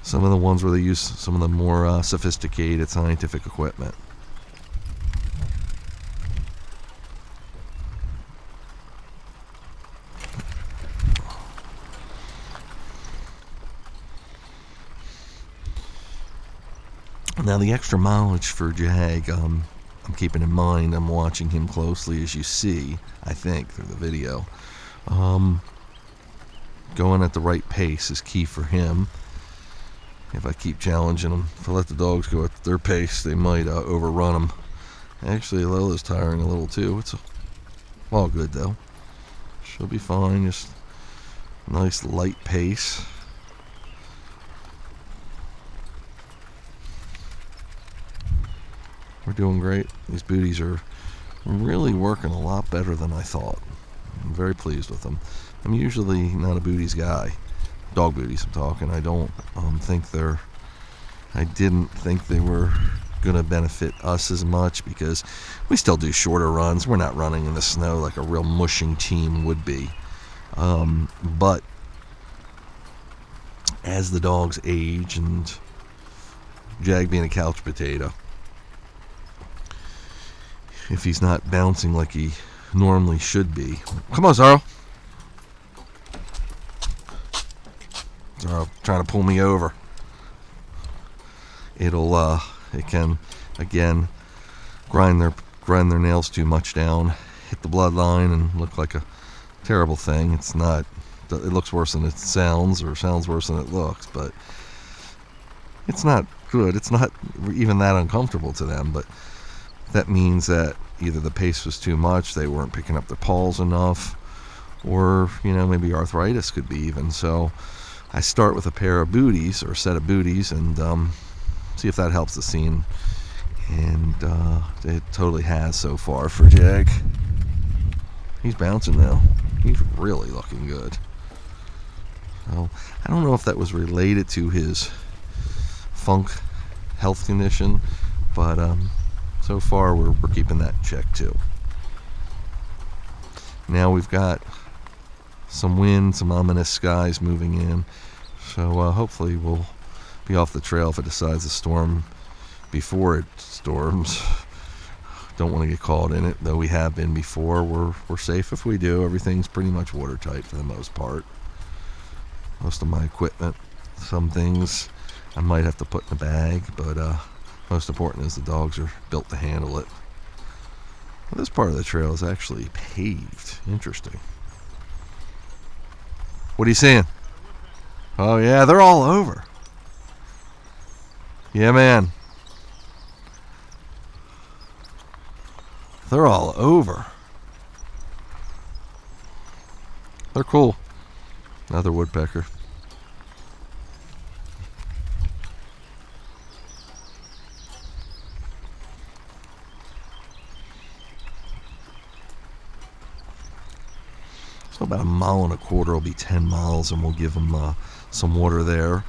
C: some of the ones where they use some of the more sophisticated scientific equipment. Now the extra mileage for Jag, I'm keeping in mind, I'm watching him closely, as you see, I think, through the video. Going at the right pace is key for him. If I keep challenging him, if I let the dogs go at their pace, they might overrun him. Actually, Lola's tiring a little too. It's all good though. She'll be fine, just nice light pace. We're doing great. These booties are really working a lot better than I thought. I'm very pleased with them. I'm usually not a booties guy. Dog booties I'm talking. I don't I didn't think they were going to benefit us as much because we still do shorter runs. We're not running in the snow like a real mushing team would be. But as the dogs age, and Jag being a couch potato, if he's not bouncing like he normally should be. Come on, Zaro. Zaro trying to pull me over. It can, again, grind their nails too much down, hit the bloodline, and look like a terrible thing. It's not. It looks worse than it sounds, or sounds worse than it looks, but it's not good. It's not even that uncomfortable to them, but that means that either the pace was too much, they weren't picking up their paws enough, or, maybe arthritis could be even. So I start with a pair of booties, or a set of booties, and see if that helps the scene. And it totally has so far for Jag. He's bouncing now. He's really looking good. So I don't know if that was related to his funk health condition, but so far we're keeping that in check too. Now we've got some wind, some ominous skies moving in, so hopefully we'll be off the trail if it decides to storm before it storms. Don't want to get caught in it, though we have been before. We're safe if we do. Everything's pretty much watertight for the most part. Most of my equipment, some things I might have to put in a bag, but most important is the dogs are built to handle it. Well, this part of the trail is actually paved. Interesting. What are you seeing? Oh yeah, they're all over. Yeah, man. They're all over. They're cool. Another woodpecker. So about 1.25 miles will be 10 miles, and we'll give them some water there.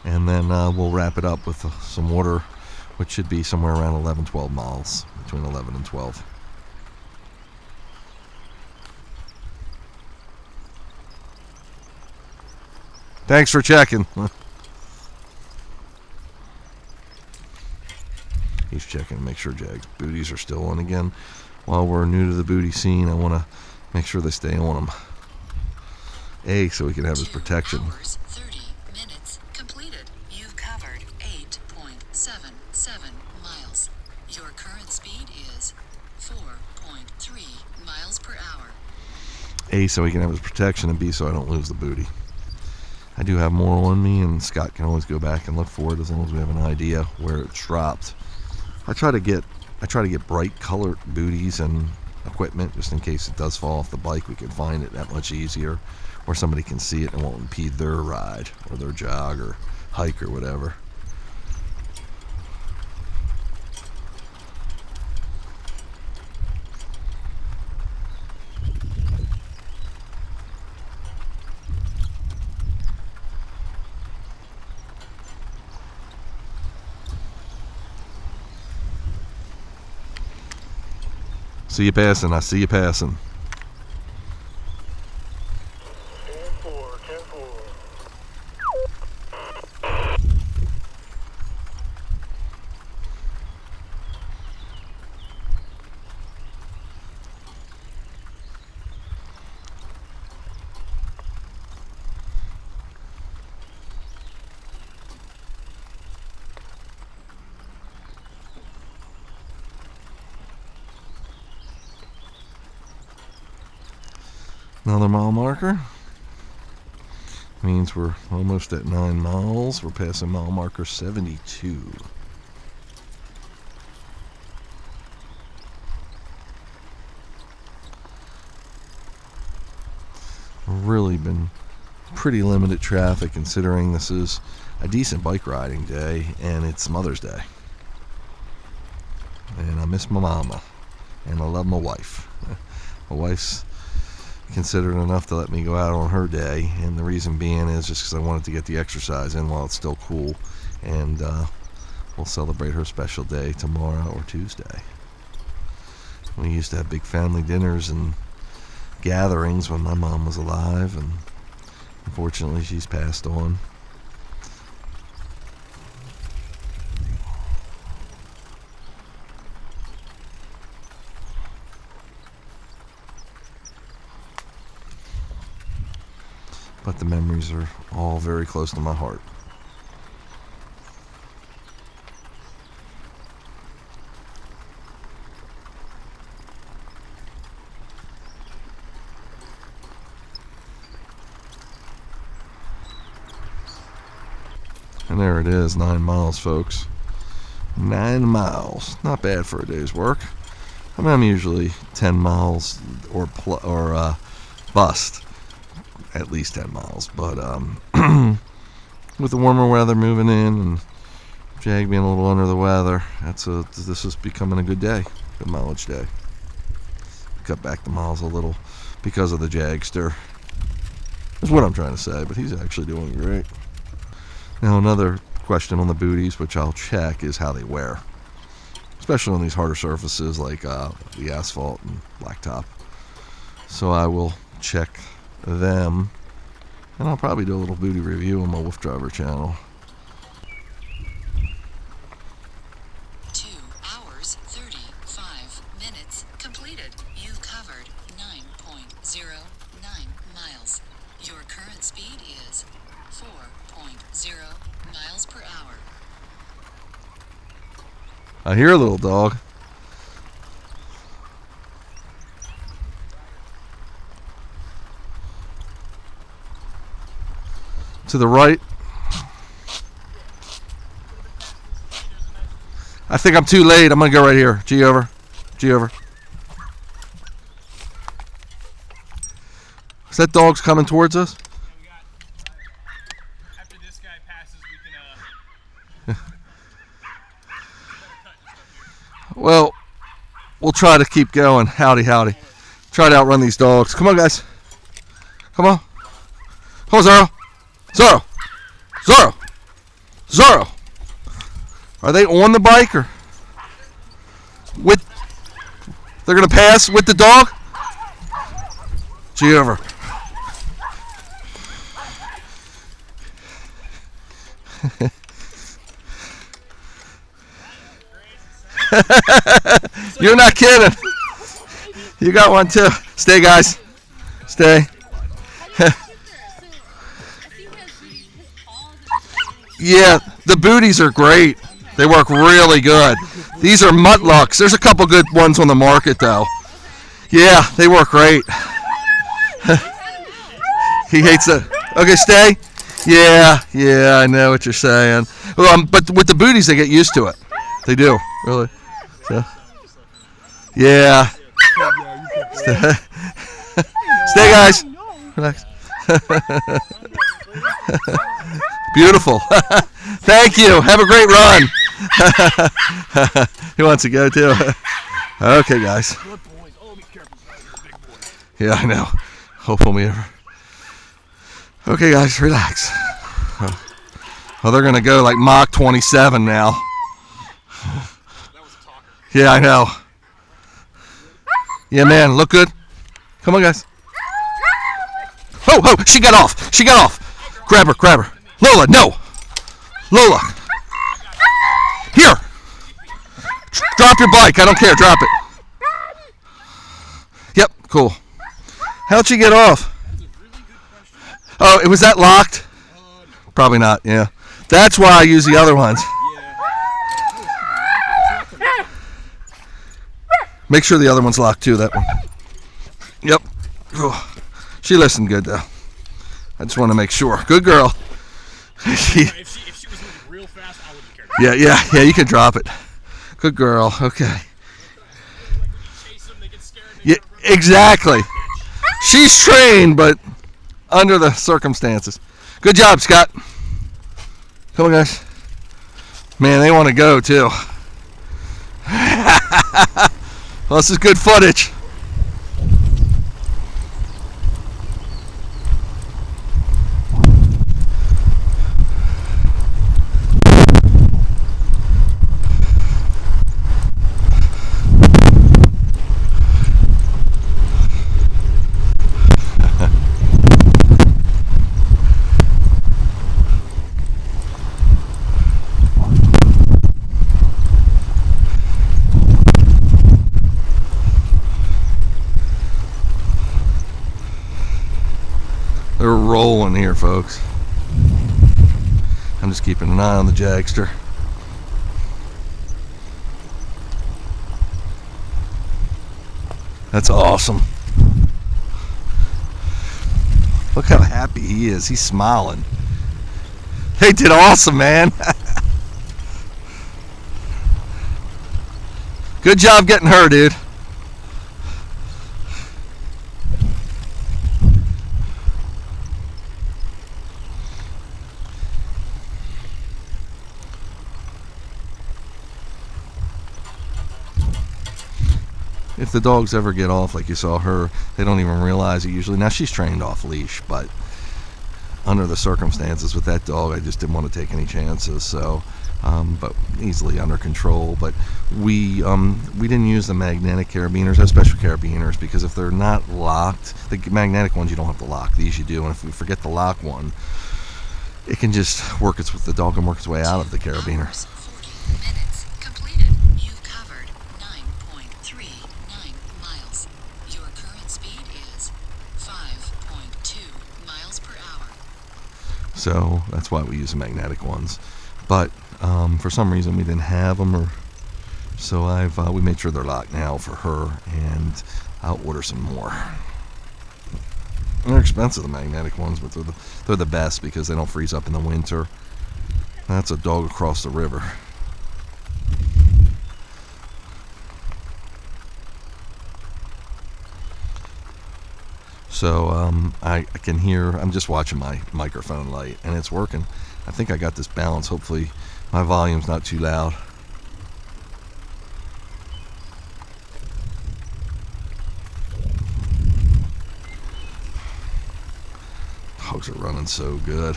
C: And then we'll wrap it up with some water, which should be somewhere around 11-12 miles, between 11 and 12. Thanks for checking. He's checking to make sure Jag's booties are still on again. While we're new to the booty scene, I want to make sure they stay on him. A, so he can have his protection.
B: 2 hours, 30 minutes completed. You've covered 8.77 miles. Your current speed is 4.3 miles per hour.
C: A, so he can have his protection, and B, so I don't lose the booty. I do have more on me, and Scott can always go back and look for it as long as we have an idea where it's dropped. I try to get bright colored booties and equipment just in case it does fall off the bike. We can find it that much easier, or somebody can see it and won't impede their ride or their jog or hike or whatever. See you passing. I see you passing.
E: 10-4, 10-4.
C: Another mile marker. Means we're almost at 9 miles. We're passing mile marker 72. Really been pretty limited traffic considering this is a decent bike riding day and it's Mother's Day. And I miss my mama and I love my wife. My wife's considerate enough to let me go out on her day, and the reason being is just because I wanted to get the exercise in while it's still cool, and we'll celebrate her special day tomorrow or Tuesday. We used to have big family dinners and gatherings when my mom was alive, and unfortunately she's passed on. But the memories are all very close to my heart. And there it is, 9 miles, folks. 9 miles. Not bad for a day's work. I mean, I'm usually 10 miles or bust. At least 10 miles, but with the warmer weather moving in and Jag being a little under the weather, this is becoming a good day, good mileage day. Cut back the miles a little because of the Jagster. That's what I'm trying to say, but he's actually doing great. Now another question on the booties, which I'll check, is how they wear, especially on these harder surfaces like the asphalt and blacktop. So I will check them, and I'll probably do a little booty review on my WooFDriver channel.
B: 2 hours, 35 minutes completed. You've covered 9.09 miles. Your current speed is 4.0 miles per hour.
C: I hear a little dog. To the right. I think I'm too late. I'm going to go right here. G over. G over. Is that dog's coming towards us?
D: Yeah, we got. After this guy passes, we can.
C: Well, we'll try to keep going. Howdy, howdy. Try to outrun these dogs. Come on, guys. Come on. Come on, Zorro. Zorro. Zorro. Zorro. Are they on the bike or with? They're gonna pass with the dog. Gee ever. You're not kidding. You got one too. Stay, guys. Stay. Yeah, the booties are great. They work really good. These are muttlucks. There's a couple good ones on the market though. Yeah, they work great. He hates it. Okay, stay. Yeah, I know what you're saying. But with the booties, they get used to it. They do, really. So, yeah. Stay, guys. Relax. Beautiful. Thank you. Have a great run. He wants to go too. Okay, guys. Yeah, I know. Hopefully ever. Okay, guys, relax. Oh, they're gonna go like Mach 27 now. Yeah, I know. Yeah, man, look good. Come on, guys. Oh, she got off. She got off. Grab her. Lola, no. Lola. Here. Drop your bike. I don't care. Drop it. Yep, cool. How'd she get off? Oh, was that locked? Probably not, yeah. That's why I use the other ones. Make sure the other one's locked too, that one. Yep. Oh, she listened good though. I just want to make sure. Good girl.
D: If she was moving real fast, I wouldn't care.
C: Yeah, you can drop it. Good girl, okay. Yeah, exactly. She's trained, but under the circumstances. Good job, Scott. Come on, guys. Man, they want to go too. Well, this is good footage. They're rolling here, folks. I'm just keeping an eye on the Jagster. That's awesome. Look how happy he is. He's smiling. They did awesome, man. Good job getting her, dude. If the dogs ever get off like you saw her, they don't even realize it usually. Now she's trained off leash, but under the circumstances with that dog, I just didn't want to take any chances. So, but easily under control. But we didn't use the magnetic carabiners, those special carabiners, because if they're not locked, the magnetic ones you don't have to lock. These you do, and if we forget to lock one, it can just the dog can work its way out of the carabiner.
B: 40 minutes completed. You covered 9.39 miles. Your current speed is 5.2 miles per hour.
C: So that's why we use the magnetic ones. But for some reason we didn't have them, so we made sure they're locked now for her, and I'll order some more. They're expensive, the magnetic ones, but they're the best because they don't freeze up in the winter. That's a dog across the river. So I can hear, I'm just watching my microphone light, and it's working. I think I got this balanced. Hopefully my volume's not too loud. Dogs are running so good.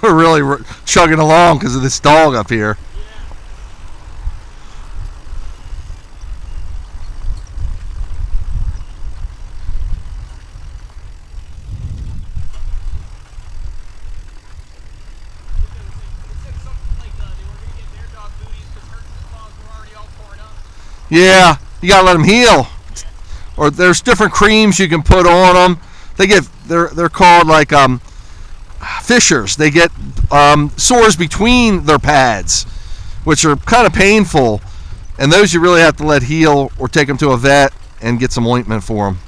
C: We're really chugging along because of this dog up here. Yeah, you gotta let them heal. Or there's different creams you can put on them. They're called like fissures. They get sores between their pads, which are kind of painful, and those you really have to let heal or take them to a vet and get some ointment for them.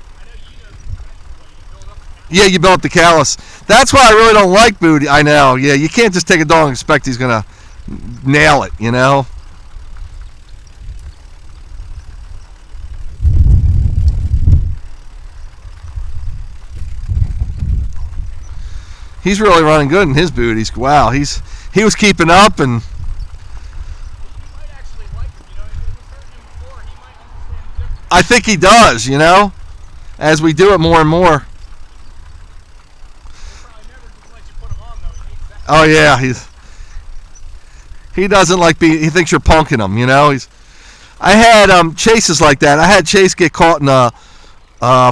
C: Yeah, you build up the callus. That's why I really don't like Booty. I know. Yeah, you can't just take a dog and expect he's gonna nail it, you know. He's really running good in his booties. Wow, he was keeping up, and I think he does. You know, as we do it more and more. Oh yeah, he doesn't like he thinks you're punking him. You know, I had chases like that. I had Chase get caught in a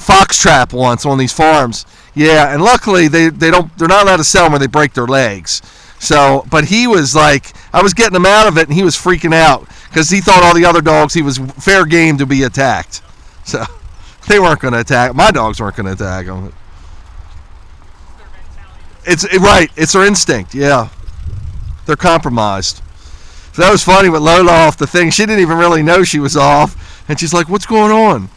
C: fox trap once on these farms. Yeah, and luckily they're not allowed to sell them where they break their legs. So, but he was like, I was getting him out of it, and he was freaking out because he thought all the other dogs, he was fair game to be attacked. So they weren't going to attack. My dogs weren't going to attack him. It's their instinct. Yeah, they're compromised. So that was funny with Lola off the thing. She didn't even really know she was off, and she's like, "What's going on?"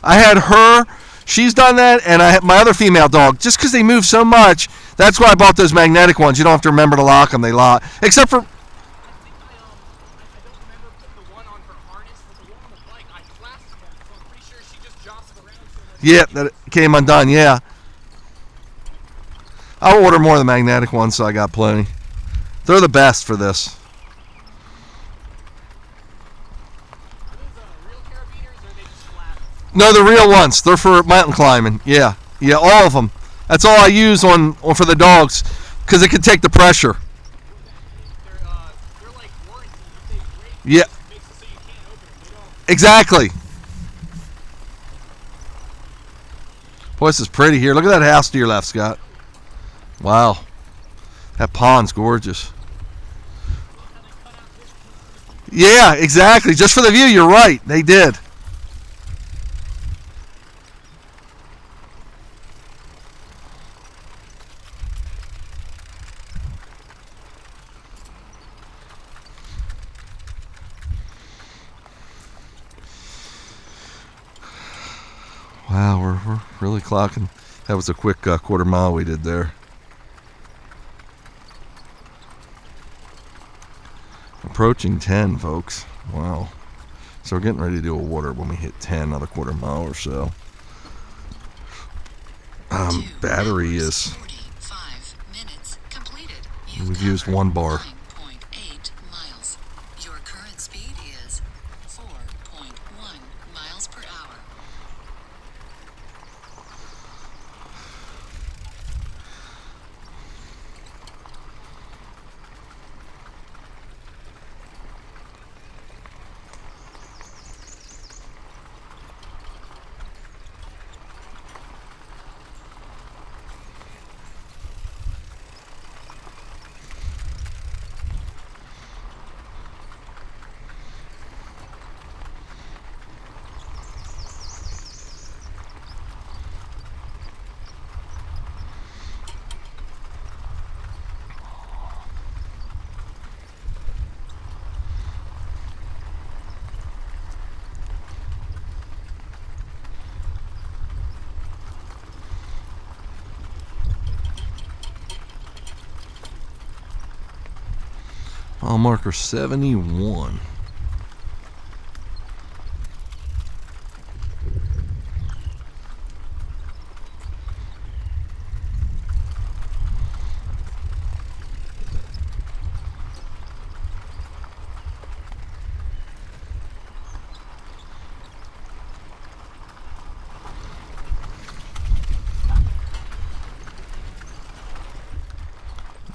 C: I had her, she's done that, and I had my other female dog. Just because they move so much, that's why I bought those magnetic ones. You don't have to remember to lock them; they lock. Except for,
D: I don't remember putting the one on her harness, but the one on the bike, I clasped them, so I'm pretty sure she just jostled around so much.
C: yeah, that it came undone. Yeah, I'll order more of the magnetic ones, so I got plenty. They're the best for this. No, the real ones. They're for mountain climbing. Yeah, all of them. That's all I use on for the dogs, because it can take the pressure.
D: They're like warranty. If they break,
C: Yeah,
D: it makes it so you can't open them. They don't.
C: exactly. Boy, this is pretty here. Look at that house to your left, Scott. Wow, that pond's gorgeous. Yeah, exactly. Just for the view, you're right. They did. Wow, we're really clocking. That was a quick quarter mile we did there. Approaching 10, folks. Wow. So we're getting ready to do a water when we hit 10, another quarter mile or so. Battery is...
B: 45 minutes completed.
C: We've used 1 bar.
B: 9.8 miles. Your current speed is 4.1 miles per hour.
C: Mile marker 71.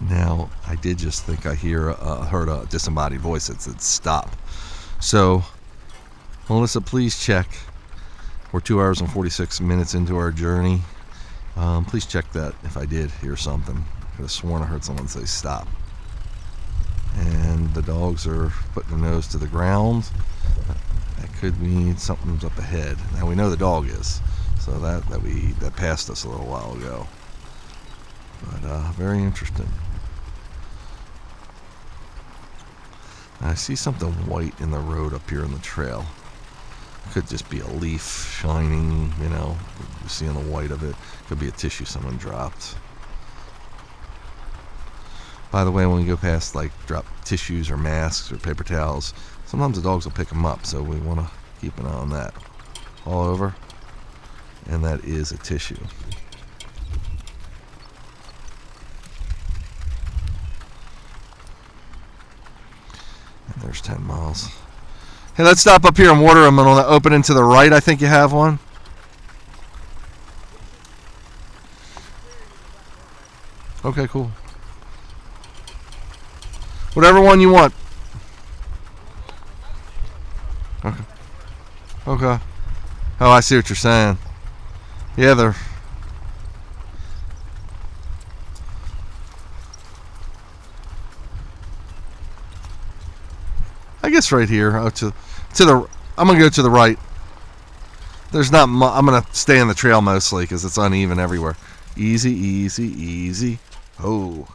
C: Now, I did just think I heard a disembodied voice that said stop. So, Melissa, please check. We're 2 hours and 46 minutes into our journey. Please check that if I did hear something. I could have sworn I heard someone say stop. And the dogs are putting their nose to the ground. That could mean something's up ahead. Now we know the dog is. So that passed us a little while ago. But very interesting. I see something white in the road up here in the trail. Could just be a leaf shining, you know, seeing the white of it. Could be a tissue someone dropped. By the way, when we go past, like, drop tissues or masks or paper towels, sometimes the dogs will pick them up, so we want to keep an eye on that. All over. And that is a tissue. And there's 10 miles. Hey, let's stop up here and water them, and on the opening to the right, I think you have one. Okay, cool. Whatever one you want. Okay. Okay. Oh, I see what you're saying. Yeah, they're... I guess right here. To the... I'm going to go to the right. There's not I'm going to stay in the trail mostly because it's uneven everywhere. Easy, easy, easy. Oh.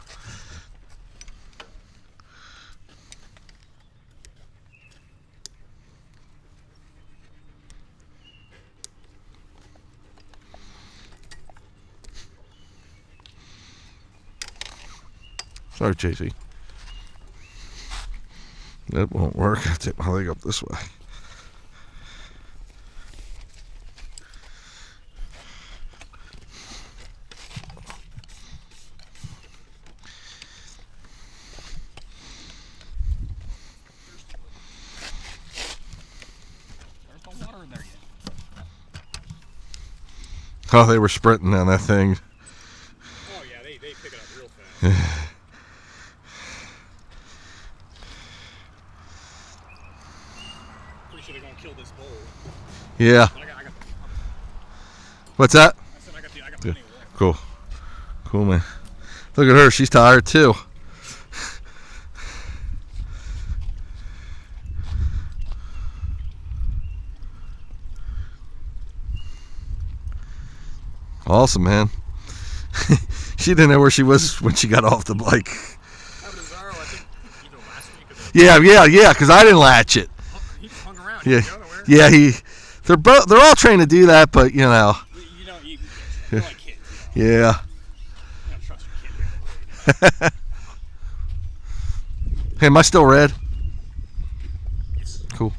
C: Sorry, JC. That won't work. I'll take my leg up this way.
D: There's no water in there yet.
C: Oh, they were sprinting on that thing.
D: Oh yeah, they pick it up real fast. Pretty sure they're gonna kill this bull.
C: Yeah.
D: I got
C: What's that?
D: I said I got plenty of water.
C: Cool. Cool, man. Look at her. She's tired, too. Awesome, man. She didn't know where she was when she got off the bike.
D: Bizarro, I think either last week or
C: Yeah, because I didn't latch it.
D: he just hung around.
C: Yeah,
D: He didn't go nowhere.
C: yeah. They're all trained to do that, but you know.
D: You're like kids. You know?
C: Yeah.
D: You gotta trust your kid.
C: Hey, am I still red?
D: Yes.
C: Cool.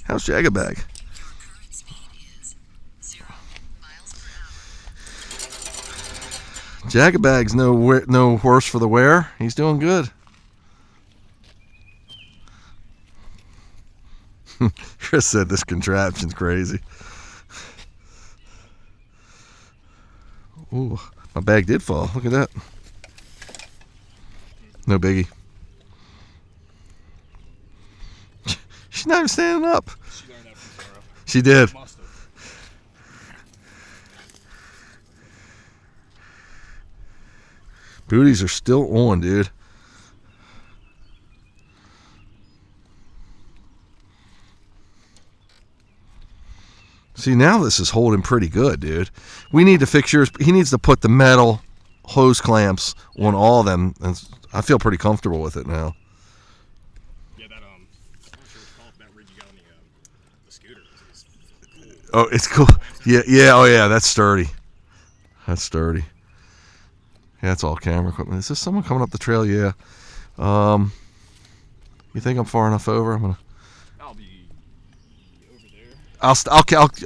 C: How's Jagabag?
B: Your current speed is 0 miles per hour.
C: Jagabag's no worse for the wear. He's doing good. Chris said this contraption's crazy. Ooh, my bag did fall. Look at that. No biggie. She's not even standing up.
D: She learned that from Zara.
C: She did.
D: Must have.
C: Booties are still on, dude. See, now this is holding pretty good, dude. We need to fix yours. He needs to put the metal hose clamps on all of them. And I feel pretty comfortable with it now.
D: Yeah, that I'm not sure what it's called, that rig you got on the
C: Oh, it's cool. Yeah, yeah. Oh, yeah. That's sturdy. That's sturdy. Yeah, that's all camera equipment. Is this someone coming up the trail? Yeah. You think I'm far enough over? I'm gonna.
D: I'll be over there.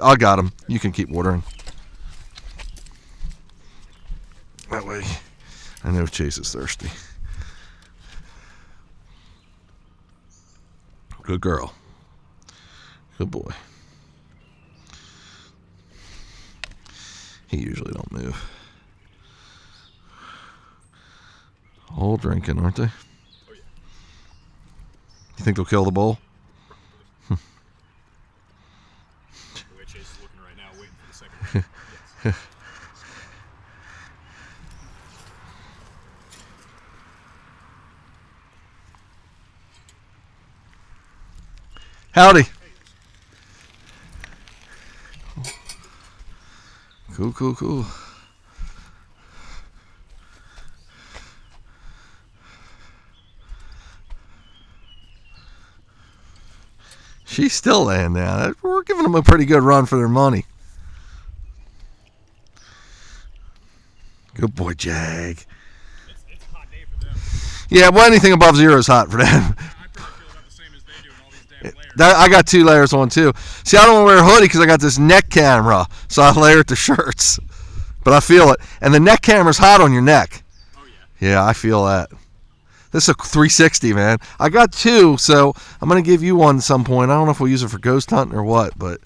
C: I'll got him. You can keep watering. That way, I know Chase is thirsty. Good girl. Good boy. He usually don't move. All drinking, aren't they?
D: Oh, yeah.
C: You think they'll kill the bull?
D: The way Chase is looking right now, waiting for the second one. Yes.
C: Howdy. Cool, cool, cool. She's still laying down. We're giving them a pretty good run for their money. Good boy, Jag.
D: It's a hot day for them.
C: Yeah, well, anything above 0 is hot for them.
D: I pretty feel about the same as they do in all these damn layers.
C: I got 2 layers on too. See, I don't want to wear a hoodie because I got this neck camera, so I layer it to shirts. But I feel it, and the neck camera's hot on your neck.
D: Oh yeah.
C: Yeah, I feel that. This is a 360, man. I got 2, so I'm gonna give you one at some point. I don't know if we'll use it for ghost hunting or what, but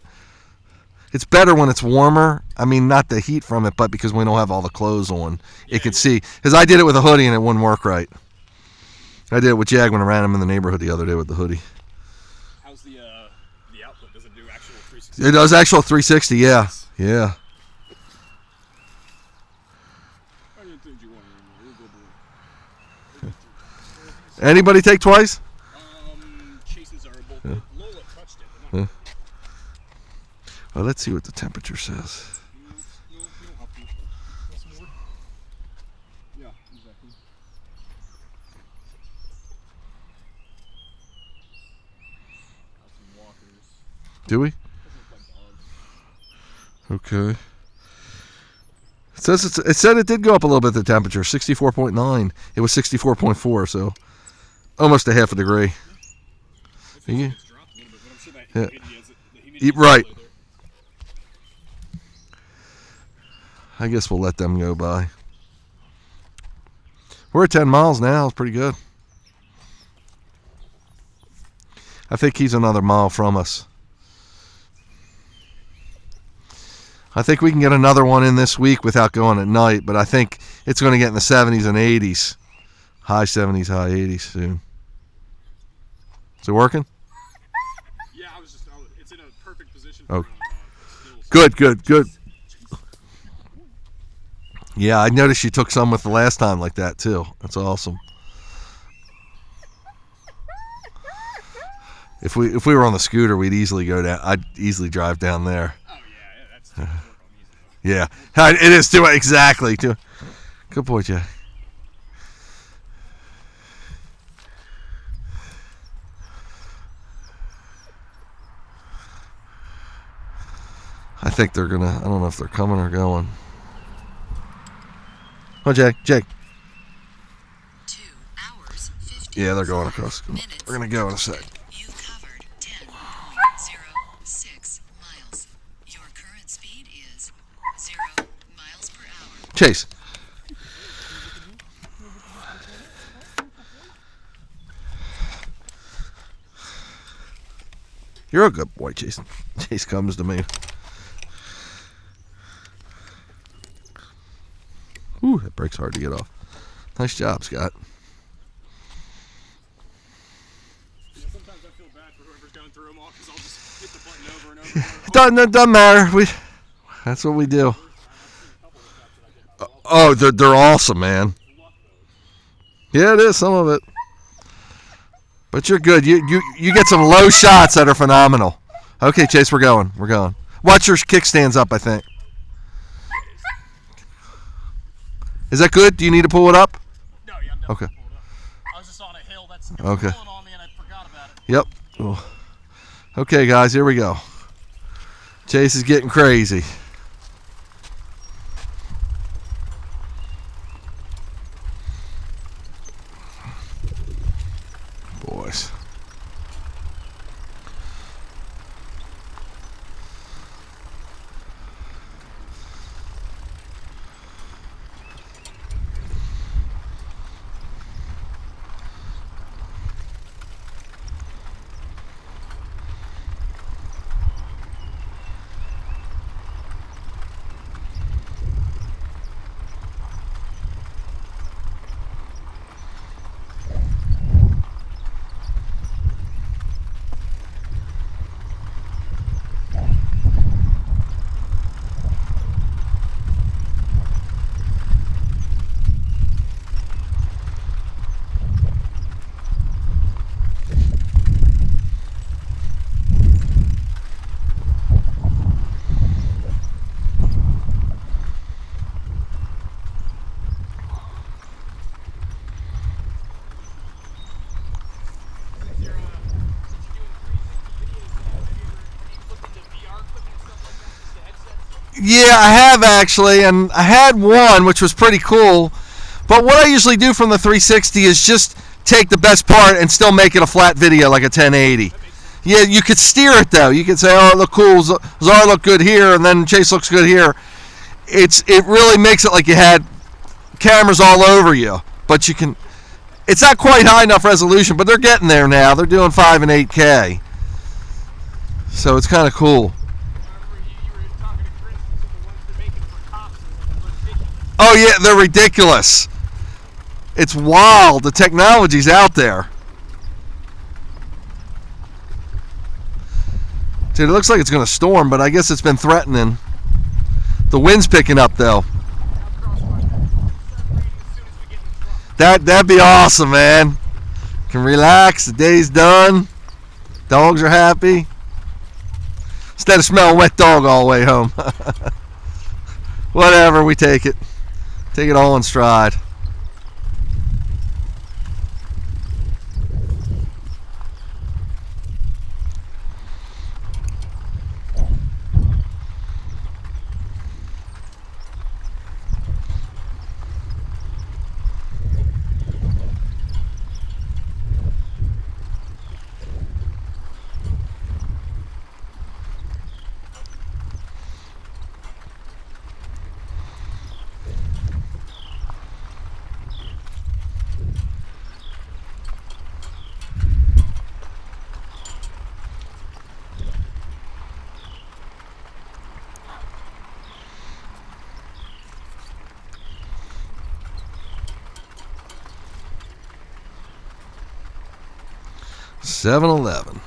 C: it's better when it's warmer. I mean, not the heat from it, but because we don't have all the clothes on, it can see. Because I did it with a hoodie and it wouldn't work right. I did it with Jag when I ran him in the neighborhood the other day with the hoodie.
D: How's the output? Does it do actual 360?
C: It does actual 360, yeah. Yeah.
D: I didn't think you wanted anymore. You're a good boy.
C: Anybody take twice?
D: Chases are both. Yeah. Lola touched it. But not
C: Well, let's see what the temperature says.
D: no, up to. Want some more? Yeah, exactly. Got some walkers.
C: Do we? Okay. It said it did go up a little bit, the temperature, 64.9. It was 64.4, so almost a half a degree. Yeah.
D: It's dropped a little bit, but I'm sure that
C: Yeah.
D: humidity is the humidity is
C: Right.
D: low there.
C: I guess we'll let them go by. We're at 10 miles now. It's pretty good. I think he's another mile from us. I think we can get another one in this week without going at night, but I think it's going to get in the 70s and 80s. High 70s, high 80s soon. Is it working?
D: Yeah, it's in a perfect position
C: Oh.
D: for stills.
C: Good. Yeah, I noticed you took some with the last time like that too. That's awesome. If we were on the scooter, we'd easily go down. I'd easily drive down there.
D: Oh, yeah, that's work on easy.
C: Yeah, it is too. Exactly. Too. Good boy, Jay. I think they're gonna. I don't know if they're coming or going. Oh, Jay.
B: 2 hours, 50
C: Yeah, they're going across.
B: minutes.
C: We're gonna go in a sec.
B: You've covered 10.06 miles. Your current speed is 0 miles per hour.
C: Chase. You're a good boy, Chase. Chase comes to me. Ooh, that brake's hard to get off. Nice job, Scott.
D: Yeah, sometimes I feel bad for whoever's going through them all because I'll just hit the button over and over and over.
C: Doesn't matter. That's what we do. Oh, they're awesome, man. Yeah, it is, some of it. But you're good. You get some low shots that are phenomenal. Okay, Chase, we're going. Watch your kickstands up, I think. Is that good? Do you need to pull it up?
D: No, yeah, I'm definitely
C: Okay.
D: pulled up. I was just on a hill that's
C: Okay.
D: pulling on me and I forgot about it.
C: Yep. Cool. Okay, guys, here we go. Chase is getting crazy. Boys. Yeah, I have actually, and I had one which was pretty cool. But what I usually do from the 360 is just take the best part and still make it a flat video like a 1080. Yeah, you could steer it though. You could say, "Oh, it look cool. Czar look good here," and then Chase looks good here. It really makes it like you had cameras all over you. But you can. It's not quite high enough resolution, but they're getting there now. They're doing 5 and 8K. So it's kind of cool. Oh yeah, they're ridiculous. It's wild. The technology's out there. Dude, it looks like it's going to storm, but I guess it's been threatening. The wind's picking up though. That'd be awesome, man. Can relax. The day's done. Dogs are happy. Instead of smelling wet dog all the way home. Whatever, we take it. Take it all in stride. $7-11.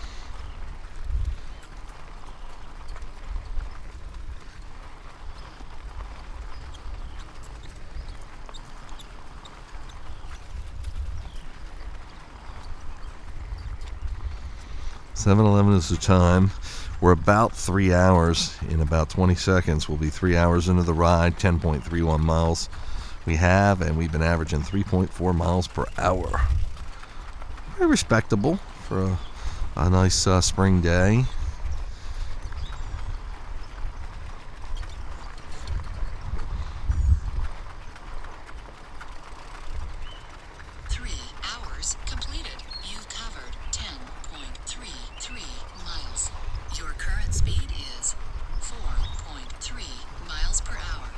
C: $7-11 is the time. We're about 3 hours. In about 20 seconds, we'll be 3 hours into the ride, 10.31 miles we have, and we've been averaging 3.4 miles per hour. Very respectable for a nice spring day.
B: Completed. You've covered 10.33 miles. Your current speed is 4.3 miles per hour.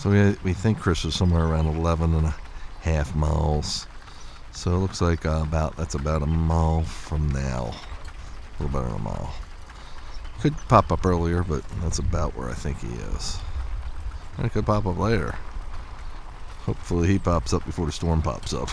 C: So we think Chris was somewhere around 11.5 miles. So it looks like that's about a mile from now. A little better than a mile. Could pop up earlier, but that's about where I think he is. And it could pop up later. Hopefully he pops up before the storm pops up.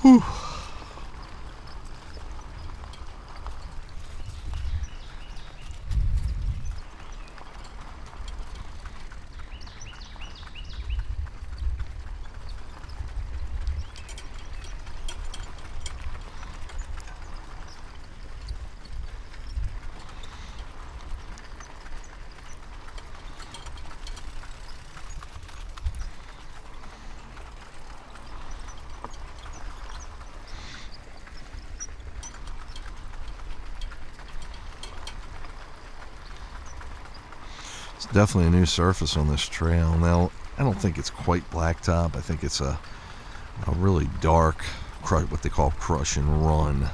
C: Whew. It's definitely a new surface on this trail. Now, I don't think it's quite blacktop. I think it's a really dark, what they call crush and run.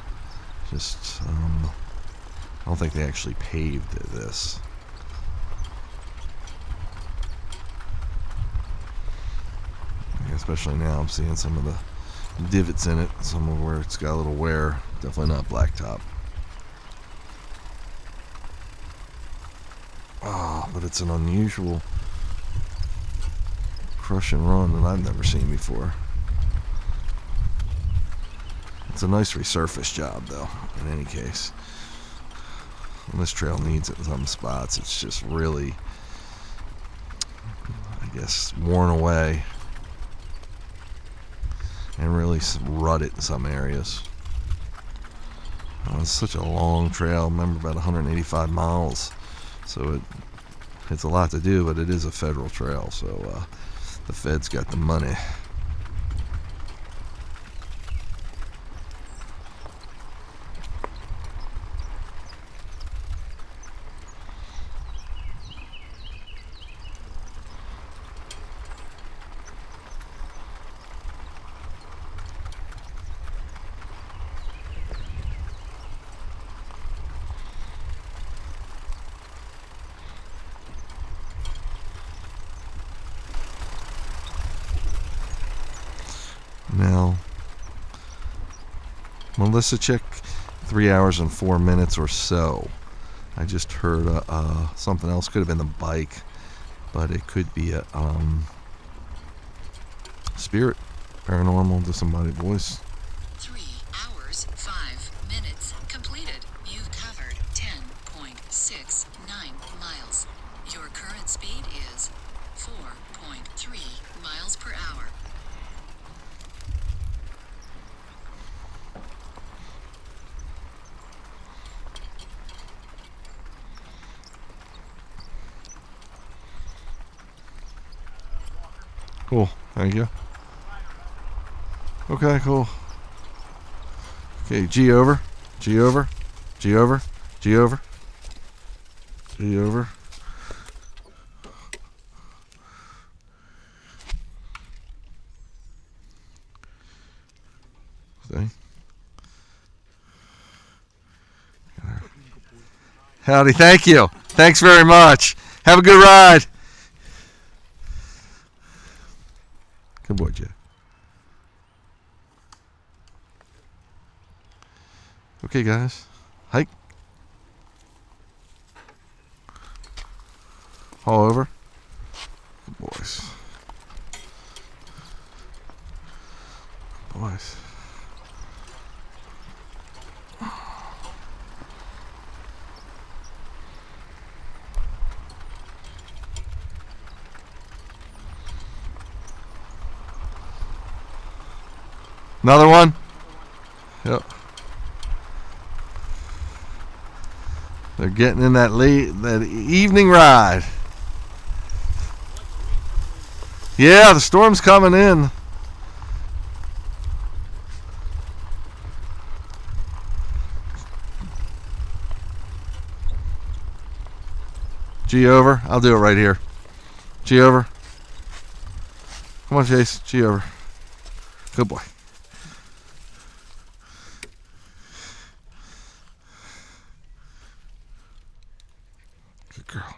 C: Just, I don't think they actually paved this. Especially now, I'm seeing some of the divots in it, some of where it's got a little wear. Definitely not blacktop. But it's an unusual crush and run that I've never seen before. It's a nice resurface job, though, in any case. And this trail needs it in some spots. It's just really, I guess, worn away and really rutted in some areas. It's such a long trail. Remember, about 185 miles. So it's a lot to do, but it is a federal trail, so the feds got the money. Now, Melissa check 3 hours and 4 minutes or so. I just heard something else. Could have been the bike, but it could be a spirit, paranormal, disembodied voice.
B: 3 hours, 5 minutes completed. You've covered 10.69 miles. Your current speed is 4.3 miles per hour.
C: Cool, thank you. Okay, cool. Okay, G over, G over, G over, G over, G over. See? Howdy, thank you. Thanks very much. Have a good ride. Good boy, Jay. Okay, guys. Hike. Haul over. Good boys. Another one? Yep. They're getting in that evening ride. Yeah, the storm's coming in. G over. I'll do it right here. G over. Come on, Chase. G over. Good boy. Good girl.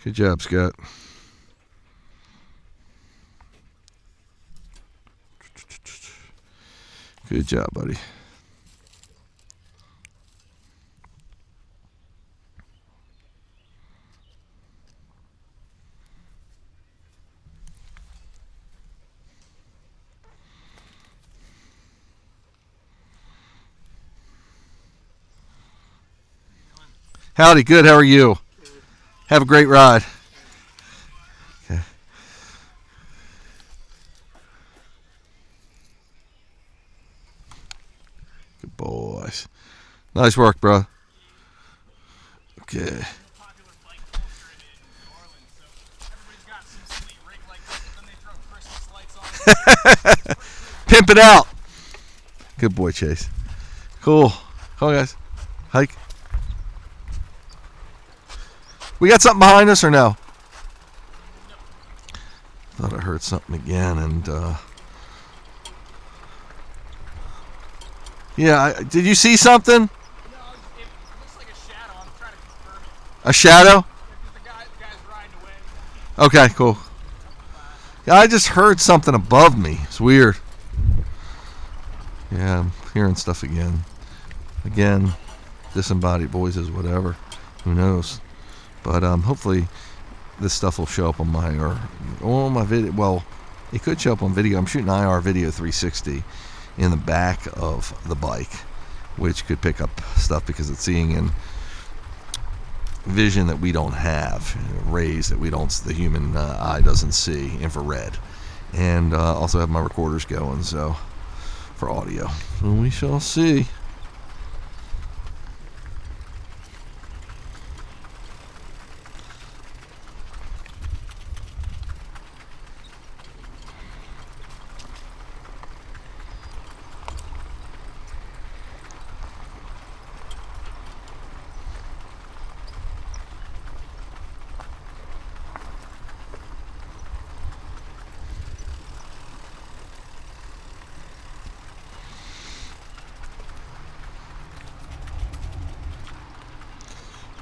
C: Good job, Scott. Good job, buddy. Howdy, good. How are you? Have a great ride. Okay. Good boys. Nice work, bro. Okay.
D: Popular bike culture in New Orleans, so everybody's got some sweet rig like this, but then they throw Christmas lights on.
C: Pimp it out. Good boy, Chase. Cool. Come on, guys. Hike. We got something behind us or no? Thought I heard something again, and yeah. Did you see something?
D: No, it looks like a shadow. I'm trying to confirm it.
C: A shadow?
D: Because the guy's riding away.
C: Okay, cool. Yeah, I just heard something above me. It's weird. Yeah, I'm hearing stuff again. Again, disembodied voices, whatever. Who knows? But hopefully this stuff will show up on my video. Well, it could show up on video. I'm shooting IR video 360 in the back of the bike, which could pick up stuff because it's seeing in vision that we don't have, rays that the human eye doesn't see, infrared, and also have my recorders going, so for audio. So we shall see.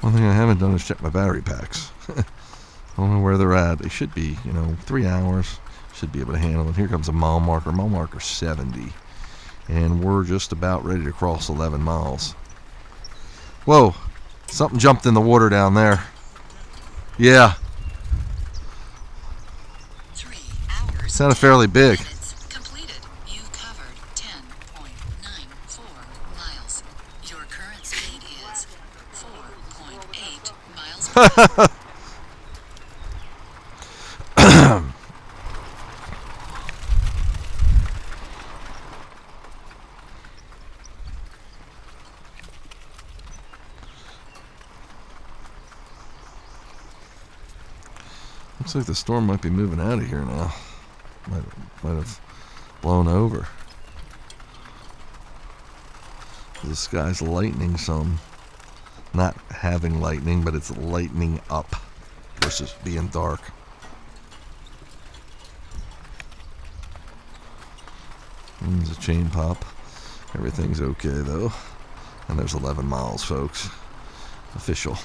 C: One thing I haven't done is check my battery packs. I don't know where they're at. They should be, 3 hours. Should be able to handle it. Here comes a mile marker. Mile marker 70. And we're just about ready to cross 11 miles. Whoa. Something jumped in the water down there. Yeah.
B: 3 hours.
C: Sounded fairly big.
B: Minutes completed. You've covered 10.94 miles. Your current speed is 4.8 miles per hour.
C: Looks like the storm might be moving out of here now. Might have blown over. The sky's lightening some. Not having lightning, but it's lightening up versus being dark. There's a chain pop. Everything's okay though. And there's 11 miles, folks. Official.